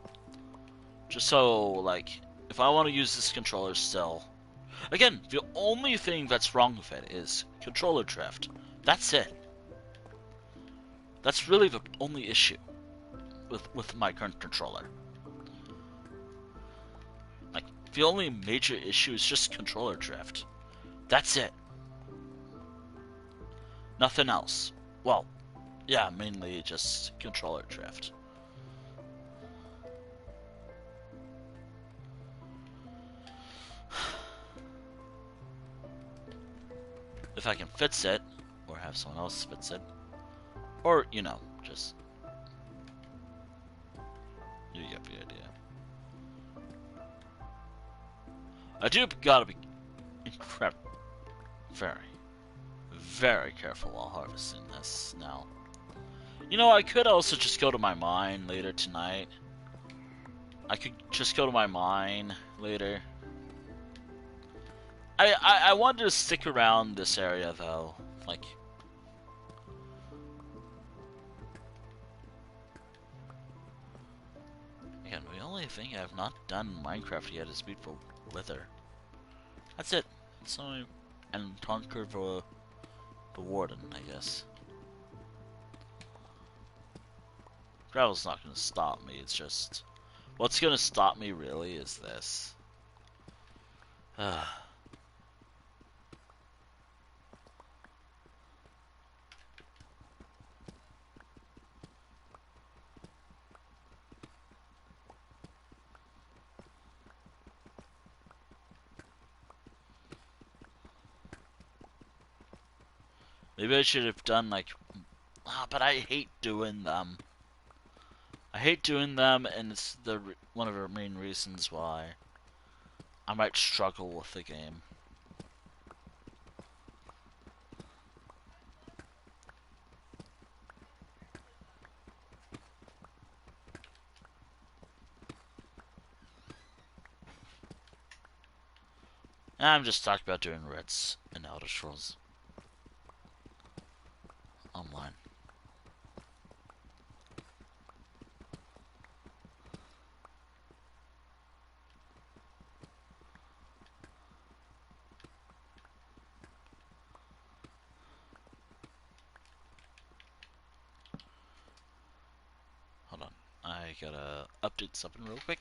Just so, like, if I want to use this controller still... Again, the only thing that's wrong with it is controller drift. That's it. That's really the only issue with my current controller. Like, the only major issue is just controller drift. That's it. Nothing else. Well, yeah, mainly just controller drift. if I can fix it, or have someone else fix it, or, you know, just... You get the idea. I do gotta be incredible, very careful while harvesting this now. You know, I could also just go to my mine later tonight. I could just go to my mine later. I wanted to stick around this area though, like... Again, the only thing I have not done in Minecraft yet is beat for wither. That's it. It's only... And conquer the warden, I guess. Gravel's not gonna stop me, it's just... What's gonna stop me really is this. Maybe I should have done like... but I hate doing them. I hate doing them, and it's one of the main reasons why I might struggle with the game. I'm just talking about doing reds in Elder Scrolls Online. Hold on, I gotta update something real quick.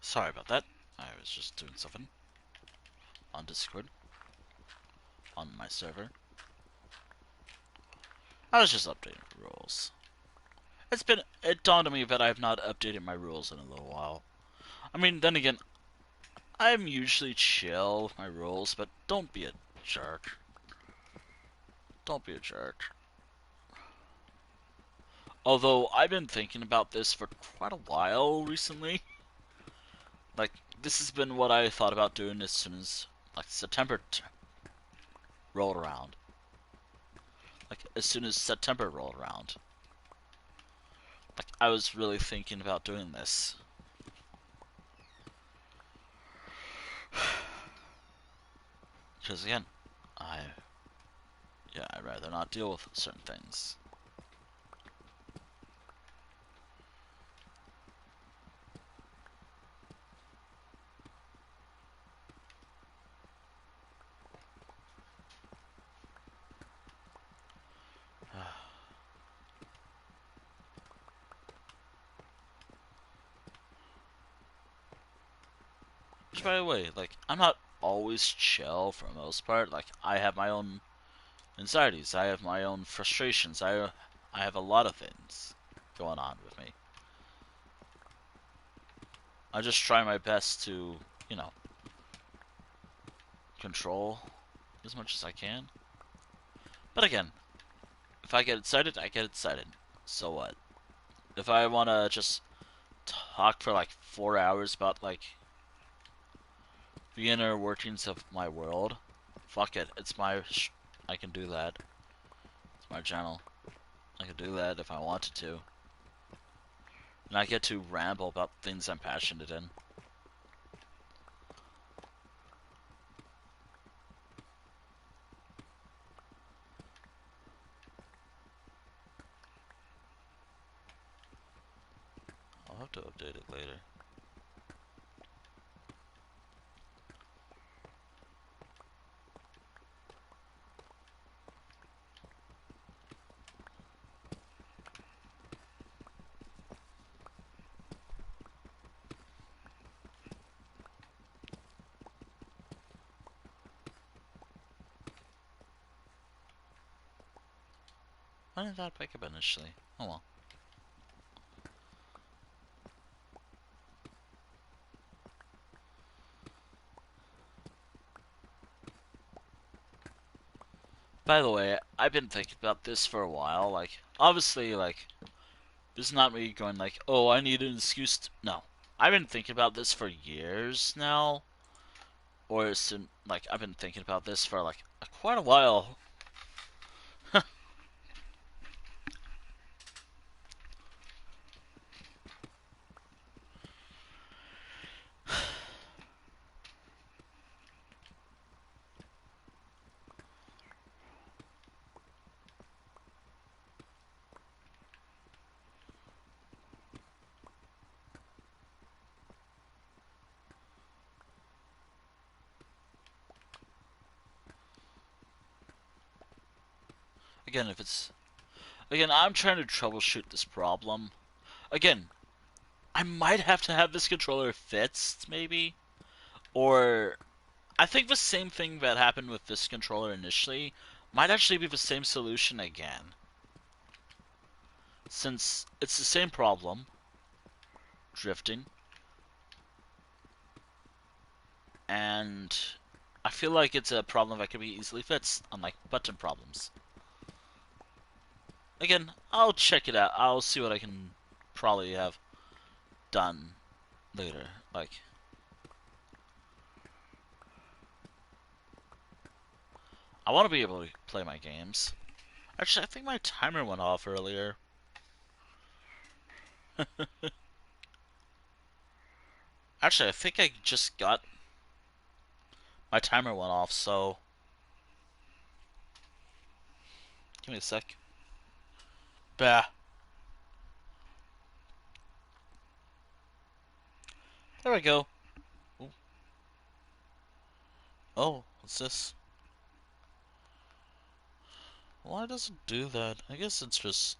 Sorry about that. I was just doing something on Discord, on my server. I was just updating rules. It dawned on me that I have not updated my rules in a little while. I mean, then again, I'm usually chill with my rules, but don't be a jerk. Don't be a jerk. Although, I've been thinking about this for quite a while recently. Like, this has been what I thought about doing as soon as, like, September rolled around. Like, as soon as September rolled around. Like, I was really thinking about doing this. Because, again, I'd rather not deal with certain things. Which, by the way, like, I'm not always chill for the most part. Like, I have my own anxieties. I have my own frustrations. I have a lot of things going on with me. I just try my best to, you know, control as much as I can. But again, if I get excited, I get excited. So what? If I want to just talk for like 4 hours about like the inner workings of my world, fuck it. I can do that. It's my channel. I can do that if I wanted to. And I get to ramble about things I'm passionate in. I'll have to update it later. Why did that pick up initially? Oh well. By the way, I've been thinking about this for a while. Like, obviously, like, this is not me going like, oh, I need an excuse to... No. I've been thinking about this for years now. Or, like, I've been thinking about this for, like, quite a while. Again, if it's... Again, I'm trying to troubleshoot this problem. Again, I might have to have this controller fixed, maybe? Or... I think the same thing that happened with this controller initially might actually be the same solution again. Since it's the same problem, drifting, and I feel like it's a problem that can be easily fixed, unlike button problems. Again, I'll check it out. I'll see what I can probably have done later. Like, I want to be able to play my games. Actually, I think my timer went off earlier. Actually, I think I just got... My timer went off, so... Give me a sec. Bah. There we go. Ooh. Oh, what's this? Why does it do that? I guess it's just...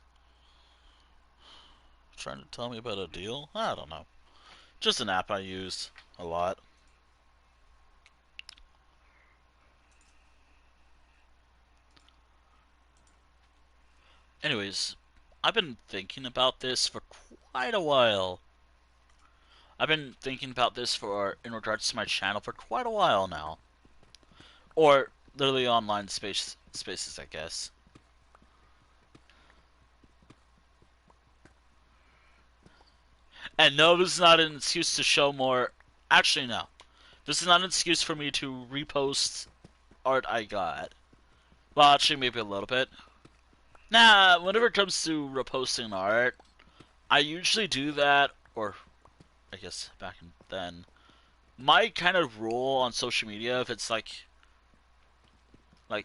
trying to tell me about a deal? I don't know. Just an app I use a lot. Anyways, I've been thinking about this for quite a while. I've been thinking about this in regards to my channel for quite a while now. Or literally online spaces, I guess. And no, this is not an excuse to show more. Actually, no. This is not an excuse for me to repost art I got. Well, actually, maybe a little bit. Nah, whenever it comes to reposting art, I usually do that, or I guess back then. My kind of rule on social media, if it's like, I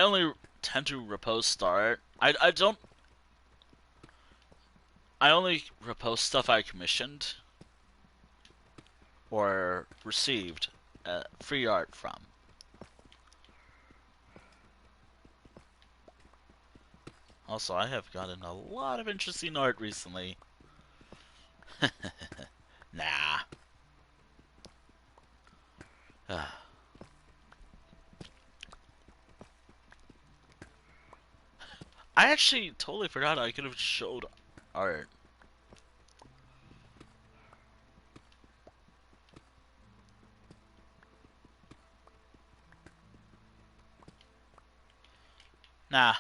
only tend to repost art. I don't. I only repost stuff I commissioned or received free art from. Also, I have gotten a lot of interesting art recently. Nah. I actually totally forgot I could have showed art. Nah.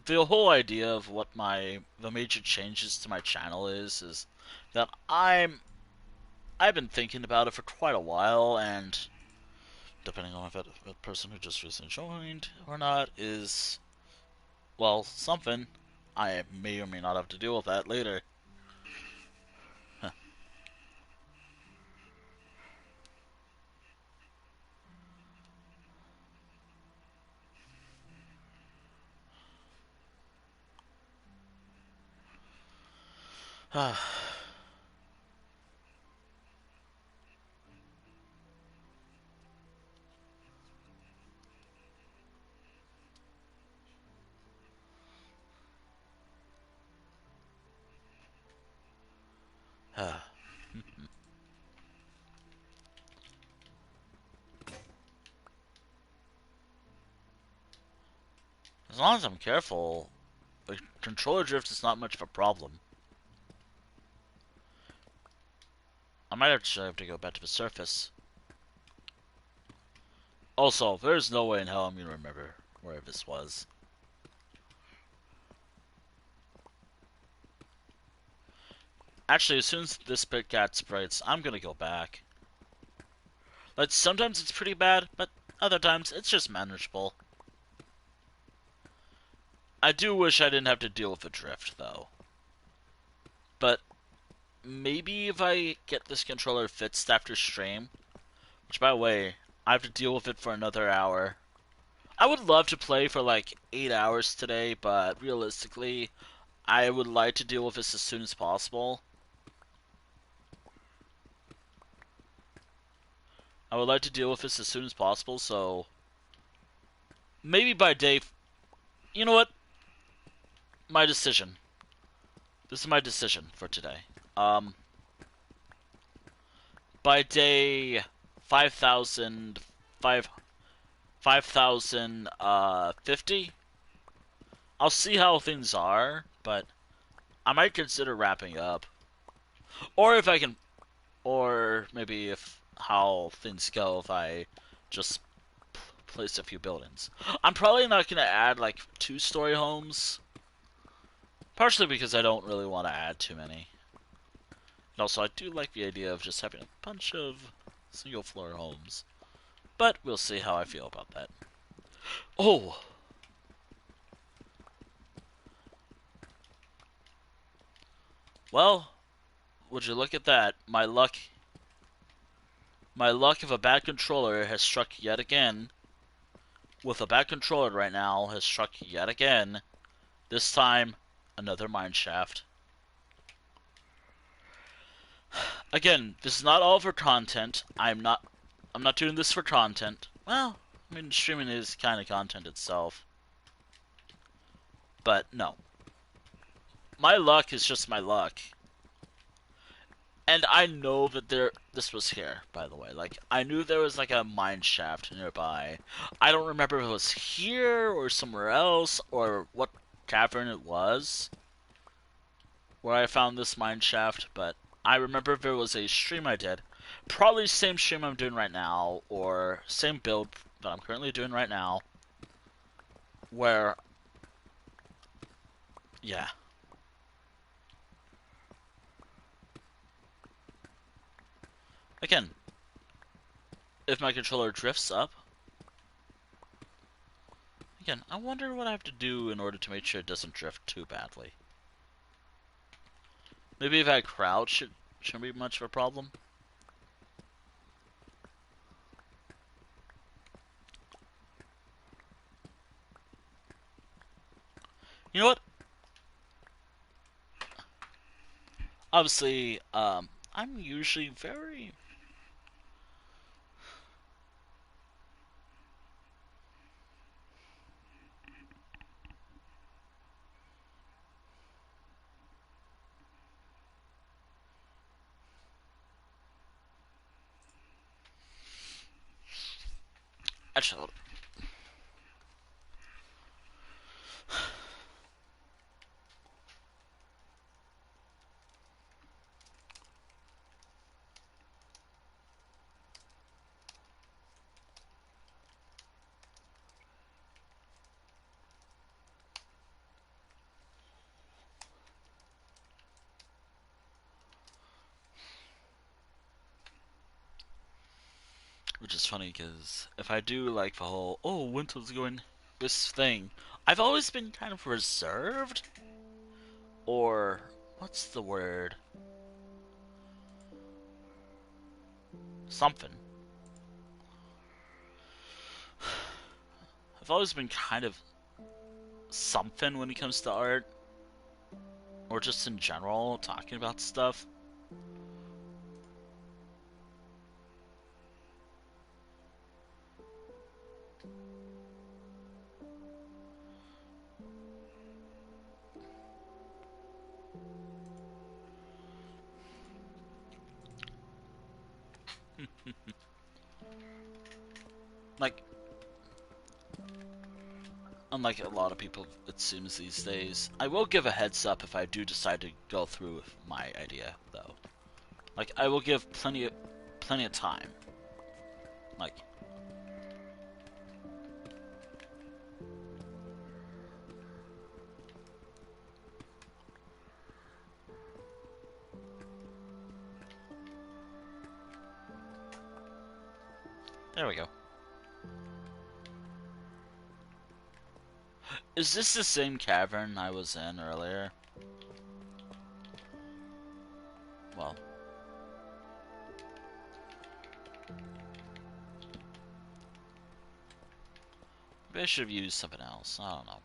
The whole idea of what the major changes to my channel is that I've been thinking about it for quite a while, and depending on if a person who just recently joined or not is, well, something, I may or may not have to deal with that later. As long as I'm careful, the controller drift is not much of a problem. I might actually have to go back to the surface. Also, there's no way in hell I'm gonna remember where this was. Actually, as soon as this bit got sprites, I'm gonna go back. Like, sometimes it's pretty bad, but other times it's just manageable. I do wish I didn't have to deal with the drift, though. But maybe if I get this controller fixed after stream, which, by the way, I have to deal with it for another hour. I would love to play for like 8 hours today, but realistically, I would like to deal with this as soon as possible. I would like to deal with this as soon as possible, so maybe by day... You know what? My decision. This is my decision for today. By day 5,000... 5,050, I'll see how things are, but I might consider wrapping up. Or if I can... Or maybe if how things go if I just place a few buildings. I'm probably not going to add like 2-story homes. Partially because I don't really want to add too many. And also I do like the idea of just having a bunch of single floor homes. But we'll see how I feel about that. Oh! Well, would you look at that? My luck of a bad controller has struck yet again. With a bad controller right now has struck yet again. This time, another mine shaft. Again, this is not all for content. I'm not doing this for content. Well, I mean, streaming is kind of content itself. But no. my luck is just my luck. And I know that this was here, by the way. Like, I knew there was like a mine shaft nearby. I don't remember if it was here or somewhere else or what cavern it was where I found this mine shaft, but I remember there was a stream I did. Probably the same stream I'm doing right now, or same build that I'm currently doing right now, where, yeah. Again, if my controller drifts up, again, I wonder what I have to do in order to make sure it doesn't drift too badly. Maybe if I crouch, it shouldn't be much of a problem. You know what? Obviously, I'm usually very... Actually, which is funny because if I do like the whole, oh, Winter's going this thing, I've always been kind of reserved, or what's the word? Something. I've always been kind of something when it comes to art, or just in general, talking about stuff. Like, unlike a lot of people, it seems these days, I will give a heads up if I do decide to go through with my idea, though. Like, I will give plenty of time. Like, there we go. Is this the same cavern I was in earlier? Well. Maybe I should have used something else. I don't know.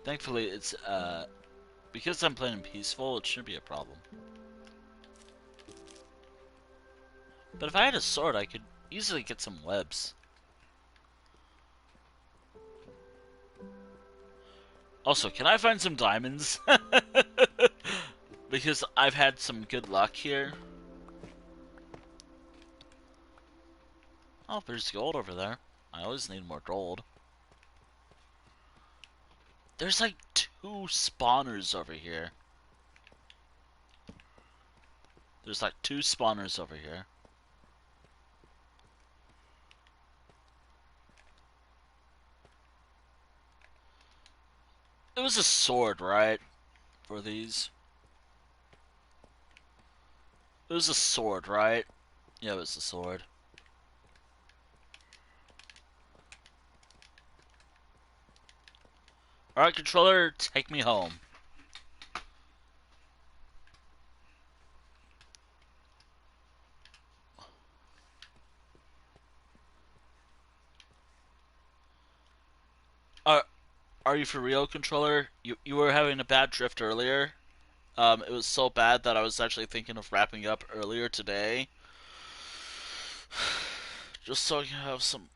Thankfully, it's, because I'm playing peaceful, it shouldn't be a problem. But if I had a sword, I could easily get some webs. Also, can I find some diamonds? Because I've had some good luck here. Oh, there's gold over there. I always need more gold. There's like 2 spawners over here. There's like 2 spawners over here. It was a sword, right? For these. It was a sword, right? Yeah, it was a sword. Alright, controller, take me home. Are you for real, controller? You were having a bad drift earlier. It was so bad that I was actually thinking of wrapping up earlier today, just so I can have some.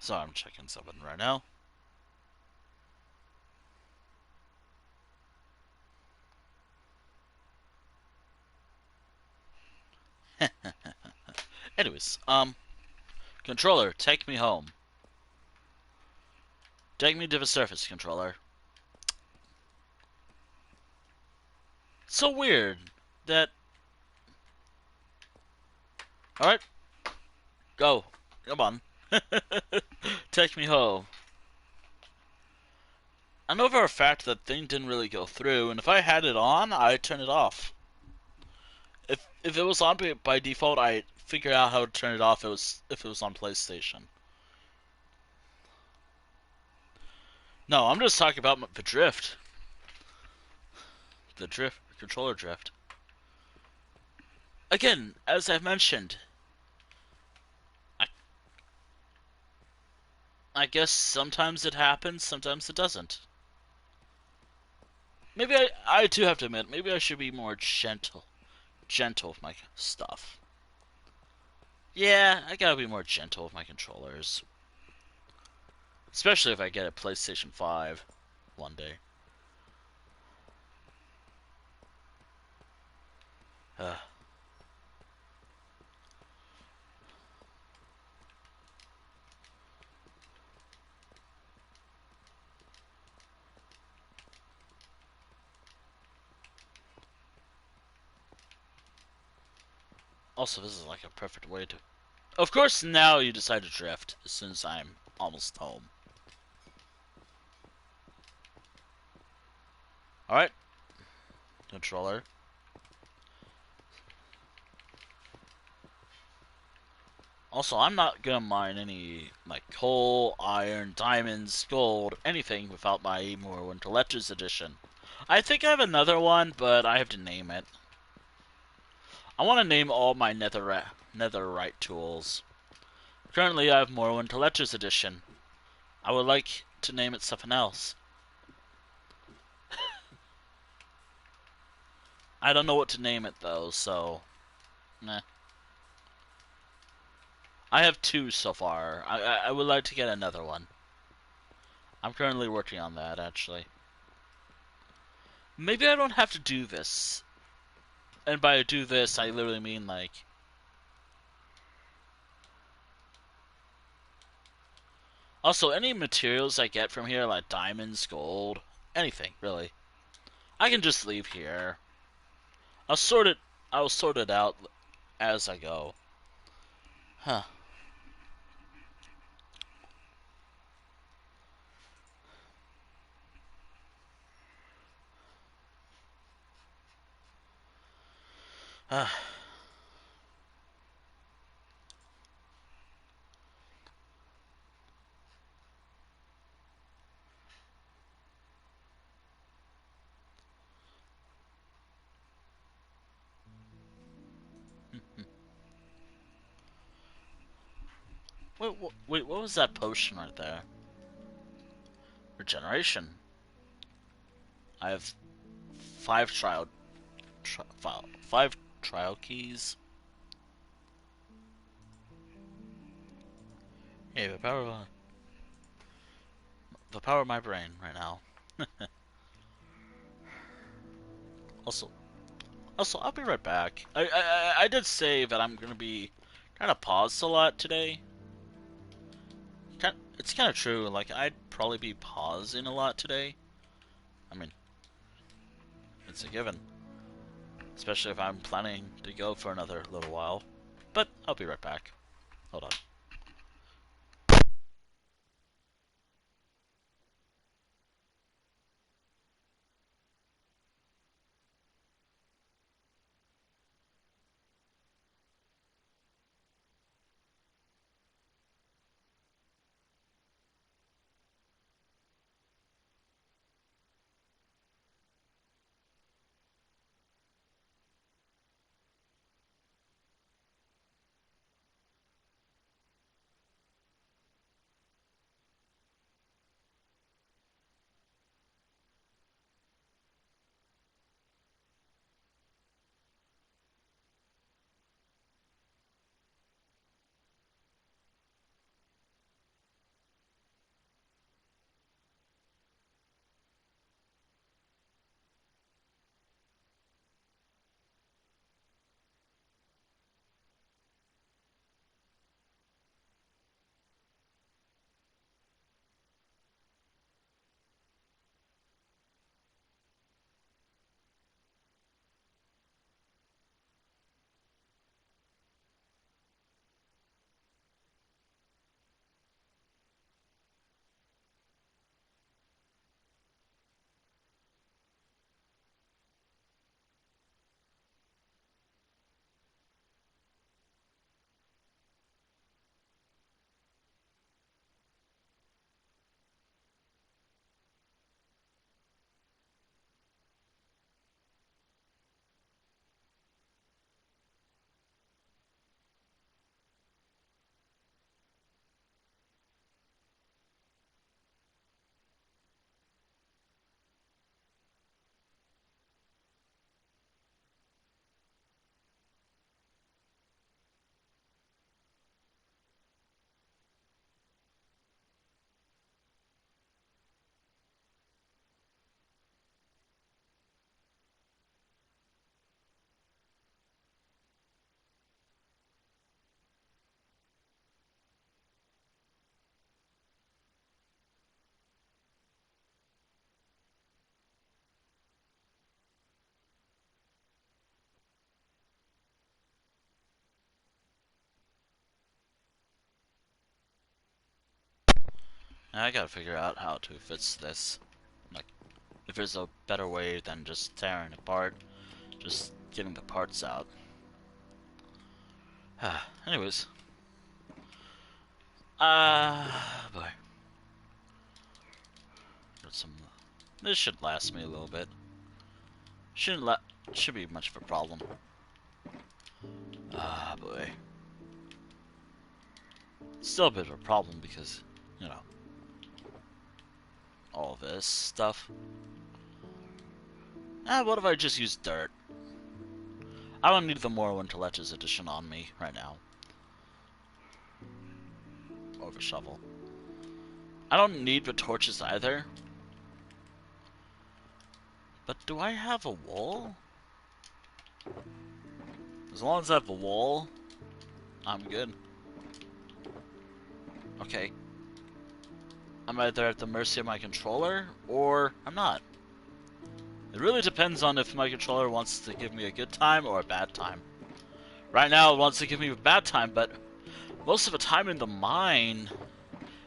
So I'm checking something right now. Anyways, controller, take me home. Take me to the surface, controller. It's so weird that. Alright, go. Come on. Take me home. I know for a fact that thing didn't really go through, and if I had it on, I'd turn it off. If it was on by default, I'd figure out how to turn it off if it was on PlayStation. No, I'm just talking about the drift. The drift, controller drift. Again, as I've mentioned, I, I guess sometimes it happens, sometimes it doesn't. Maybe I do have to admit, maybe I should be more gentle with my stuff. Yeah, I gotta be more gentle with my controllers. Especially if I get a PlayStation 5 one day. Uh, also, this is like a perfect way to... Of course, now you decide to drift as soon as I'm almost home. Alright, controller. Also, I'm not gonna mine any, like, coal, iron, diamonds, gold, anything without my Morrowind Collector's Edition. I think I have another one, but I have to name it. I want to name all my netherite tools. Currently, I have Morrowind Collector's Edition. I would like to name it something else. I don't know what to name it, though, so... Meh. I have two so far. I would like to get another one. I'm currently working on that, actually. Maybe I don't have to do this. And by do this, I literally mean, like... Also, any materials I get from here, like diamonds, gold, anything, really, I can just leave here. I'll sort it. I'll sort it out as I go. Huh. Uh, wait, what was that potion right there? Regeneration. I have five five trial keys. Yeah, the power of my brain right now. Also, I'll be right back. I did say that I'm gonna be kind of paused a lot today. It's kind of true. Like, I'd probably be pausing a lot today. I mean, it's a given. Especially if I'm planning to go for another little while. But I'll be right back. Hold on. Now I gotta figure out how to fix this. Like, if there's a better way than just tearing it apart, just getting the parts out. Anyways. Boy. Got some. This should last me a little bit. Should be much of a problem. Boy. Still a bit of a problem because, you know, all this stuff. What if I just use dirt? I don't need the Morrowind to Ledges edition on me right now. Over shovel. I don't need the torches either. But do I have a wall? As long as I have a wall, I'm good. Okay. I'm either at the mercy of my controller, or I'm not. It really depends on if my controller wants to give me a good time or a bad time. Right now it wants to give me a bad time, but most of the time in the mine,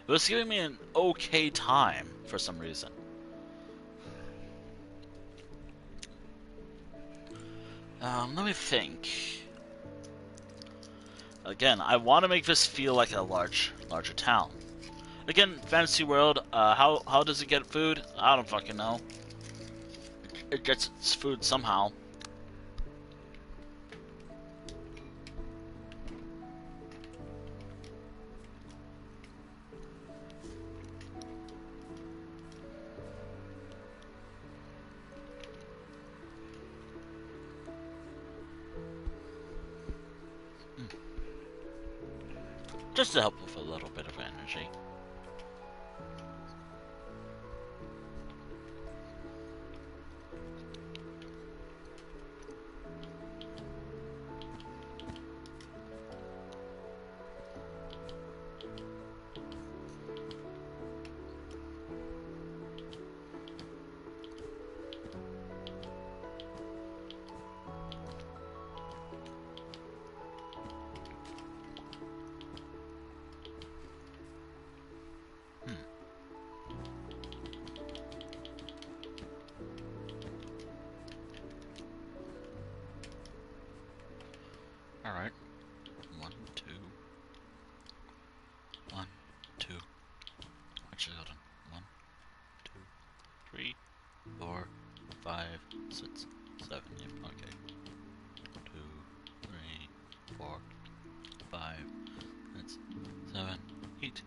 it was giving me an okay time for some reason. Let me think. Again, I want to make this feel like a larger town. Again, fantasy world. How does it get food? I don't fucking know. It gets its food somehow. Just to help with a little bit of energy. 7, 8,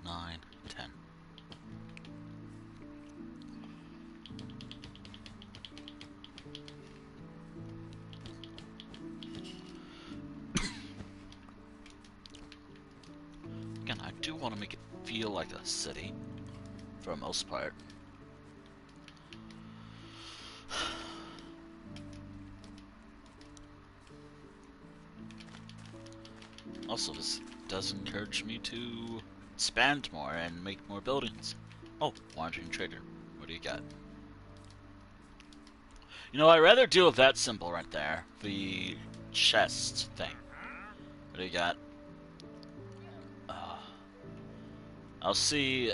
9, 10. Again, I do want to make it feel like a city, for the most part. Also, this does encourage me to expand more and make more buildings. Oh, wandering trader. What do you got? You know, I'd rather deal with that symbol right there. The chest thing. What do you got? I'll see.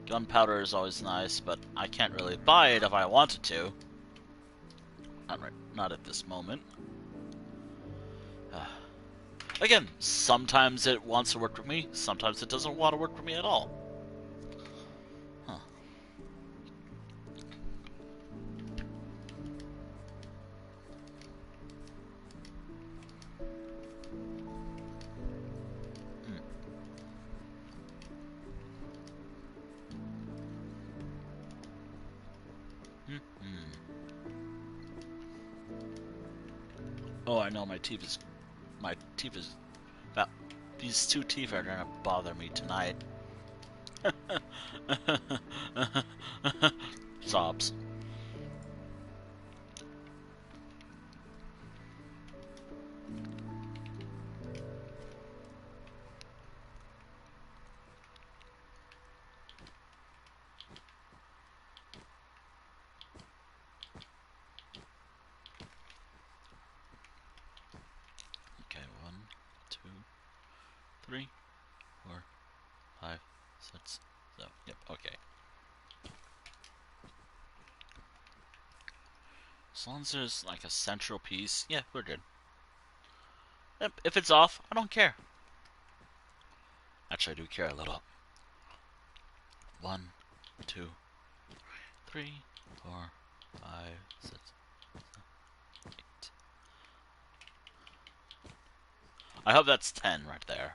Gunpowder is always nice, but I can't really buy it if I wanted to. Not at this moment. Again, sometimes it wants to work with me, sometimes it doesn't want to work with me at all. Huh. Oh, I know my teeth is. Well, these two teeth are gonna bother me tonight. Sobs. Okay, 1, 2, 3, 4, 5, 6, 7. Yep, okay. As long as there's like a central piece, yeah, we're good. Yep, if it's off, I don't care. Actually, I do care a little. 1, 2, 3, 4, 5, 6, 7, 8. I hope that's 10 right there.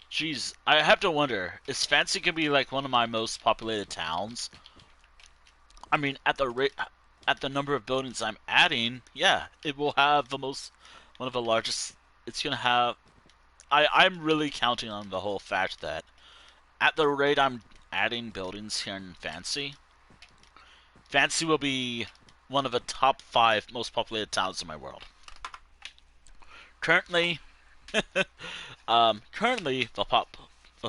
Jeez, I have to wonder, is Fancy gonna be like one of my most populated towns? I mean, at the number of buildings I'm adding, yeah, it will have one of the largest. It's gonna have. I'm really counting on the whole fact that at the rate I'm adding buildings here in Fancy, Fancy will be one of the top 5 most populated towns in my world. Currently, the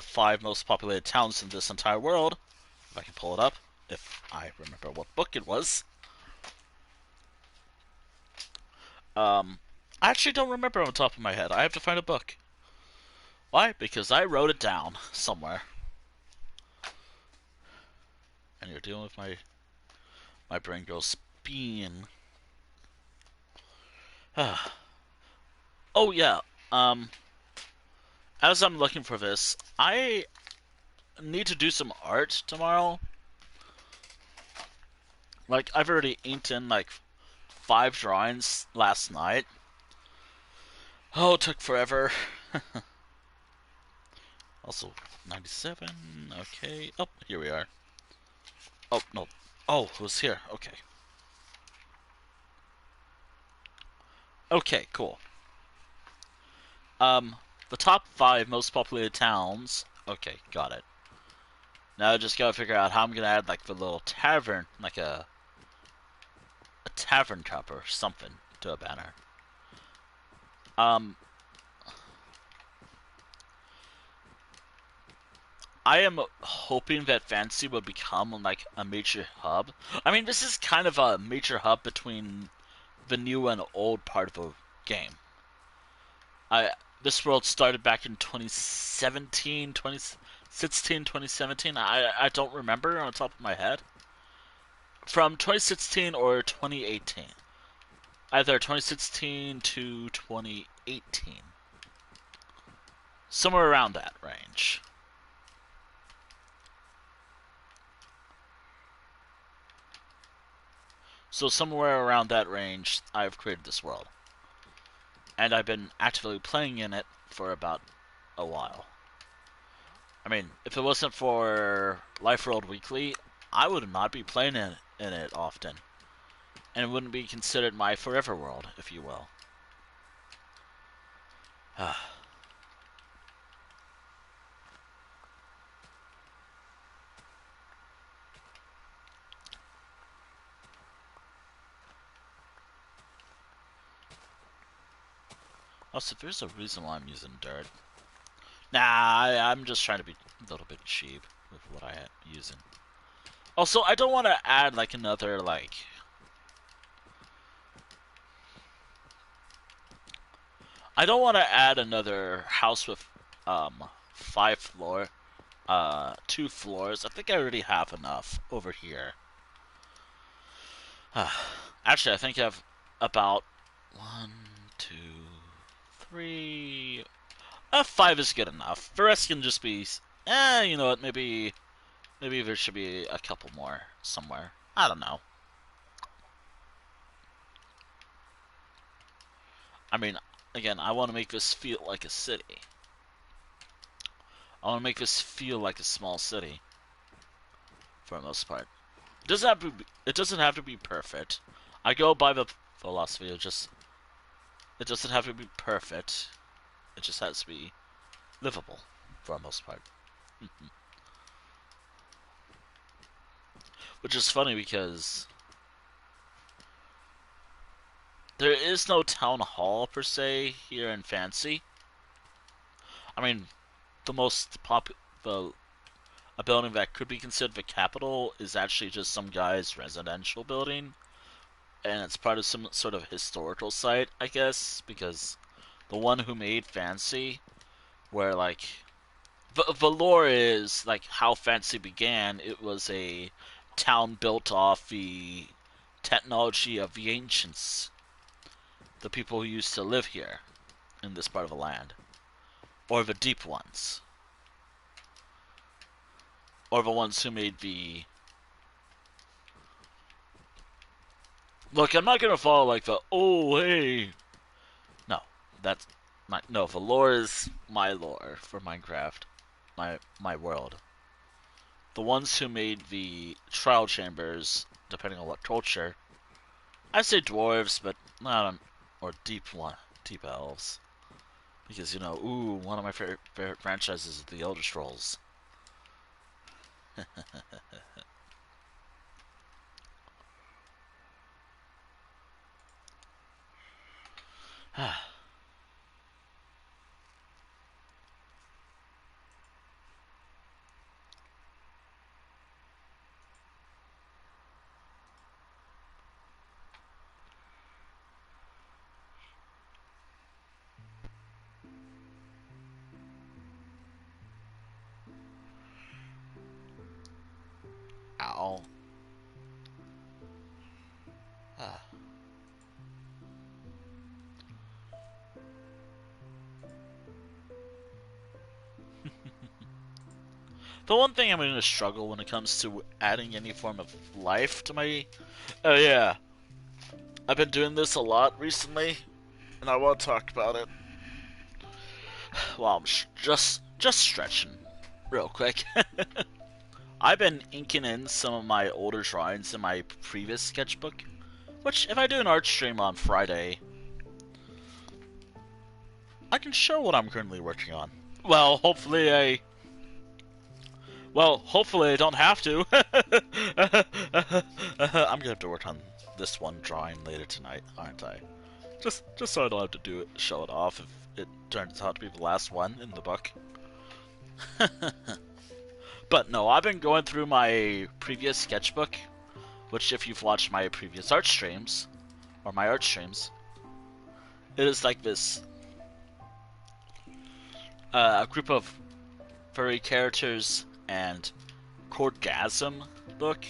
5 most populated towns in this entire world. If I can pull it up, if I remember what book it was. I actually don't remember on the top of my head. I have to find a book. Why? Because I wrote it down somewhere. And you're dealing with my brain girl spin. Oh yeah. As I'm looking for this, I need to do some art tomorrow. Like I've already inked in like 5 drawings last night. Oh, it took forever. Also, 97. Okay. Oh, here we are. Oh no. Oh, it was here. Okay. Okay, cool. The top 5 most populated towns. Okay, got it. Now I just gotta figure out how I'm gonna add like the little tavern, like a tavern cup or something to a banner. I am hoping that Fancy will become like a major hub. I mean, this is kind of a major hub between the new and old part of the game. This world started back in 2017, 2016, 2017. I don't remember on the top of my head. From 2016 or 2018. Either 2016 to 2018. Somewhere around that range. So somewhere around that range, I've created this world. and I've been actively playing in it for about a while. I mean, if it wasn't for Life World Weekly, I would not be playing in it often, and it wouldn't be considered my forever world, if you will. Also, there's a reason why I'm using dirt. Nah, I'm just trying to be a little bit cheap with what I'm using. Also, I don't want to add like another I don't want to add another house with 2 floors. I think I already have enough over here. Actually, I think I have about 1, 2, 3. 5 is good enough. The rest can just be. You know what? Maybe there should be a couple more somewhere. I don't know. I mean, again, I want to make this feel like a city. I want to make this feel like a small city. For the most part, it doesn't have to be perfect. I go by the philosophy of just. It doesn't have to be perfect. It just has to be livable, for the most part. Which is funny because there is no town hall per se here in Fancy. I mean, the a building that could be considered the capital is actually just some guy's residential building, and it's part of some sort of historical site, I guess, because the one who made Fancy, where like the lore is like how Fancy began. It was a town built off the technology of the ancients, the people who used to live here in this part of the land, or the deep ones, or the ones who made the. Look, I'm not gonna follow like the oh hey. No, that's not. No, the lore is my lore for Minecraft, my world. The ones who made the trial chambers, depending on what culture, I say dwarves, but not or deep elves, because one of my favorite franchises is the Elder Scrolls. Ow. The one thing I'm going to struggle when it comes to adding any form of life to my. Oh, yeah. I've been doing this a lot recently, and I want to talk about it. Well, I'm just stretching real quick. I've been inking in some of my older drawings in my previous sketchbook, which, if I do an art stream on Friday, I can show what I'm currently working on. Well, hopefully I don't have to. I'm gonna have to work on this one drawing later tonight, aren't I? Just so I don't have to show it off if it turns out to be the last one in the book. But no, I've been going through my previous sketchbook, which if you've watched my previous art streams, or my art streams, it is like this a group of furry characters and Chordgasm book,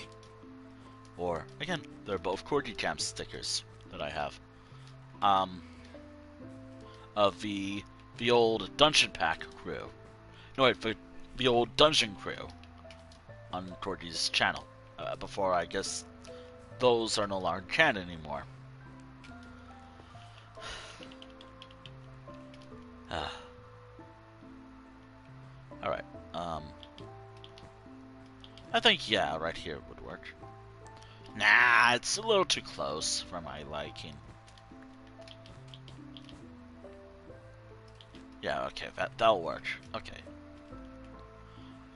or again, they're both Corgi Jam stickers that I have, of the old Dungeon Pack crew. No wait, the old Dungeon crew on Corgi's channel. Before I guess those are no longer canon anymore. Alright, I think, yeah, right here would work. Nah, it's a little too close for my liking. Yeah, okay, that'll work. Okay.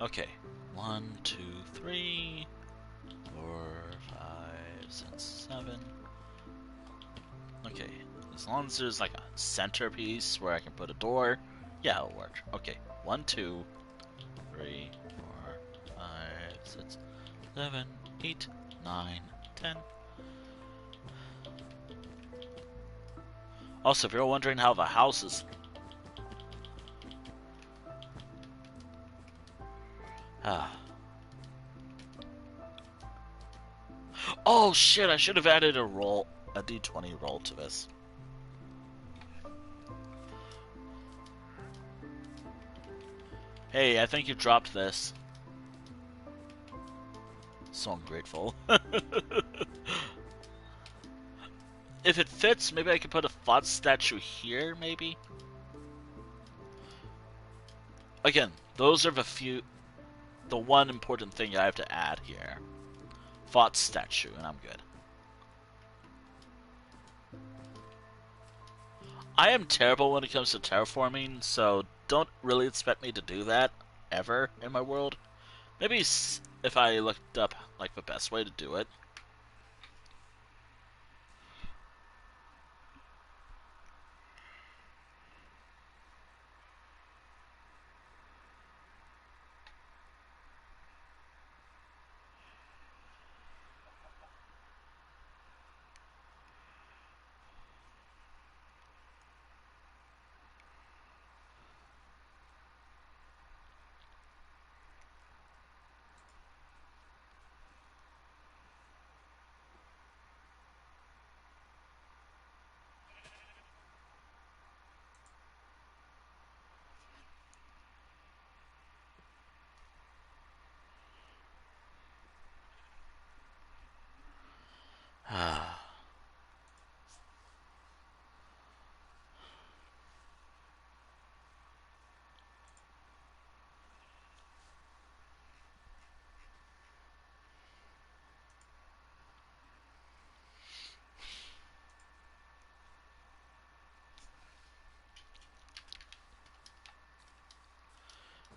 Okay. 1, 2, 3, 4, 5, 6, 7. Okay. As long as there's like a centerpiece where I can put a door, yeah, it'll work. Okay. 1, 2, 3, 4, 5, 6, 7, 8, 9, 10. Also, if you're wondering how the house is... Oh shit, I should have added a d20 roll to this. Hey, I think you dropped this. So ungrateful. If it fits, maybe I could put a Thoth statue here, maybe? Again, those are the one important thing I have to add here. Thoth statue, and I'm good. I am terrible when it comes to terraforming, so don't really expect me to do that ever in my world. Maybe if I looked up like the best way to do it.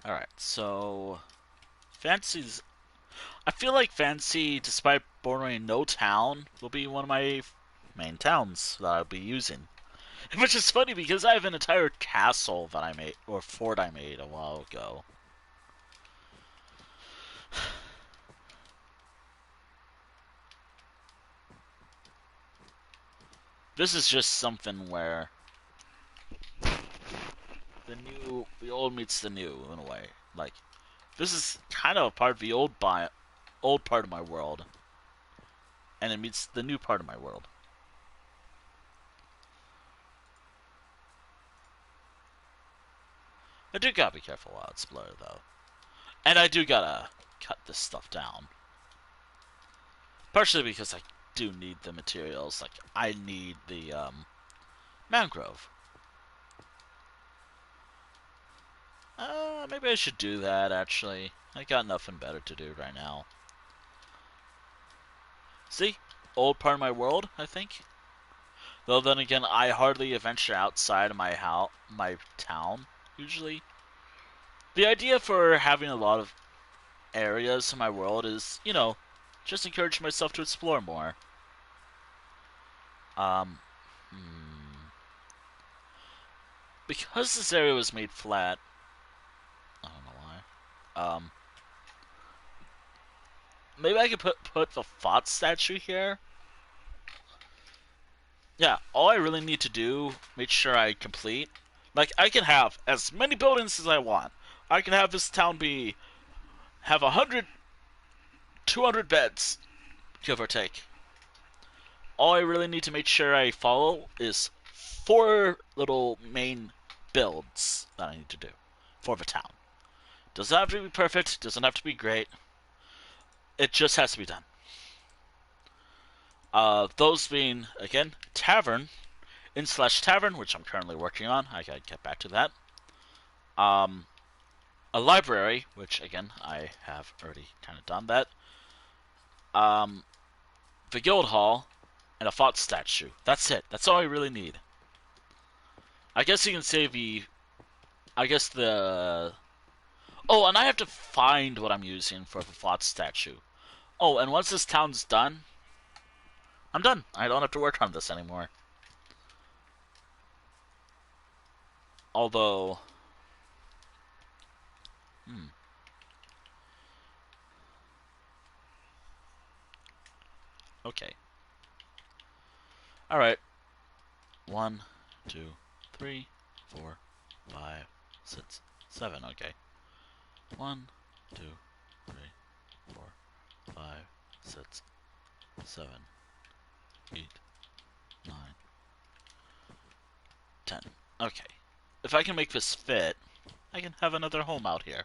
Alright, so... Fancy's... I feel like Fancy, despite bordering no town, will be one of my main towns that I'll be using. Which is funny because I have an entire castle that I made, or fort I made a while ago. This is just something where the old meets the new in a way. Like, this is kind of a part of the old part of my world, and it meets the new part of my world. I do gotta be careful while it's blurred, though. And I do gotta cut this stuff down. Partially because I do need the materials. Like, I need the, mangrove. Maybe I should do that, actually. I got nothing better to do right now. See? Old part of my world, I think. Though then again, I hardly venture outside of my town, usually. The idea for having a lot of areas in my world is, you know, just encourage myself to explore more. Because this area was made flat, I don't know why. Maybe I could put the Thoth statue here. Yeah, all I really need to do, make sure I complete. Like, I can have as many buildings as I want. I can have this town have 100, 200 beds, give or take. All I really need to make sure I follow is 4 little main builds that I need to do for the town. Doesn't have to be perfect, doesn't have to be great. It just has to be done. Those being, again, tavern. Inn/Tavern, which I'm currently working on. I gotta get back to that. Um, a library, which again I have already kind of done that. Um, the guild hall, and a fort statue. That's it. That's all I really need. I guess you can say the. I guess the. Oh, and I have to find what I'm using for the fort statue. Oh, and once this town's done, I'm done. I don't have to work on this anymore. Although. Okay. Alright. 1, 2, 3, 4, 5, 6, 7. Okay. 1, 2, 3, 4, 5, 6, 7, 8, 9, 10. Okay. If I can make this fit, I can have another home out here.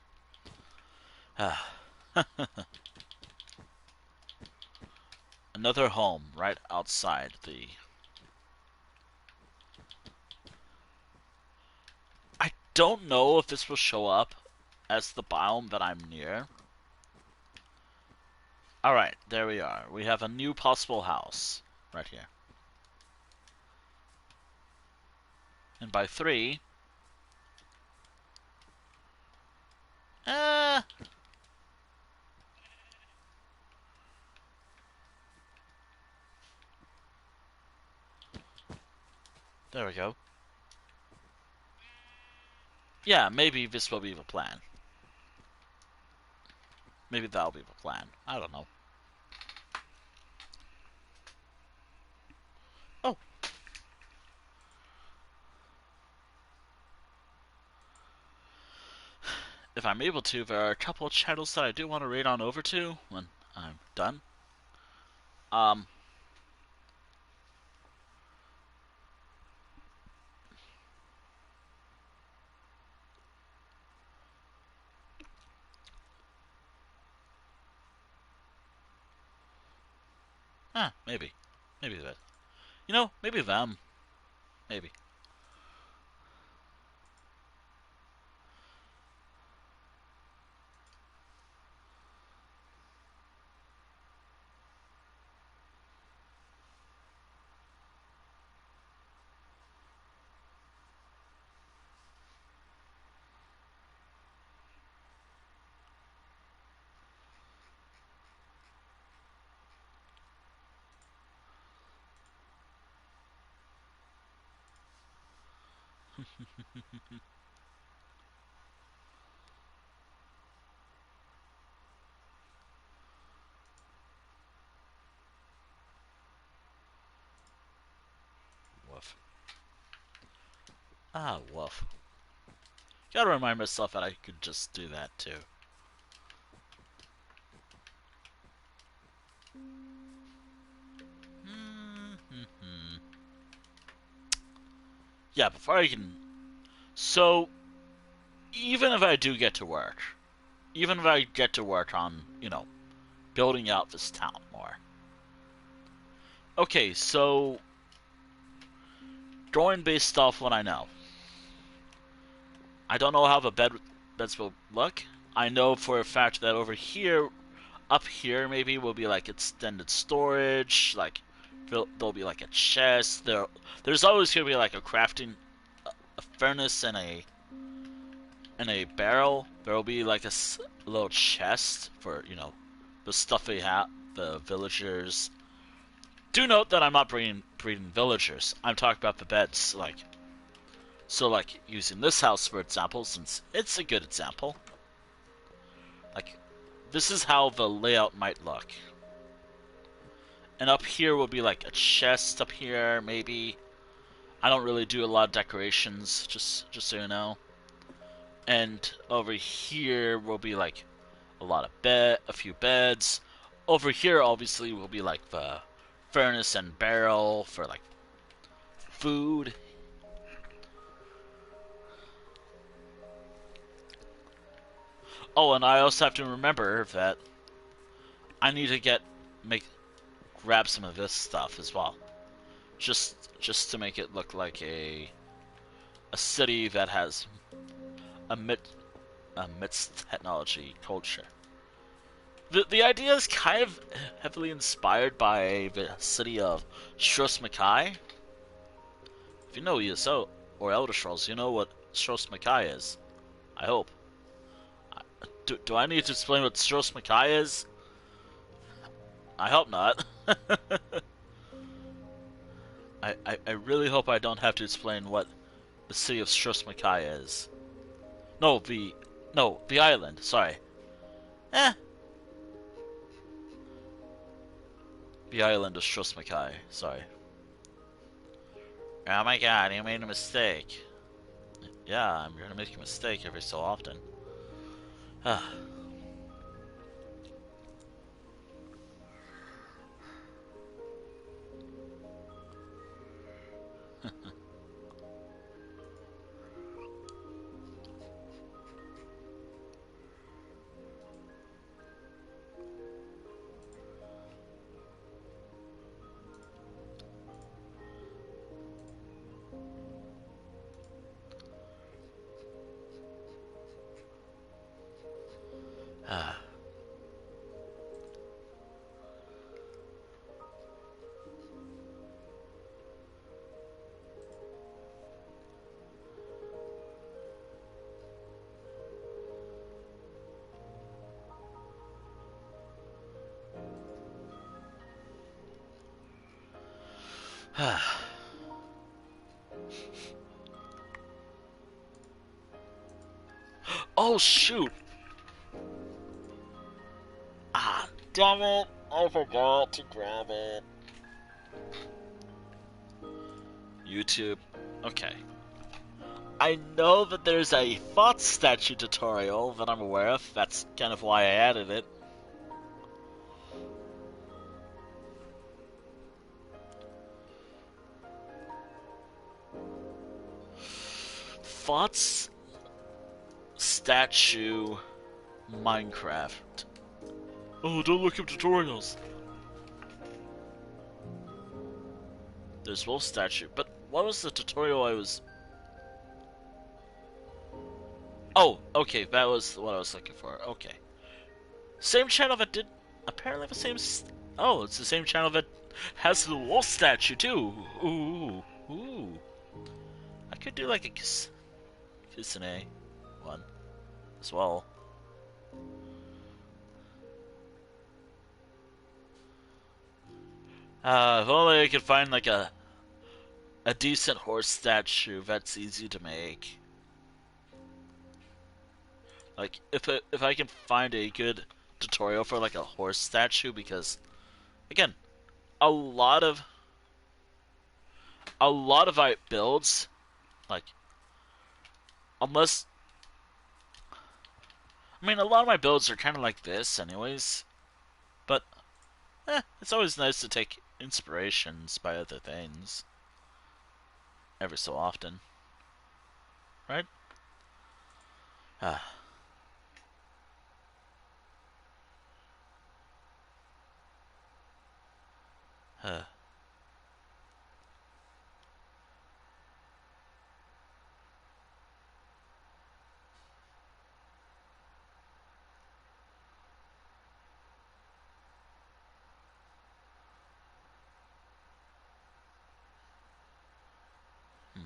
Another home right outside the... I don't know if this will show up as the biome that I'm near. Alright, there we are. We have a new possible house right here. And by 3... There we go. Yeah, maybe this will be the plan. Maybe that'll be the plan. I don't know. Oh. If I'm able to, there are a couple of channels that I do want to raid on over to when I'm done. Maybe. Maybe that. You know, maybe them. Maybe. Woof. Woof. Gotta remind myself that I could just do that too. Yeah, before I can... So, even if I do get to work, even if I get to work on, you know, building out this town more. Okay, so... Going based off what I know. I don't know how the beds will look. I know for a fact that over here, up here maybe, will be like extended storage, like there'll be like a chest. There's always gonna be like a crafting, a furnace and a barrel. There'll be like a little chest for, you know, the stuff they have, the villagers. Do note that I'm not breeding villagers. I'm talking about the beds, like. So, like, using this house, for example, since it's a good example. Like, this is how the layout might look. And up here will be, like, a chest up here, maybe. I don't really do a lot of decorations, just so you know. And over here will be, like, a few beds. Over here, obviously, will be, like, the furnace and barrel for, like, food. Oh, and I also have to remember that I need to grab some of this stuff as well. just to make it look like a city that has a mixed technology culture. The idea is kind of heavily inspired by the city of Stros Mackay. If you know ESO or Elder Scrolls, you know what Stros Mackay is. I hope. Do I need to explain what Stros Mackay is? I hope not. I really hope I don't have to explain what the city of Stros Mackay is. No, the island. Sorry. Eh. The island of Stros Mackay. Sorry. Oh my god, you made a mistake. Yeah, I'm gonna make a mistake every so often. Ah. Ah. Ah. Oh shoot! Ah, damn it! I forgot to grab it. YouTube. Okay. I know that there's a thought statue tutorial that I'm aware of. That's kind of why I added it. Thoughts statue Minecraft. Oh, don't look up tutorials. There's wolf statue, but what was the tutorial I was... Oh, okay, that was what I was looking for. Okay. Same channel that did... Apparently the same... Oh, it's the same channel that has the wolf statue, too. Ooh, ooh. I could do like a Kisane one as well. If only I could find like a decent horse statue that's easy to make. Like if I can find a good tutorial for like a horse statue, because again, a lot of my builds, like unless I mean a lot of my builds are kind of like this anyways, but it's always nice to take inspirations by other things every so often, right? Ah. Uh, hmm.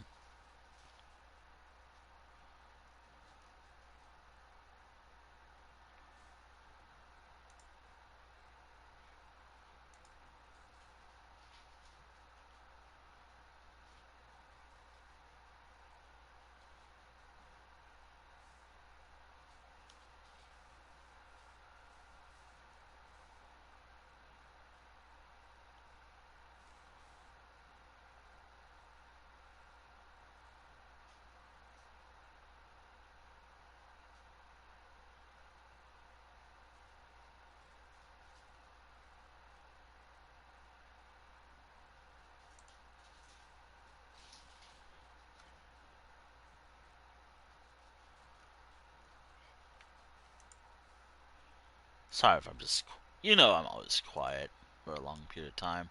Sorry if I'm just, I'm always quiet for a long period of time.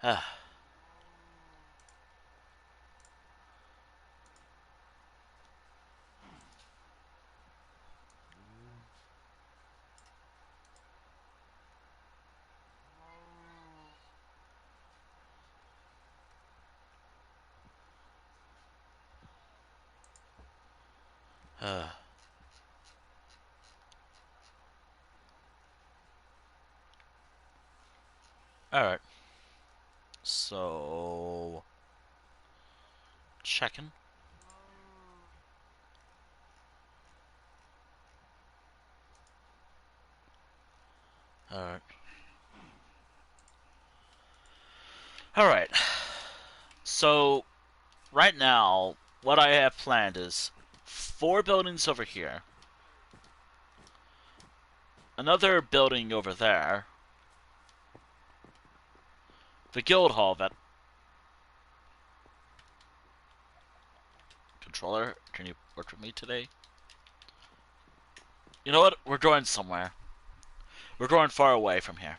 Ah. Alright. So... Checking. Alright. Alright. So, right now, what I have planned is 4 buildings over here, another building over there, the guild hall that... Controller, can you work with me today? You know what? We're going somewhere. We're going far away from here.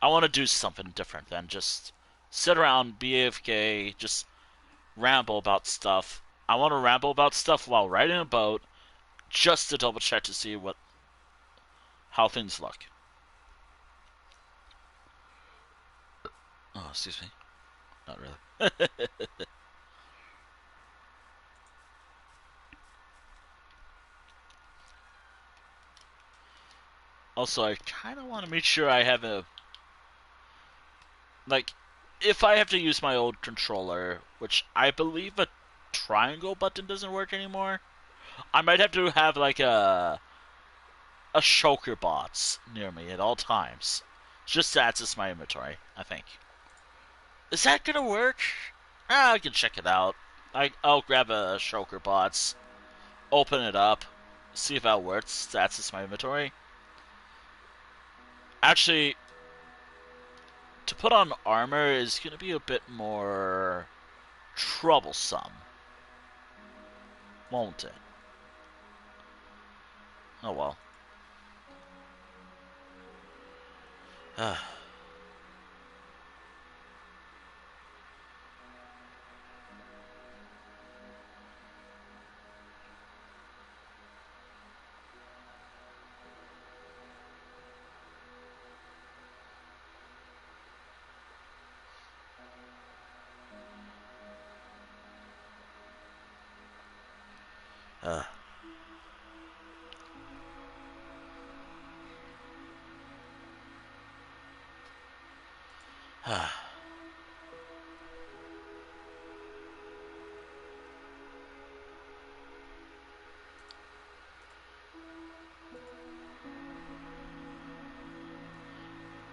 I want to do something different than just sit around, be AFK, just ramble about stuff. I want to ramble about stuff while riding a boat, just to double check to see how things look. Oh, excuse me. Not really. Also, I kind of want to make sure I have a... Like, if I have to use my old controller, which I believe a triangle button doesn't work anymore, I might have to have, like, a shulker box near me at all times. Just to access my inventory, I think. Is that gonna work? I can check it out. I'll grab a shulker box, open it up, see if that works to access my inventory. Actually, to put on armor is going to be a bit more troublesome, won't it? Oh well.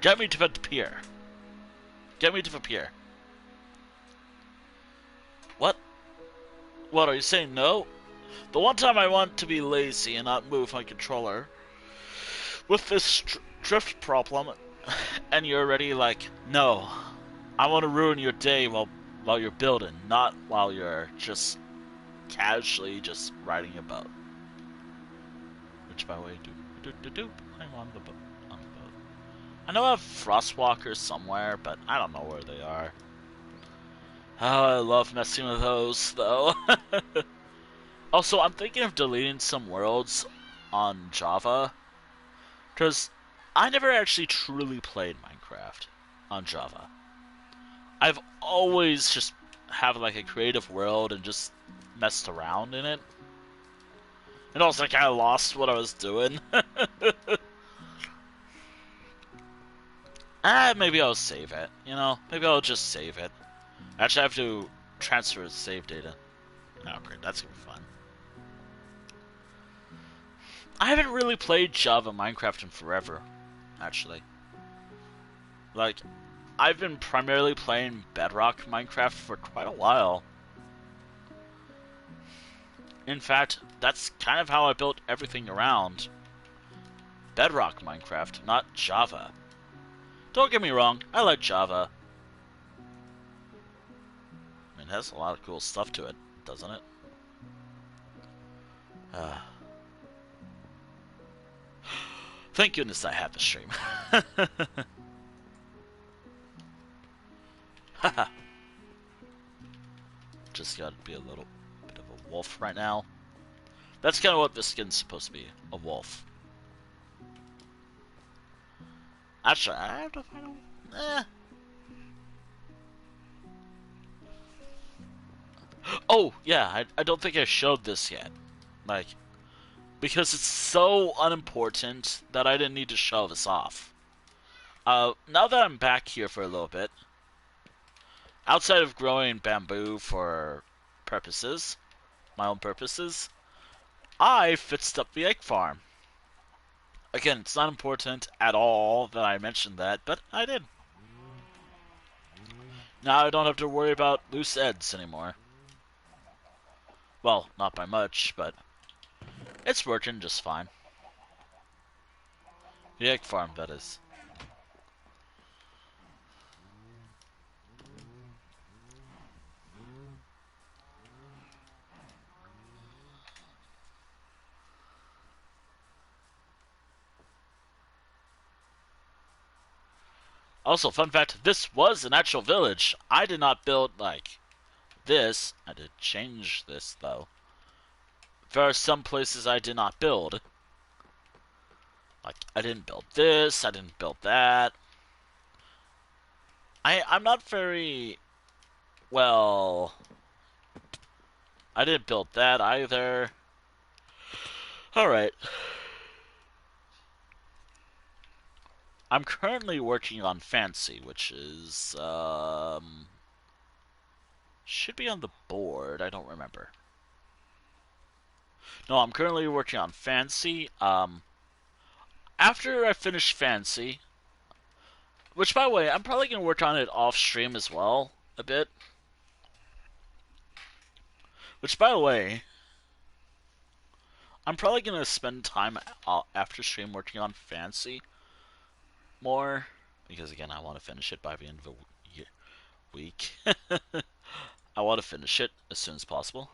Get me to the pier. Get me to the pier. What? What, are you saying no? The one time I want to be lazy and not move my controller with this drift problem, and you're already like, no, I want to ruin your day while you're building, not while you're just casually just riding a boat. Which, by the way, I'm on the boat. I know I have Frostwalkers somewhere, but I don't know where they are. Oh, I love messing with those, though. Also, I'm thinking of deleting some worlds on Java, because I never actually truly played Minecraft on Java. I've always just have like a creative world and just messed around in it. And also, I kind of lost what I was doing. Maybe I'll save it, you know? Maybe I'll just save it. Actually, I have to transfer save data. Oh, great, that's gonna be fun. I haven't really played Java Minecraft in forever, actually. Like, I've been primarily playing Bedrock Minecraft for quite a while. In fact, that's kind of how I built everything around Bedrock Minecraft, not Java. Don't get me wrong, I like Java. I mean, it has a lot of cool stuff to it, doesn't it? Thank goodness I have the stream. Haha. Just gotta be a little bit of a wolf right now. That's kind of what this skin's supposed to be, a wolf. Actually, I have to find a... Oh, yeah, I don't think I showed this yet. Like, because it's so unimportant that I didn't need to show this off. Now that I'm back here for a little bit, outside of growing bamboo for purposes, my own purposes, I fixed up the egg farm. Again, it's not important at all that I mentioned that, but I did. Now I don't have to worry about loose ends anymore. Well, not by much, but it's working just fine. The egg farm, that is. Also, fun fact, this was an actual village. I did not build, like, this. I did change this, though. There are some places I did not build. Like, I didn't build this, I didn't build that. I'm not very... Well... I didn't build that either. Alright. I'm currently working on Fancy, which is, should be on the board, I don't remember. No, I'm currently working on Fancy. After I finish Fancy, which, by the way, I'm probably going to work on it off stream as well, a bit. Which, by the way, I'm probably going to spend time after stream working on Fancy more. Because, again, I want to finish it by the end of the week. I want to finish it as soon as possible.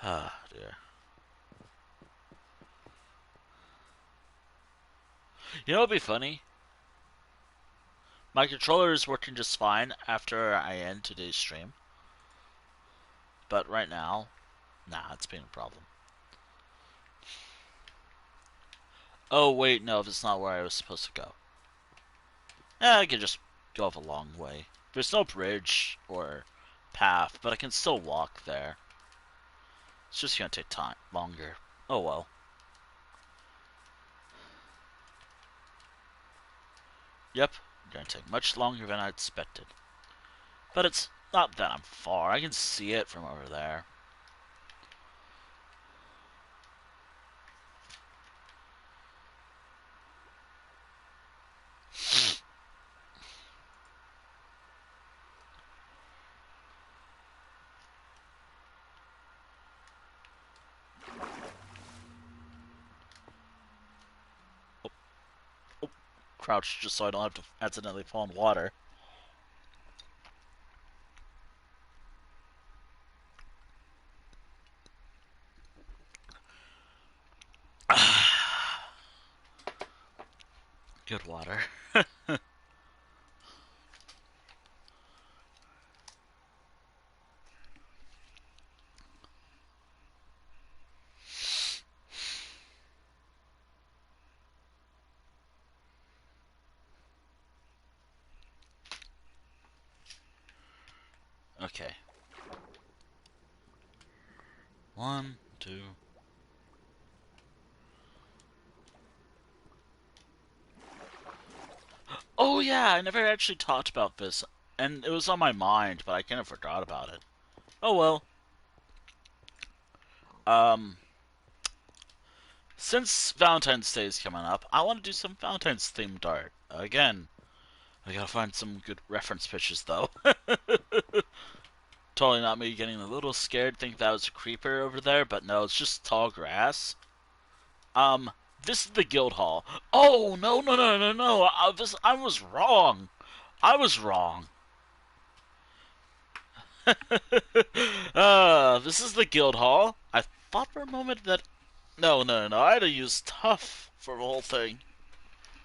Ah, dear. You know what'd be funny? My controller is working just fine after I end today's stream. But right now, nah, it's been a problem. Oh, wait, no, that's not where I was supposed to go. I can just go the long way. There's no bridge or path, but I can still walk there. It's just gonna take time, longer. Oh well. Yep, gonna take much longer than I expected. But it's not that I'm far. I can see it from over there. Oh, oh, crouch just so I don't have to accidentally fall in water. Good water. Okay. 1, 2. Oh yeah, I never actually talked about this, and it was on my mind, but I kind of forgot about it. Oh well. Um, since Valentine's Day is coming up, I want to do some Valentine's themed art again. I gotta find some good reference pictures though. Totally not me getting a little scared, thinking that was a creeper over there, but no, it's just tall grass. Um, this is the guild hall. Oh no no no no no! I was wrong. I was wrong. This is the guild hall. I thought for a moment that no no no, I had to use tough for the whole thing.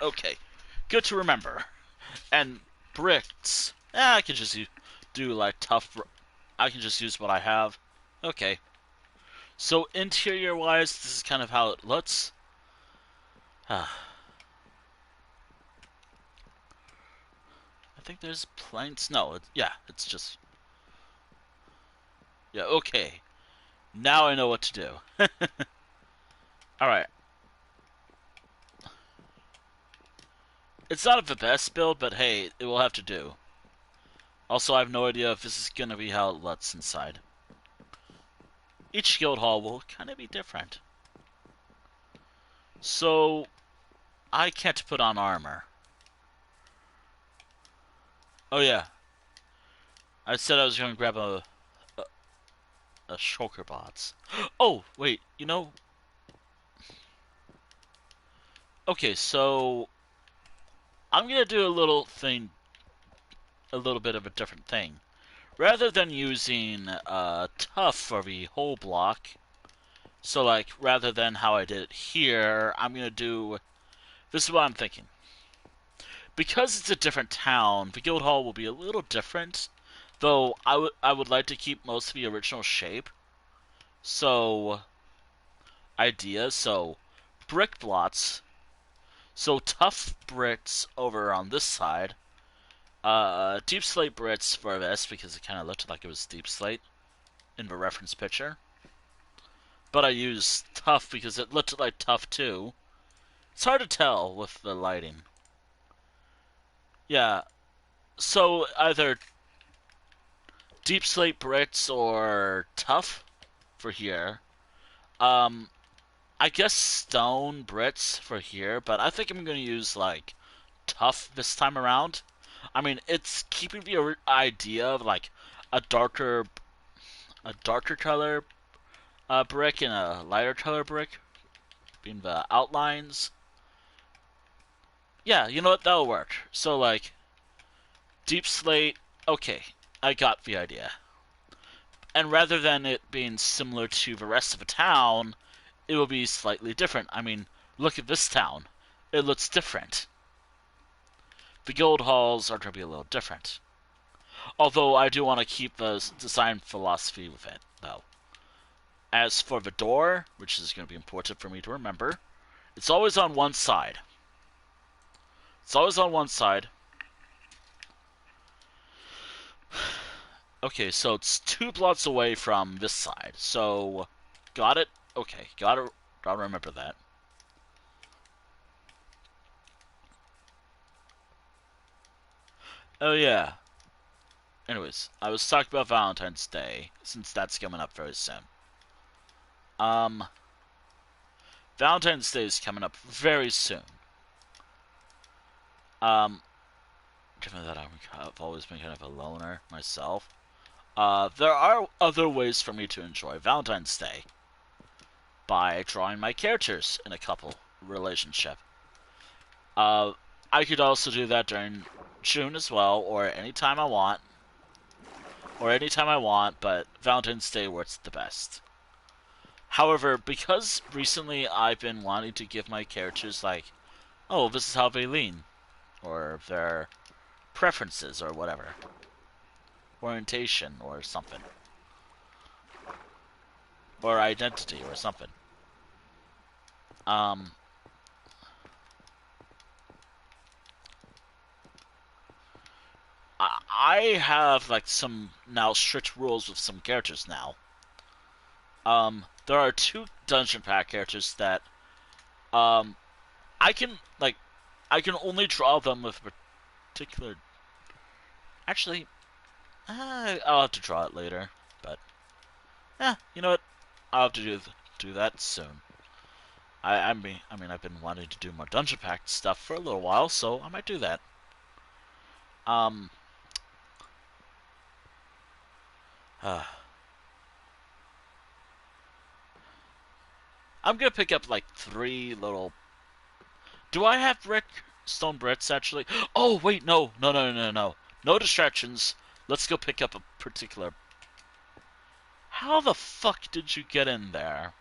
Okay, good to remember. And bricks. I can just do like tough. I can just use what I have. Okay. So interior wise, this is kind of how it looks. I think there's planks. No, yeah, it's just. Yeah, okay. Now I know what to do. Alright. It's not the best build, but hey, it will have to do. Also, I have no idea if this is going to be how it looks inside. Each guild hall will kind of be different. So, I can't put on armor. Oh yeah. I said I was going to grab a shulker bots. Oh, wait, you know... Okay, so... I'm going to do a little thing... A little bit of a different thing. Rather than using tough for the whole block, so like rather than how I did it here, I'm gonna do. This is what I'm thinking. Because it's a different town, the guild hall will be a little different. Though I would like to keep most of the original shape. So ideas. So brick blots. So tough bricks over on this side. Deep slate bricks for this because it kind of looked like it was deep slate in the reference picture. But I used tough because it looked like tough too. It's hard to tell with the lighting. Yeah, so either deep slate bricks or tough for here. Um, I guess stone bricks for here, but I think I'm gonna use like tough this time around. I mean, it's keeping the idea of like a darker color brick and a lighter color brick being the outlines. Yeah, you know what? That'll work. So like deep slate. Okay, I got the idea. And rather than it being similar to the rest of the town, it will be slightly different. I mean, look at this town. It looks different. The guild halls are going to be a little different. Although I do want to keep the design philosophy with it, though. As for the door, which is going to be important for me to remember, it's always on one side. It's always on one side. Okay, so it's 2 blocks away from this side. So, got it? Okay, gotta remember that. Oh yeah. Anyways, I was talking about Valentine's Day, since that's coming up very soon. Valentine's Day is coming up very soon. Given that I've always been kind of a loner myself, there are other ways for me to enjoy Valentine's Day. By drawing my characters in a couple relationship. I could also do that during June as well, or anytime I want. But Valentine's Day works the best. However, because recently I've been wanting to give my characters, like, oh, this is how they lean, or their preferences, or whatever. Orientation, or something. Or identity, or something. I have like some now strict rules with some characters now. There are two dungeon pack characters that um I can like I can only draw them with a particular. Actually, I'll have to draw it later. But you know what? I'll have to do that soon. I mean, I've been wanting to do more dungeon pack stuff for a little while, so I might do that. Um, uh, I'm gonna pick up like 3 little. Do I have stone bricks actually? Oh wait, no. No distractions. Let's go pick up a particular. How the fuck did you get in there?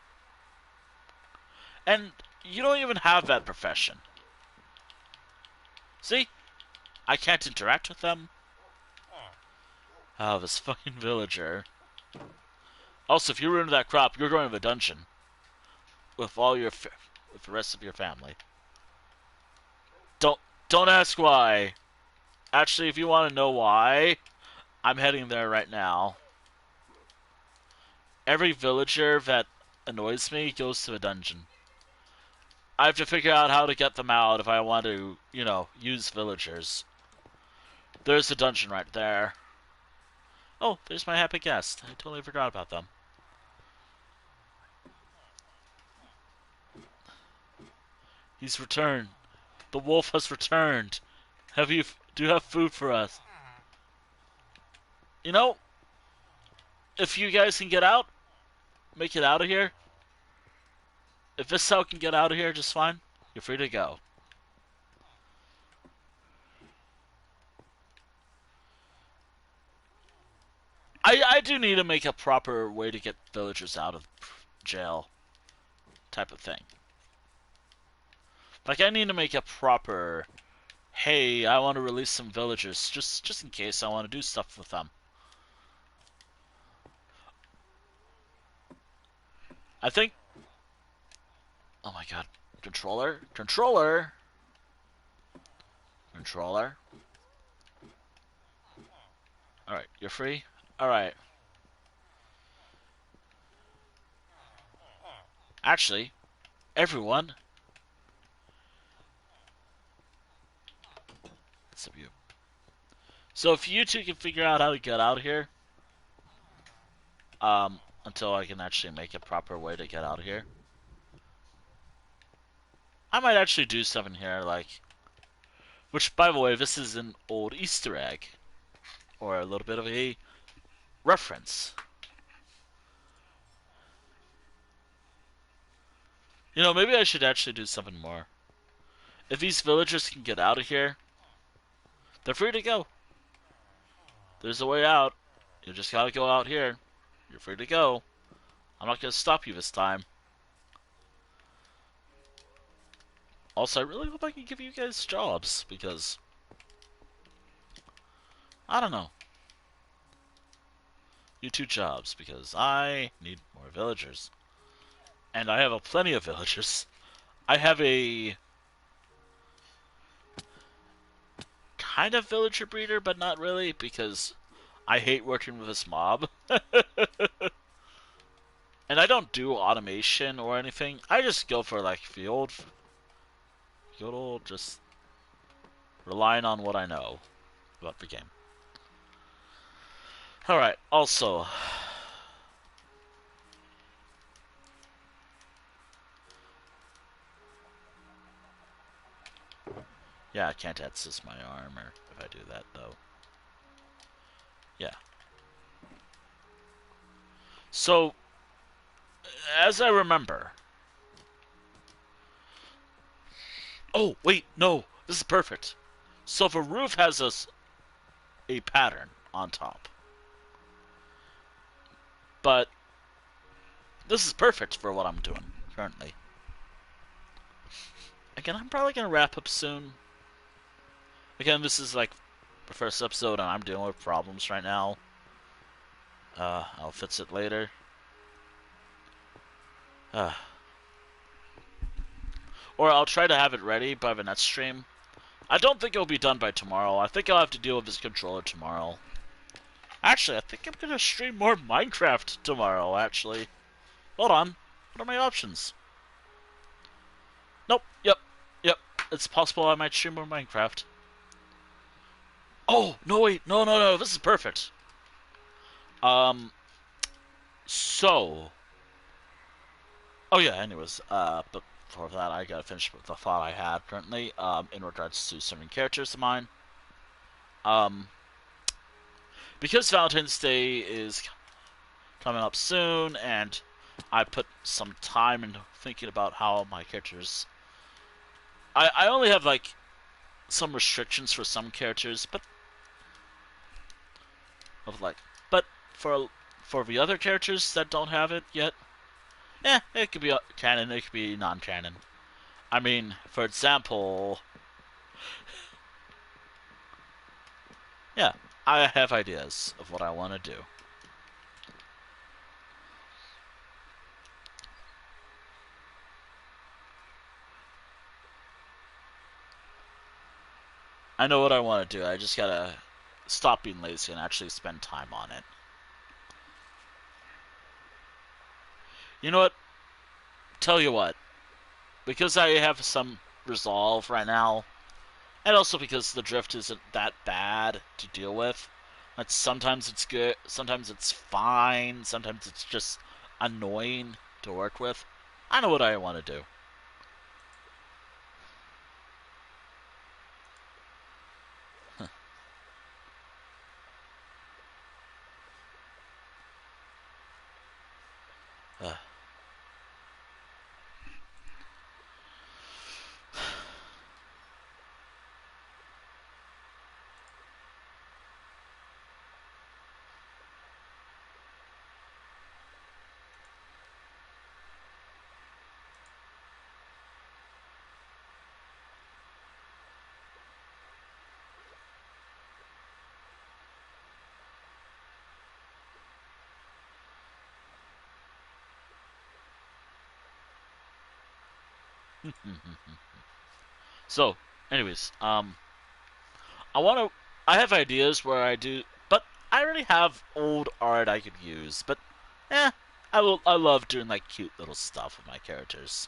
And you don't even have that profession. See? I can't interact with them. Oh, this fucking villager. Also, if you ruin that crop, you're going to the dungeon. With all your with the rest of your family. Don't ask why. Actually, if you want to know why, I'm heading there right now. Every villager that annoys me goes to a dungeon. I have to figure out how to get them out if I want to, use villagers. There's a dungeon right there. Oh, there's my happy guest. I totally forgot about them. He's returned. The wolf has returned. Do you have food for us? You know, if you guys can get out, make it out of here. If this cell can get out of here just fine, you're free to go. I do need to make a proper way to get villagers out of jail type of thing. Like, I need to make a proper, hey, I want to release some villagers, just in case I want to do stuff with them. I think... Oh my god. Controller? Alright, you're free? Alright. Actually, everyone... What's up, you? So if you two can figure out how to get out of here... until I can actually make a proper way to get out of here. I might actually do something here, like... Which, by the way, this is an old Easter egg. Or a little bit of a reference. Maybe I should actually do something more. If these villagers can get out of here, they're free to go. There's a way out. You just gotta go out here. You're free to go. I'm not gonna stop you this time. Also, I really hope I can give you guys jobs, because... I don't know. You 2 jobs, because I need more villagers. And I have plenty of villagers. I have a... kind of villager breeder, but not really, because I hate working with this mob. And I don't do automation or anything. I just go for, like, the old just relying on what I know about the game. Alright, also... Yeah, I can't access my armor if I do that, though. Yeah. So, as I remember... Oh, wait, no! This is perfect. So the roof has a pattern on top. But this is perfect for what I'm doing currently. Again, I'm probably going to wrap up soon. Again, this is like the first episode and I'm dealing with problems right now. I'll fix it later. Or I'll try to have it ready by the next stream. I don't think it'll be done by tomorrow. I think I'll have to deal with this controller tomorrow. Actually, I think I'm gonna stream more Minecraft tomorrow, actually. Hold on. What are my options? Nope. Yep. It's possible I might stream more Minecraft. Oh, no, wait. No. This is perfect. So... Oh, yeah, anyways, but for that, I gotta finish with the thought I had currently, in regards to certain characters of mine. Um, because Valentine's Day is coming up soon, and I put some time into thinking about how my characters... I only have, like, some restrictions for some characters, but... But for the other characters that don't have it yet, it could be canon, it could be non-canon. I mean, for example... Yeah, I have ideas of what I want to do. I know what I want to do. I just gotta stop being lazy and actually spend time on it. You know what? Tell you what. Because I have some resolve right now, and also because the drift isn't that bad to deal with, like sometimes it's good, sometimes it's fine, sometimes it's just annoying to work with. I know what I want to do. uh. So, anyways, I have ideas where I do, but I already have old art I could use. But, I love doing like cute little stuff with my characters.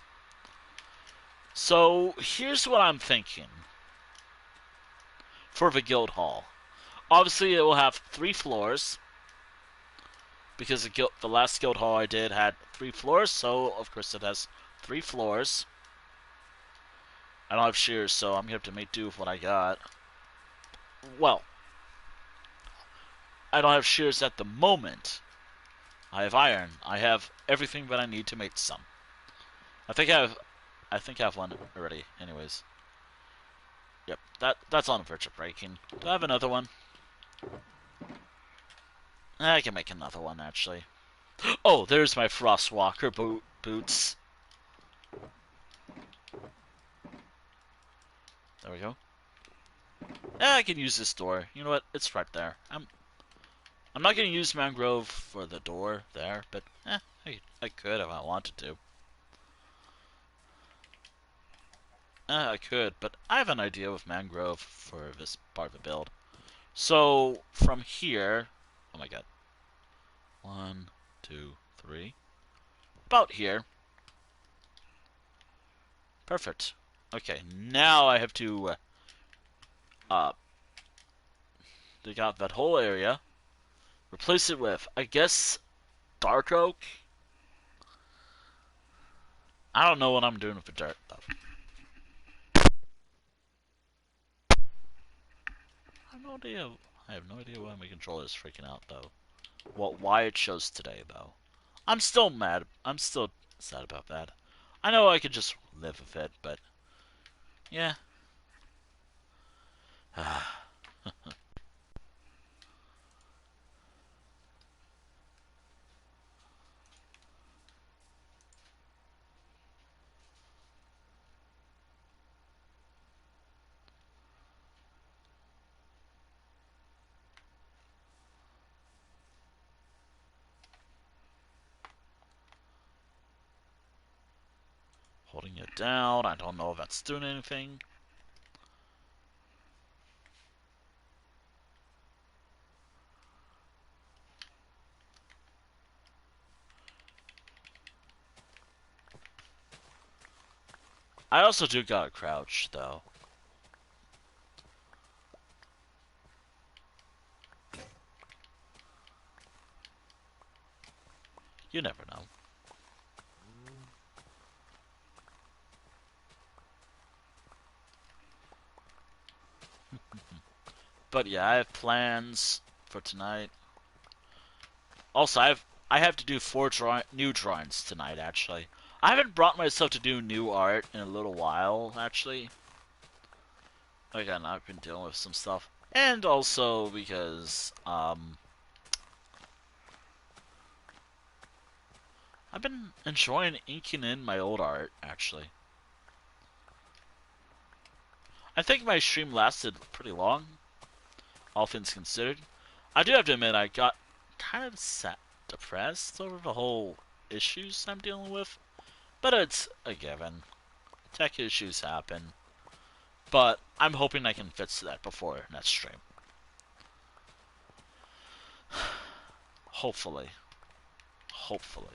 So here's what I'm thinking for the guild hall. Obviously, it will have 3 floors because the last guild hall I did had 3 floors, so of course it has 3 floors. I don't have shears, so I'm gonna have to make do with what I got. Well, I don't have shears at the moment. I have iron. I have everything that I need to make some. I think I have one already. Anyways, yep. That's on the verge of breaking. Do I have another one? I can make another one actually. Oh, there's my Frostwalker boots. There we go. I can use this door. You know what? It's right there. I'm not gonna use mangrove for the door there, but I could if I wanted to. I could, but I have an idea with mangrove for this part of the build. So from here, oh my god, 1, 2, 3, about here. Perfect. Okay, now I have to dig out that whole area, replace it with, I guess, dark oak. I don't know what I'm doing with the dirt though. I have no idea why my controller is freaking out though. Why it shows today though. I'm still mad. I'm still sad about that. I know I could just live with it, but yeah. Holding it down. I don't know if that's doing anything. I also do got a crouch, though. You never know. But yeah, I have plans for tonight. Also, I have to do four new drawings tonight. Actually, I haven't brought myself to do new art in a little while. Actually, again, I've been dealing with some stuff, and also because I've been enjoying inking in my old art. Actually, I think my stream lasted pretty long, all things considered. I do have to admit, I got kind of depressed over the whole issues I'm dealing with, but it's a given. Tech issues happen, but I'm hoping I can fix that before next stream. Hopefully. Hopefully.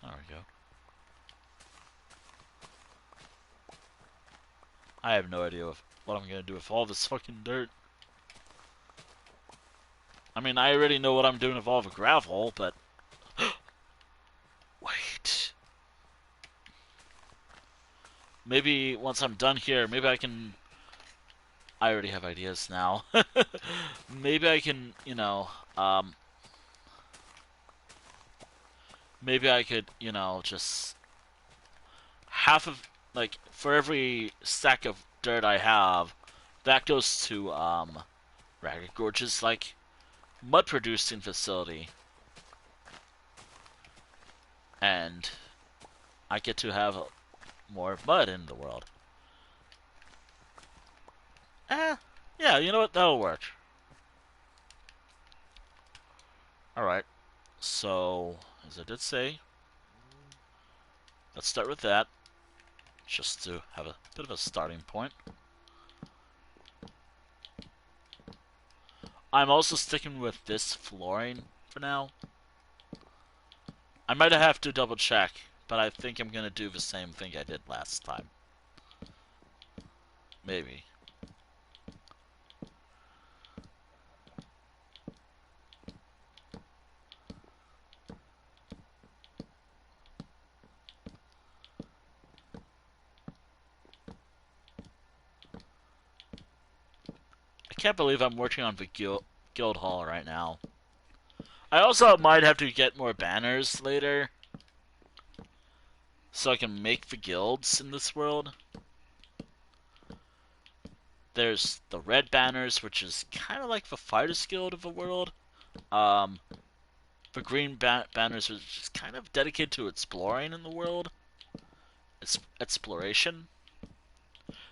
There we go. I have no idea what I'm gonna do with all this fucking dirt. I mean, I already know what I'm doing with all the gravel, but... Wait. Maybe once I'm done here, maybe I can... I already have ideas now. Maybe I can, maybe I could, just... half of... Like, for every stack of dirt I have, that goes to, Ragged Gorge's, like, mud producing facility. And I get to have more mud in the world. Yeah, you know what? That'll work. Alright, so, as I did say, let's start with that, just to have a bit of a starting point. I'm also sticking with this flooring for now. I might have to double check, but I think I'm gonna do the same thing I did last time. Maybe. I can't believe I'm working on the guild hall right now. I also might have to get more banners later, so I can make the guilds in this world. There's the red banners, which is kind of like the Fighters Guild of the world. The green banners, which is kind of dedicated to exploring in the world. It's exploration.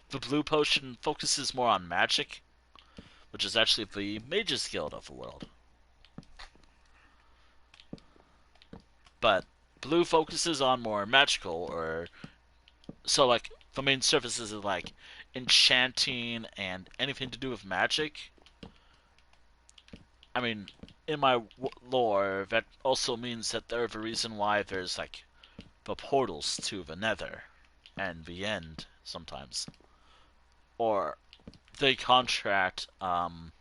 The blue potion focuses more on magic, which is actually the Mages Guild of the world. But blue focuses on more magical, or so like the main services is like enchanting and anything to do with magic. I mean, in my lore, that also means that they're the reason why there's like the portals to the Nether and the End sometimes, or they contract the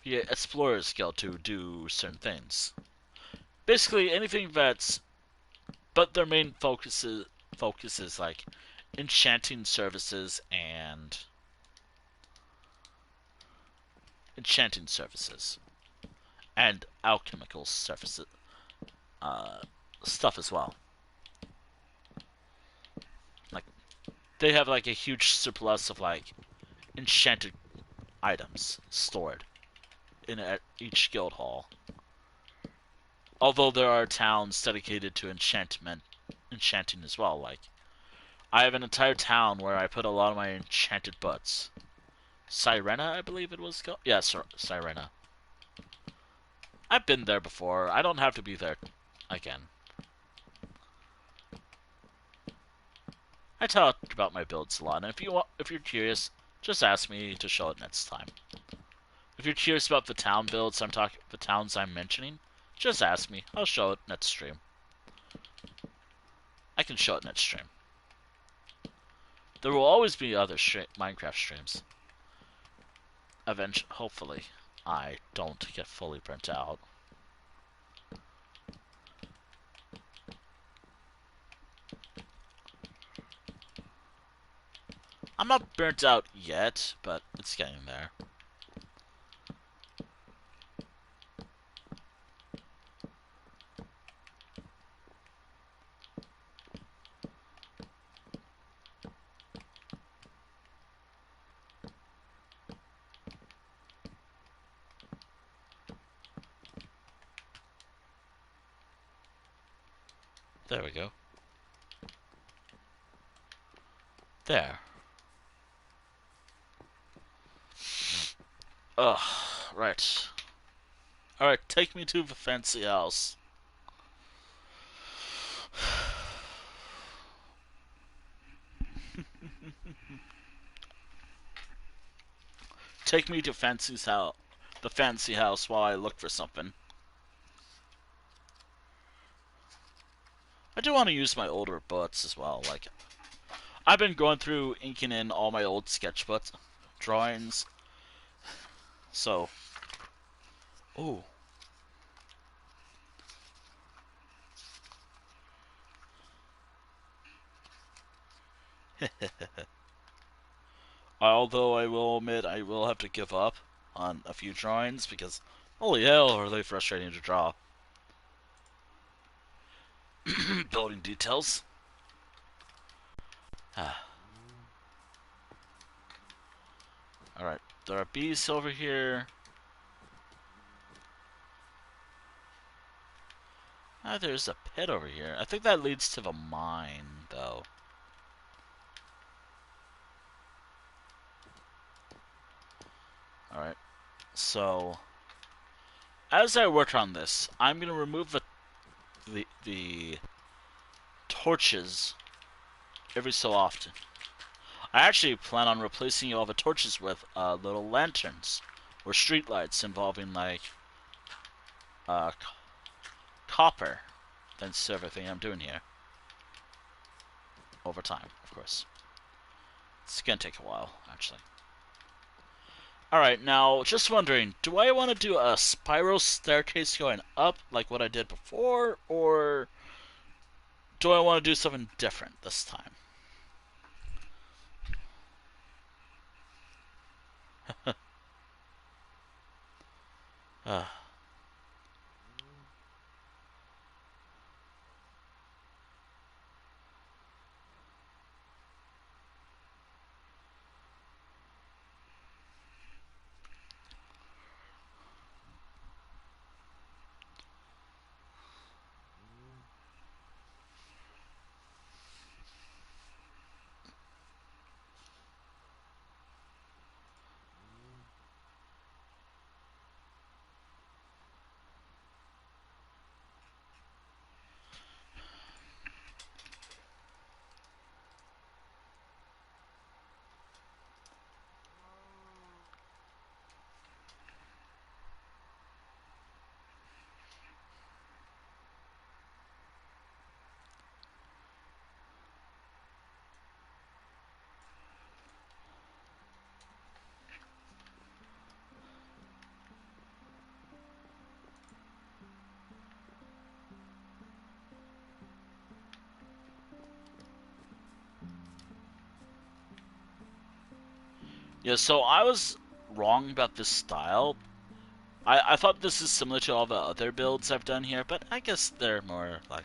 Explorers Guild to do certain things. Basically, anything that's, but their main focus is like enchanting services and alchemical services, stuff as well. Like, they have like a huge surplus of like enchanted items stored in each guild hall. Although there are towns dedicated to enchanting as well. Like I have an entire town where I put a lot of my enchanted butts. Sirena, I believe it was called. Yeah, Sirena. I've been there before. I don't have to be there again. I talked about my builds a lot, and if you're curious, just ask me to show it next time. If you're curious about the town builds the towns I'm mentioning, just ask me. I'll show it next stream. I can show it next stream. There will always be other Minecraft streams. Eventually, hopefully, I don't get fully burnt out. I'm not burnt out yet, but it's getting there. There we go. There. Ugh, right. Alright, take me to the fancy house. Take me to the fancy house while I look for something. I do want to use my older books as well. Like, I've been going through inking in all my old sketchbook drawings. So, ooh. Although I will admit I will have to give up on a few drawings because, holy hell, are they frustrating to draw. Building details. Alright, there are bees over here. There's a pit over here. I think that leads to the mine, though. Alright, so as I work on this, I'm gonna remove the torches every so often. I actually plan on replacing all the torches with little lanterns or street lights involving like copper. That's everything I'm doing here. Over time, of course. It's gonna take a while, actually. Alright, now, just wondering, do I want to do a spiral staircase going up like what I did before, or do I want to do something different this time? uh. Yeah, so I was wrong about this style. I thought this is similar to all the other builds I've done here, but I guess they're more like...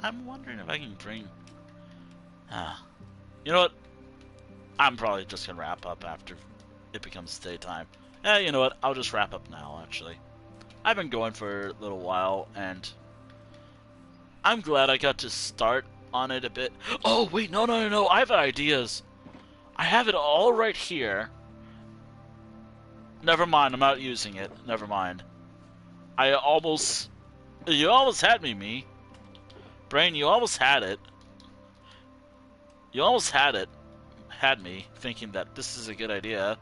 I'm wondering if I can bring... You know what? I'm probably just gonna wrap up after it becomes daytime. You know what? I'll just wrap up now, actually. I've been going for a little while, and I'm glad I got to start on it a bit. Oh, wait, no, I have ideas. I have it all right here. Never mind, I'm not using it. Never mind. You almost had me. Brain, you almost had it. You almost had me, thinking that this is a good idea.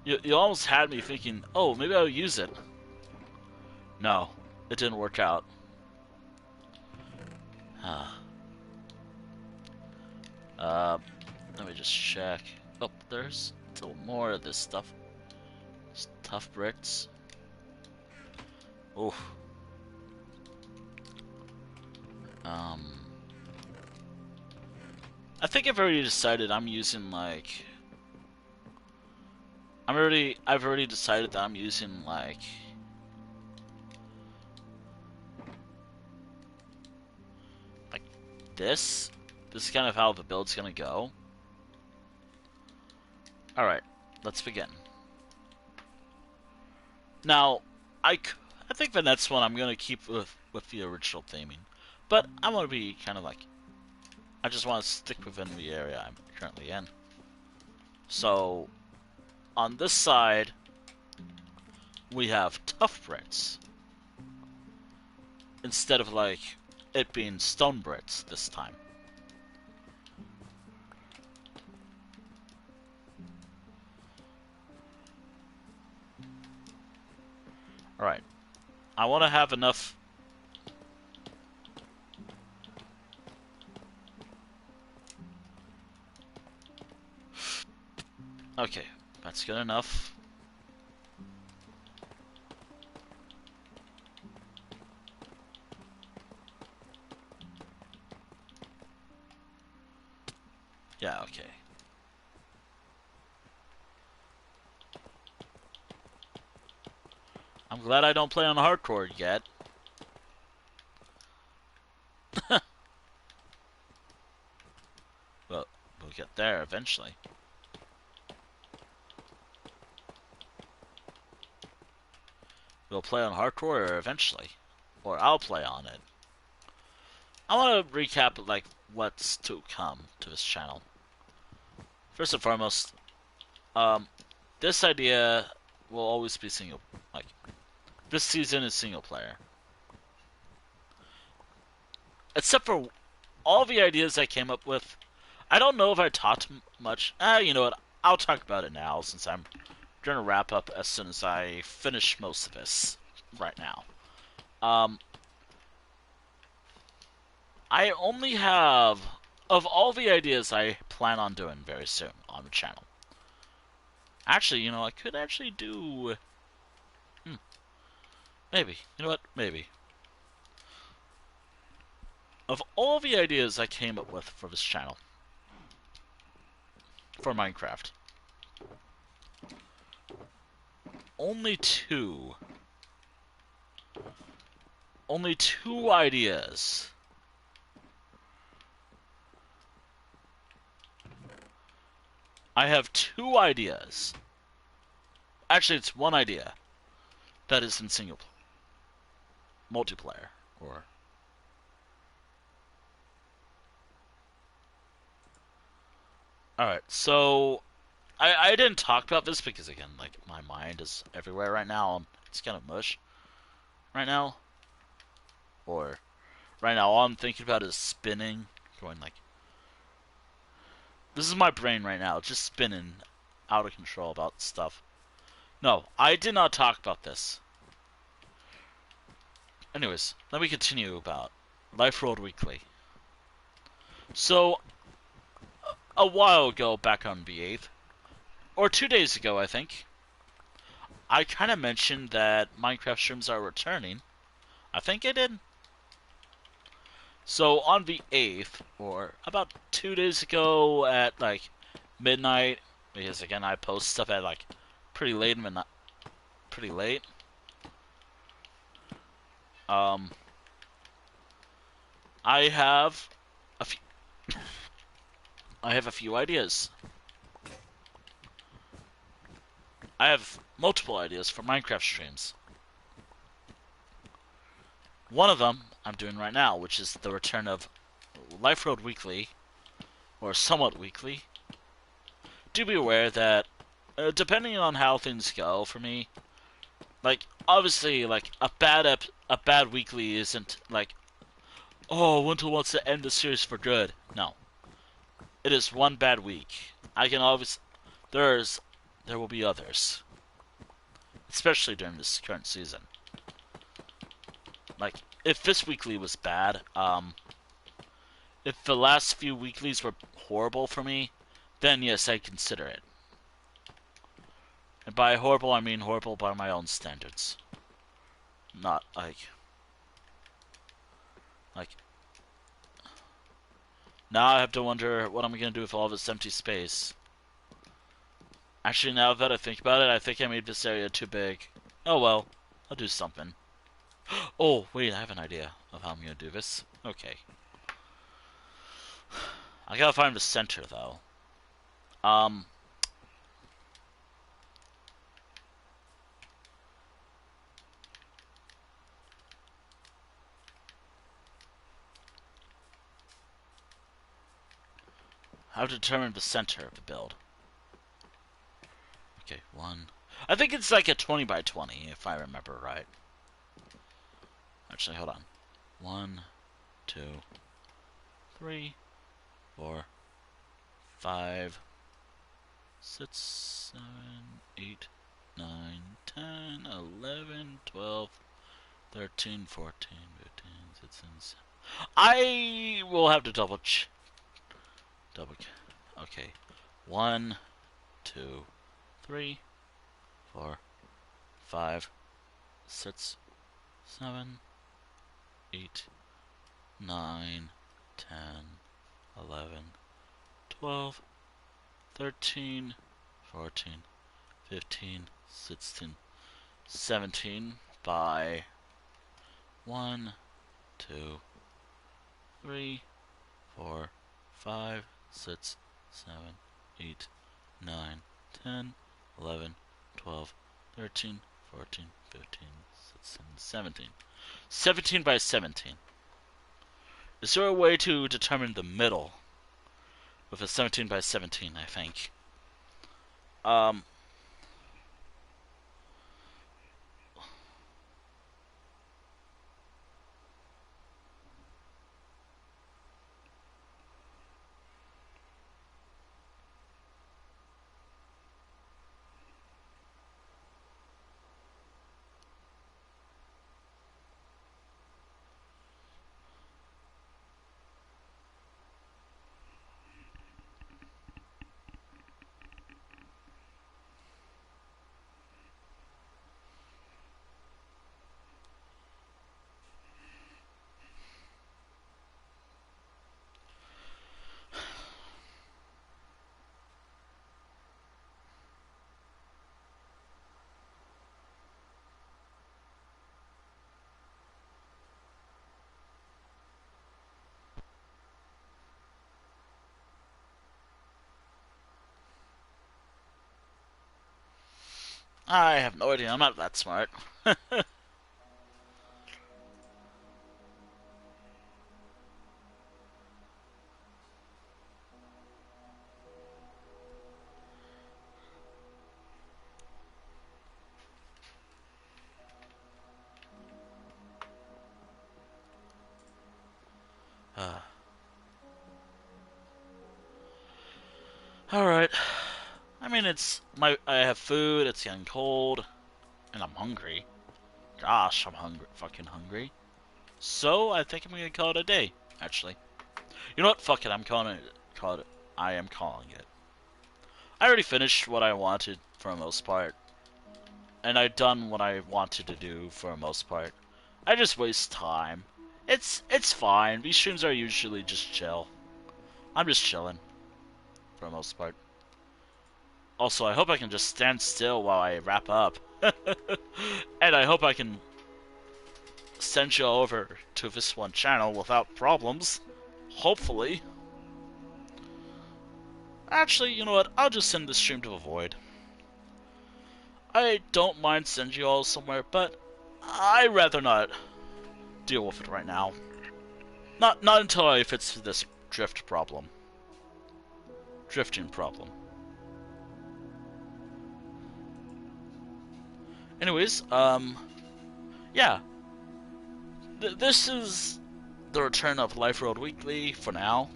You almost had me thinking, oh, maybe I'll use it. No, it didn't work out. Let me just check. Oh, there's still more of this stuff. It's tough bricks. Oof. I think I've already decided I'm using like... I've already decided that I'm using like... this. This is kind of how the build's gonna go. Alright, let's begin. Now, I think the next one I'm gonna keep with the original theming. But I want to be kind of like... I just want to stick within the area I'm currently in. So, on this side, we have tough bricks. Instead of like it being stone bricks this time. Alright. I want to have enough... Okay, that's good enough. Yeah, okay. I'm glad I don't play on hardcore yet. Well, we'll get there eventually. We'll play on hardcore eventually. Or I'll play on it. I want to recap like what's to come to this channel. First and foremost, this idea will always be single. Like, this season is single player. Except for all the ideas I came up with. I don't know if I talked much. You know what? I'll talk about it now since I'm going to wrap up as soon as I finish most of this right now. I only have, of all the ideas I plan on doing very soon on the channel. Actually, you know, I could actually do... Maybe. You know what? Maybe. Of all the ideas I came up with for this channel, for Minecraft, only two ideas I have two ideas. Actually, it's one idea that is in single multiplayer, or... Alright, so... I didn't talk about this because, again, like, my mind is everywhere right now. It's kind of mush right now. Or, right now, all I'm thinking about is spinning. Going, like... This is my brain right now, just spinning out of control about stuff. No, I did not talk about this. Anyways, let me continue about Life Rolled Weekly. So, a while ago, back on the 8th, or 2 days ago, I think, I kind of mentioned that Minecraft streams are returning. I think I did. So, on the 8th, or about 2 days ago at, like, midnight, because, again, I post stuff at, like, pretty late midnight. Pretty late. I have a few. I have a few ideas. I have multiple ideas for Minecraft streams. One of them I'm doing right now, which is the return of Life Road Weekly, or somewhat weekly. Do be aware that, depending on how things go for me, like obviously, like a bad weekly isn't like, oh, Winter wants to end the series for good. No, it is one bad week. I can obviously there will be others, especially during this current season. Like if this weekly was bad, if the last few weeklies were horrible for me, then yes, I'd consider it. And by horrible, I mean horrible by my own standards. Not like now I have to wonder what I'm gonna do with all this empty space. Actually, now that I think about it, I think I made this area too big. Oh well, I'll do something. Oh, wait, I have an idea of how I'm gonna do this. Okay. I gotta find the center, though. Um... How to determine the center of the build. Okay, one... I think it's like a 20 by 20, if I remember right. Actually, hold on. 1, 2, 3, 4, 5, 6, 7, 8, 9, 10, 11, 12, 13, 14, 15, 16, 17. I will have to double. Okay. 1, 2, 3, 4, 5, 6, 7, 8, 9, 10, 11, 12, 13, 14, 15, 16, 17 by 1, 2, 3, 4, 5, 6, 7, 8, 9, 10, 11, 12, 13, 14, 15, 16, 17. 17 by 17. Is there a way to determine the middle with a 17 by 17, I think? I have no idea. I'm not that smart. Alright. I mean, I have food, it's getting cold, and I'm hungry. Gosh, I'm hungry. Fucking hungry. So, I think I'm gonna call it a day, actually. You know what? Fuck it, I am calling it. I already finished what I wanted for the most part. And I've done what I wanted to do for the most part. I just waste time. It's fine. These streams are usually just chill. I'm just chilling for the most part. Also, I hope I can just stand still while I wrap up. And I hope I can send you over to this one channel without problems. Hopefully. Actually, you know what? I'll just send this stream to the void. I don't mind sending you all somewhere, but I'd rather not deal with it right now. Not until I fix this drifting problem. Anyways, yeah. This is the return of Life Road Weekly for now.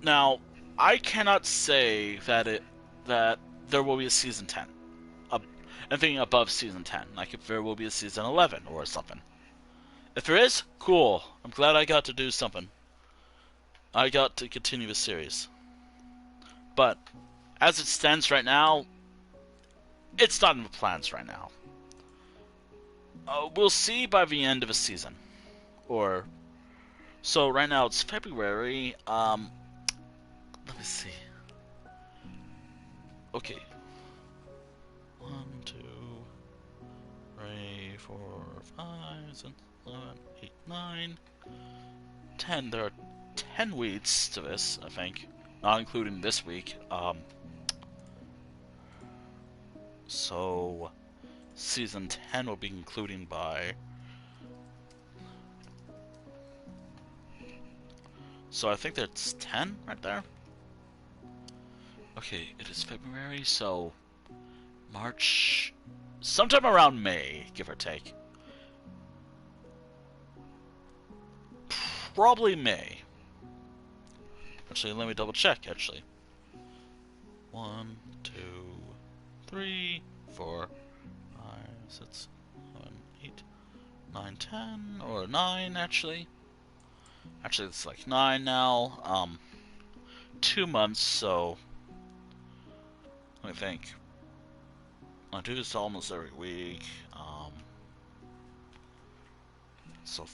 Now, I cannot say that there will be a season 10. Anything above season 10. Like if there will be a season 11 or something. If there is, cool. I'm glad I got to do something. I got to continue the series. But as it stands right now, it's not in the plans right now. We'll see by the end of the season. So right now it's February. Let me see. Okay. 1, 2, 3, 4, 5, 6, 7, 8, 9, 10. There are 10 weeks to this, I think. Not including this week. So season 10 will be including by... So I think that's 10 right there. Okay, it is February, so March, sometime around May, give or take. Probably May. Actually, let me double check, actually. 1, 2, 3, 4, 5, 6, 7, 8, 9, 10, or 9, actually. Actually, it's like 9 now. 2 months, so... Let me think. I do this almost every week. So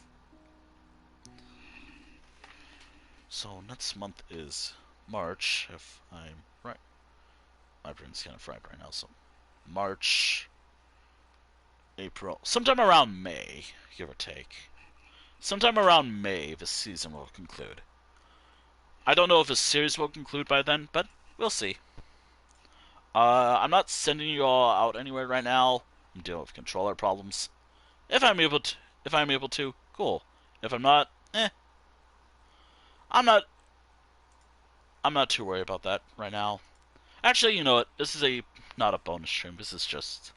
next month is March, if I'm right. My brain's kind of fried right now, so March, April, sometime around May, give or take. Sometime around May, the season will conclude. I don't know if the series will conclude by then, but we'll see. I'm not sending you all out anywhere right now. I'm dealing with controller problems. If I'm able to, cool. If I'm not, I'm not too worried about that right now. Actually, you know what? This is not a bonus stream. This is just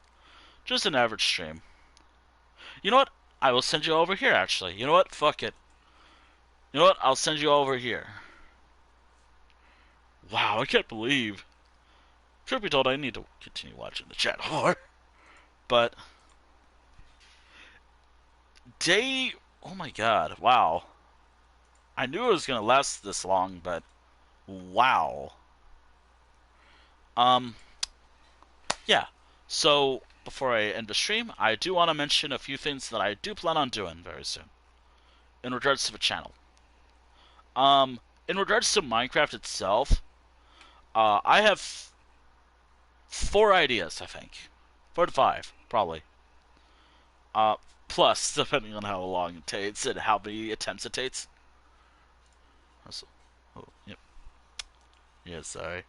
an average stream. You know what? I will send you over here, actually. You know what? Fuck it. You know what? I'll send you over here. Wow, I can't believe. Truth be told, I need to continue watching the chat more. But... Oh my god, wow. I knew it was gonna last this long, but... Wow. Yeah. So, before I end the stream, I do want to mention a few things that I do plan on doing very soon. In regards to the channel. In regards to Minecraft itself, I have 4 ideas, I think. 4 to 5, probably. Plus, depending on how long it takes and how many attempts it takes. Oh, yep. Yeah, sorry.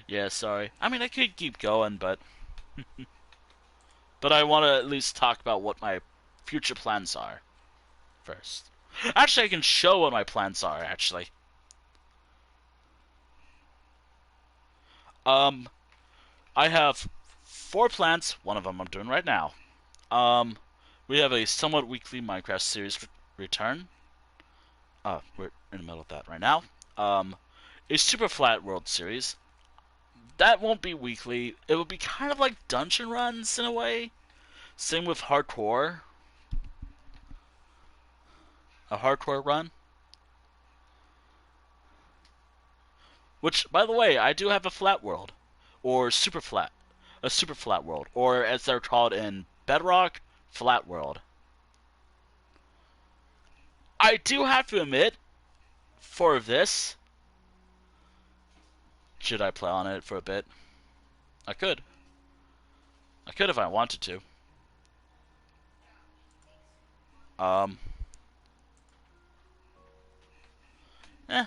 Yeah, sorry. I mean, I could keep going, but... but I want to at least talk about what my future plans are first. Actually, I can show what my plans are, actually. I have 4 plans. One of them I'm doing right now. We have a somewhat weekly Minecraft series return. We're in the middle of that right now. A super flat world series. That won't be weekly. It will be kind of like dungeon runs in a way. Same with hardcore. A hardcore run. Which, by the way, I do have a flat world. Or super flat. A super flat world. Or as they're called in Bedrock, flat world. I do have to admit, for this, should I play on it for a bit? I could. I could if I wanted to. Um, eh.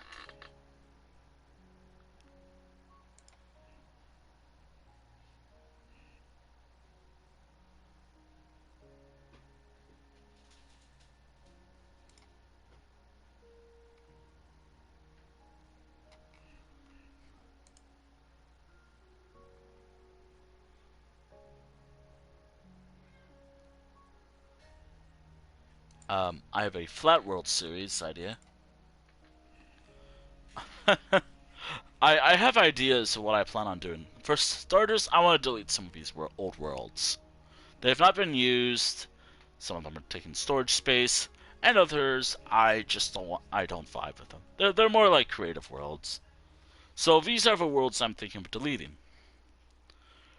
I have a Flat World series idea. I have ideas of what I plan on doing. For starters, I want to delete some of these old worlds. They have not been used. Some of them are taking storage space, and others I just don't want. I don't vibe with them. They're more like creative worlds. So these are the worlds I'm thinking of deleting.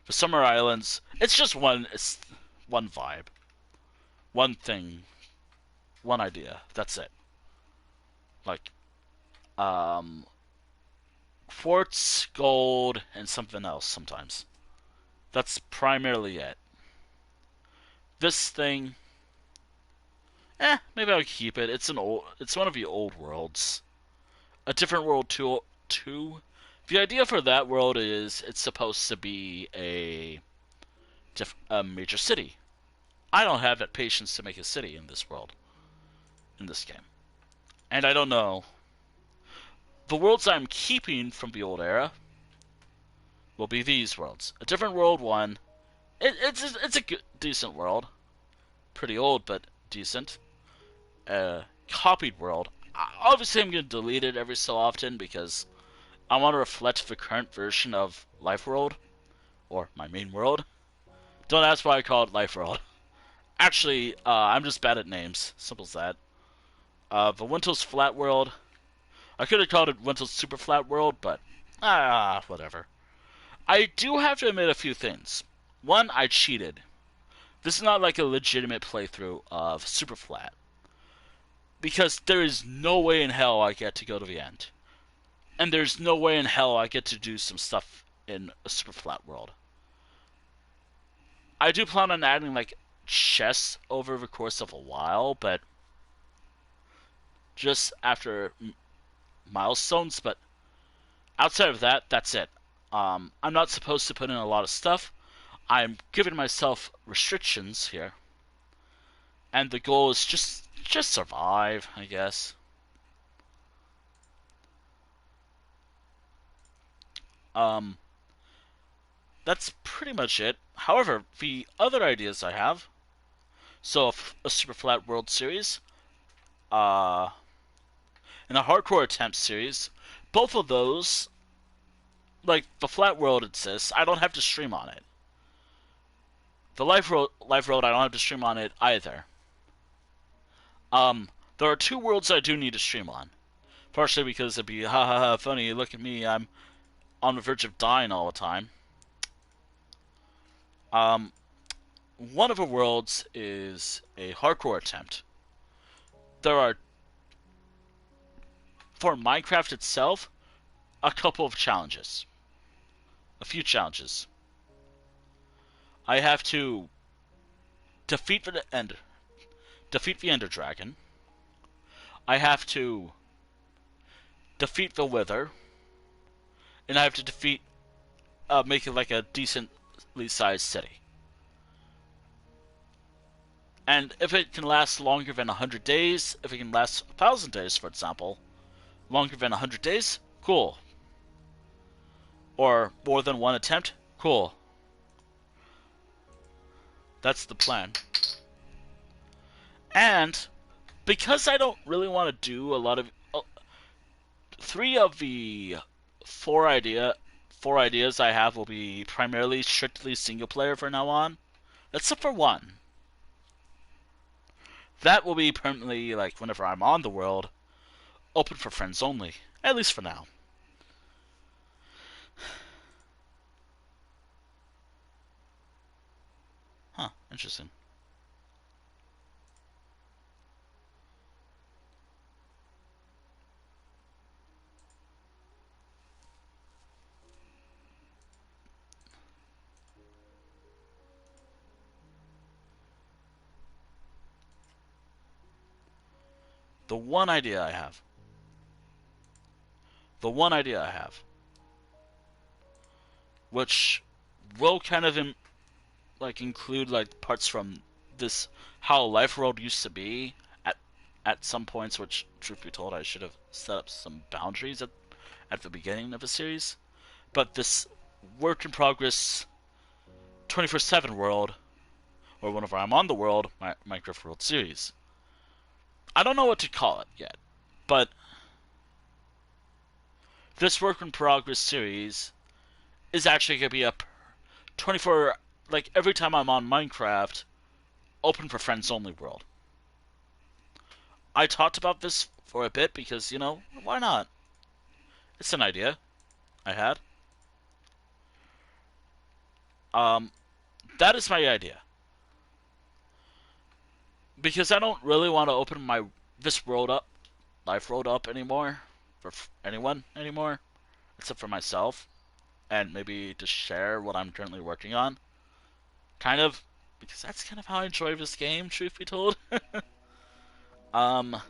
For Summer Islands, it's just one vibe, one thing, one idea. That's it. Like um, quartz, gold, and something else sometimes. That's primarily it. This thing, maybe I'll keep it. It's one of the old worlds. A different world too. The idea for that world is it's supposed to be a major city. I don't have that patience to make a city in this world, in this game. And I don't know. The worlds I'm keeping from the old era will be these worlds. A different world one. It's a decent world. Pretty old, but decent. Copied world. Obviously, I'm going to delete it every so often because I want to reflect the current version of Life World, or my main world. Don't ask why I call it Life World. Actually, I'm just bad at names. Simple as that. The Wintel's Flat World. I could have called it Wintel's Super Flat World, but whatever. I do have to admit a few things. One, I cheated. This is not like a legitimate playthrough of Super Flat. Because there is no way in hell I get to go to the end. And there's no way in hell I get to do some stuff in a Super Flat World. I do plan on adding, like, chests over the course of a while, but just after milestones, but outside of that, that's it. I'm not supposed to put in a lot of stuff. I'm giving myself restrictions here. And the goal is just survive, I guess. Um, that's pretty much it. However, the other ideas I have, so a Super Flat World series, uh, and a Hardcore Attempt series, both of those, like the Flat World exists, I don't have to stream on it. The Life Road, I don't have to stream on it either. There are two worlds I do need to stream on. Partially because it'd be ha ha ha funny, look at me, I'm on the verge of dying all the time. Um, one of the worlds is a hardcore attempt. There are, for Minecraft itself, a couple of challenges. A few challenges. I have to defeat the Ender Dragon. I have to defeat the Wither, and I have to make it like a decently sized city. And if it can last longer than 100 days, if it can last 1,000 days, for example, longer than 100 days, cool. Or more than one attempt, cool. That's the plan. And because I don't really want to do a lot of... three of the four ideas I have will be primarily strictly single player from now on, except for one. That will be permanently, like, whenever I'm on the world, open for friends only. At least for now. Huh, interesting. The one idea I have. The one idea I have. Which will kind of include like parts from this how Life World used to be at some points, which truth be told I should have set up some boundaries at the beginning of a series. But this work in progress 24/7 world, or whenever I'm on the world, my Minecraft World series. I don't know what to call it yet, but this work in progress series is actually going to be up 24, like every time I'm on Minecraft, open for friends only world. I talked about this for a bit because, you know, why not? It's an idea I had. That is my idea. Because I don't really want to open this world up, Life World up anymore, for anyone anymore, except for myself, and maybe to share what I'm currently working on. Kind of, because that's kind of how I enjoy this game, truth be told. I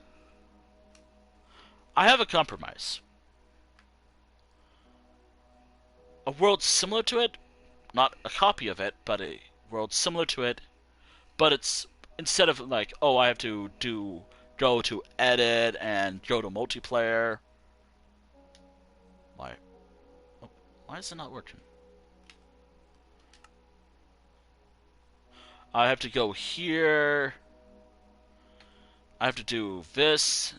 have a compromise. A world similar to it, not a copy of it, but a world similar to it, but it's instead of like, oh, I have to go to edit and go to multiplayer. Why? Oh, why is it not working? I have to go here. I have to do this,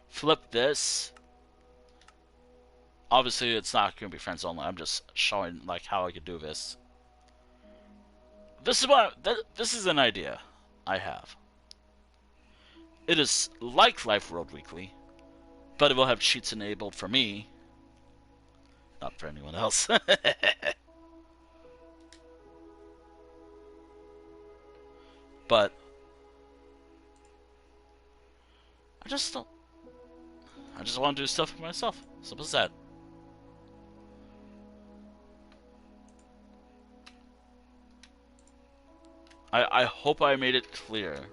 flip this. Obviously, it's not going to be friends only. I'm just showing like how I could do this. This is an idea I have. It is like Life World Weekly, but it will have cheats enabled for me, not for anyone else. But I just want to do stuff for myself. Simple as that. I hope I made it clear.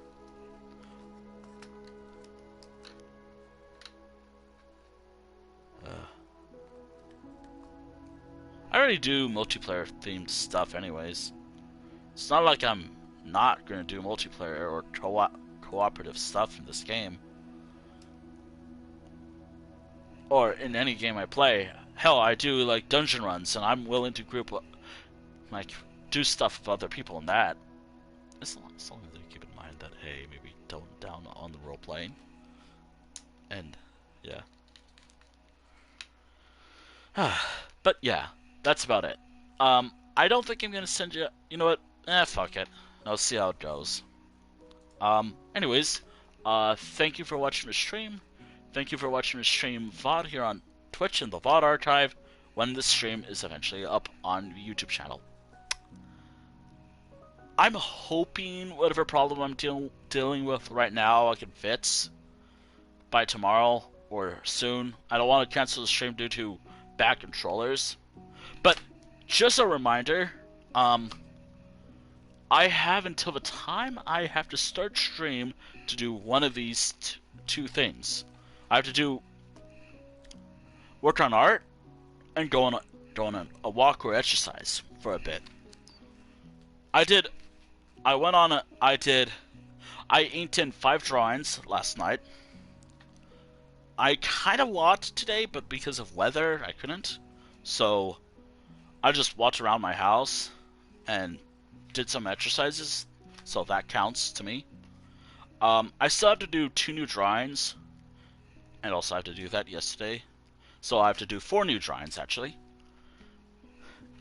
I already do multiplayer themed stuff anyways. It's not like I'm not going to do multiplayer or cooperative stuff in this game. Or in any game I play. Hell, I do like dungeon runs, and I'm willing to do stuff with other people in that. As long as they keep in mind that, hey, maybe tone down on the role playing. And, yeah. But yeah, that's about it. I don't think I'm gonna send you. You know what? Fuck it. I'll see how it goes. Anyways, thank you for watching the stream. Thank you for watching the stream VOD here on Twitch and the VOD archive when this stream is eventually up on the YouTube channel. I'm hoping whatever problem I'm dealing with right now I can fix by tomorrow or soon. I don't want to cancel the stream due to bad controllers. But just a reminder, I have until the time I have to start stream to do one of these two things. I have to work on art and go on a walk or exercise for a bit. I inked in 5 drawings last night. I kind of walked today, but because of weather, I couldn't. So I just walked around my house and did some exercises, so that counts to me. I still have to do 2 new drawings, and also I have to do that yesterday. So I have to do 4 new drawings, actually.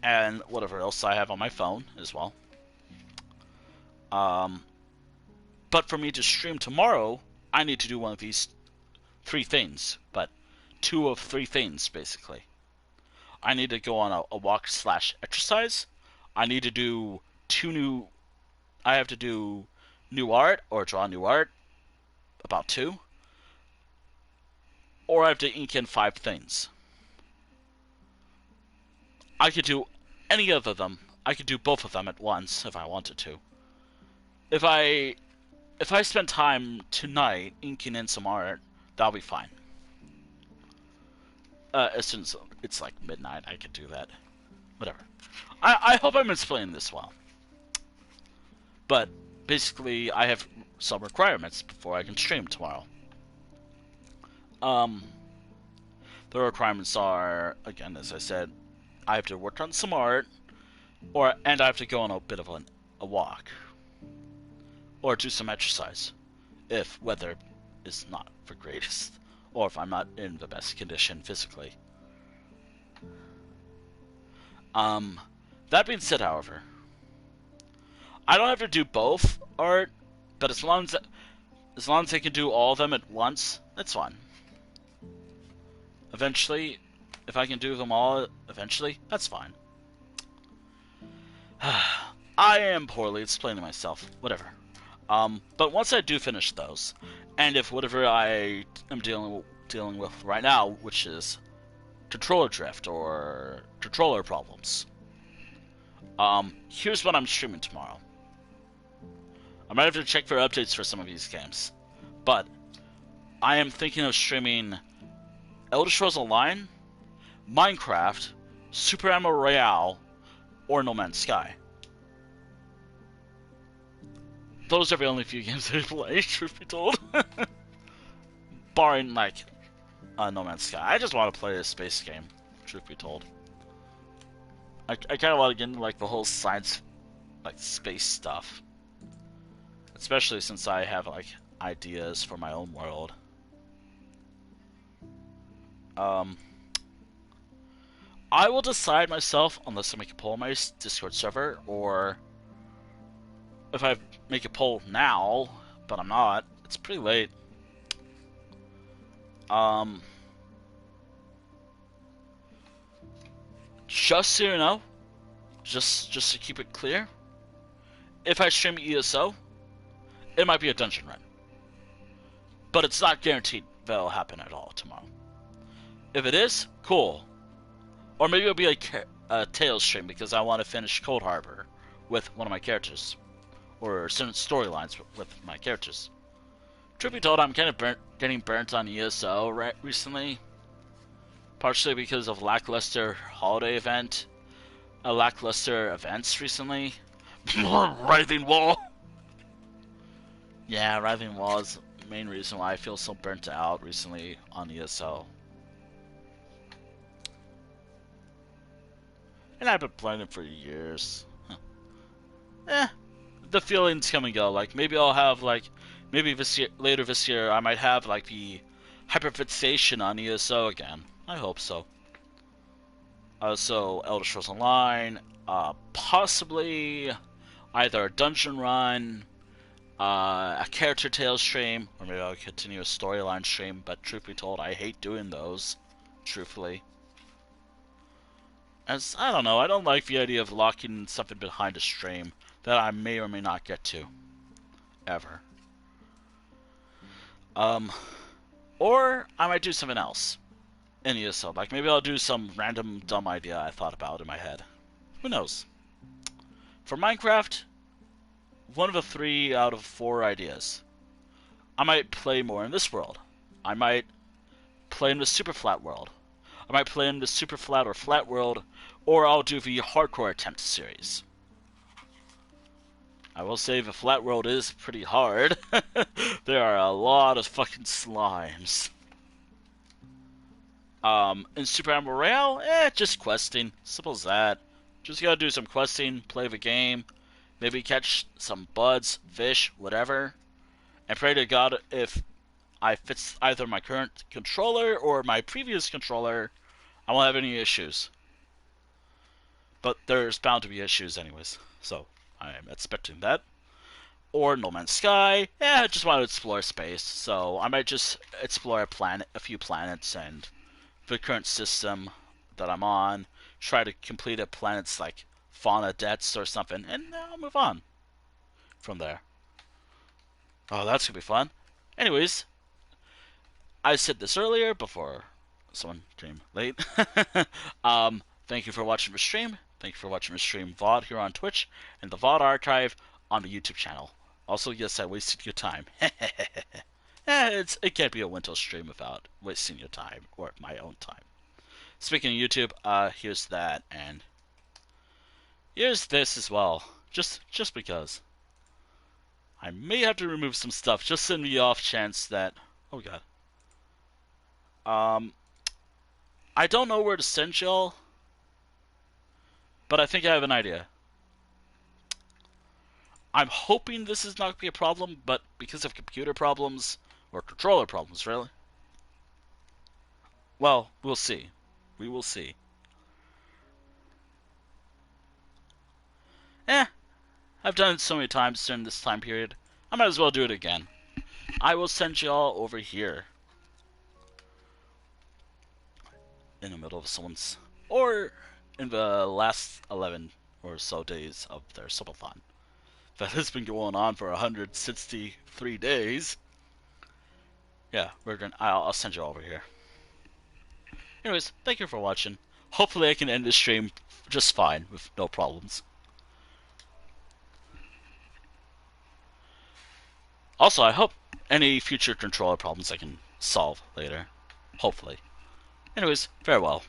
And whatever else I have on my phone as well. But for me to stream tomorrow, I need to do one of these 3 things, but 2 of 3 things, basically. I need to go on a walk/exercise. I need to do I have to do new art, or draw new art, about 2. Or I have to ink in 5 things. I could do any of them. I could do both of them at once if I wanted to. If if I spend time tonight inking in some art, that'll be fine. As soon as it's like midnight, I could do that. Whatever. I hope I'm explaining this well. But basically, I have some requirements before I can stream tomorrow. The requirements are, again, as I said, I have to work on some art, and I have to go on a bit of a walk, or do some exercise, if weather is not the greatest, or if I'm not in the best condition physically. That being said, however, I don't have to do both art, but as long as I can do all of them at once, that's fine. Eventually, if I can do them all eventually, that's fine. I am poorly explaining myself. Whatever. But once I do finish those, and if whatever I am dealing with right now, which is controller drift or controller problems, here's what I'm streaming tomorrow. I might have to check for updates for some of these games, but I am thinking of streaming Elder Scrolls Online, Minecraft, Super Ammo Royale, or No Man's Sky. Those are the only few games I play, truth be told. Barring, like, No Man's Sky. I just want to play a space game, truth be told. I kind of want to get into, like, the whole science, like, space stuff. Especially since I have, like, ideas for my own world. I will decide myself unless I make a poll on my Discord server, or if I make a poll now, but I'm not. It's pretty late. Just so you know, just to keep it clear, if I stream ESO, it might be a dungeon run. But it's not guaranteed that'll happen at all tomorrow. If it is, cool. Or maybe it'll be a Tales stream because I want to finish Cold Harbor with one of my characters. Or certain storylines with my characters. Truth be told, I'm kind of getting burnt on ESO recently. Partially because of lackluster holiday events recently. Writhing Wall! Yeah, Writhing Wall is the main reason why I feel so burnt out recently on ESO. And I've been playing it for years. The feelings come and go. Like, maybe I'll have, like, maybe later this year, I might have, like, the hyperfixation on ESO again. I hope so. So, Elder Scrolls Online, possibly either a dungeon run, a character tale stream, or maybe I'll continue a storyline stream, but truth be told, I hate doing those, truthfully. As, I don't know, I don't like the idea of locking something behind a stream that I may or may not get to. Ever. Or I might do something else in ESO. Like, maybe I'll do some random dumb idea I thought about in my head. Who knows? For Minecraft, one of the 3 out of 4 ideas. I might play more in this world. I might play in the super flat world. I might play in the super flat or flat world, or I'll do the hardcore attempt series. I will say the flat world is pretty hard. There are a lot of fucking slimes. In Super Ammo Royale, just questing. Simple as that. Just gotta do some questing, play the game, maybe catch some buds, fish, whatever, and pray to God if I fix either my current controller or my previous controller, I won't have any issues. But there's bound to be issues anyways, so I am expecting that. Or No Man's Sky, I just want to explore space, so I might just explore a few planets and the current system that I'm on, try to complete a planet's like fauna debts or something, and I'll move on from there. Oh, that's gonna be fun. Anyways, I said this earlier before someone came late. Thank you for watching the stream. Thank you for watching the stream VOD here on Twitch and the VOD archive on the YouTube channel. Also, yes, I wasted your time. It can't be a Windows stream without wasting your time or my own time. Speaking of YouTube, here's that, and here's this as well. Just because I may have to remove some stuff, just in the off chance that. Oh god. I don't know where to send y'all, but I think I have an idea. I'm hoping this is not going to be a problem, but because of computer problems, or controller problems, really. Well, we'll see. We will see. I've done it so many times during this time period, I might as well do it again. I will send y'all over here. In the middle of someone's. Or in the last 11 or so days of their subathon. That has been going on for 163 days. Yeah, I'll send you over here. Anyways, thank you for watching. Hopefully I can end this stream just fine with no problems. Also, I hope any future controller problems I can solve later. Hopefully. Anyways, farewell.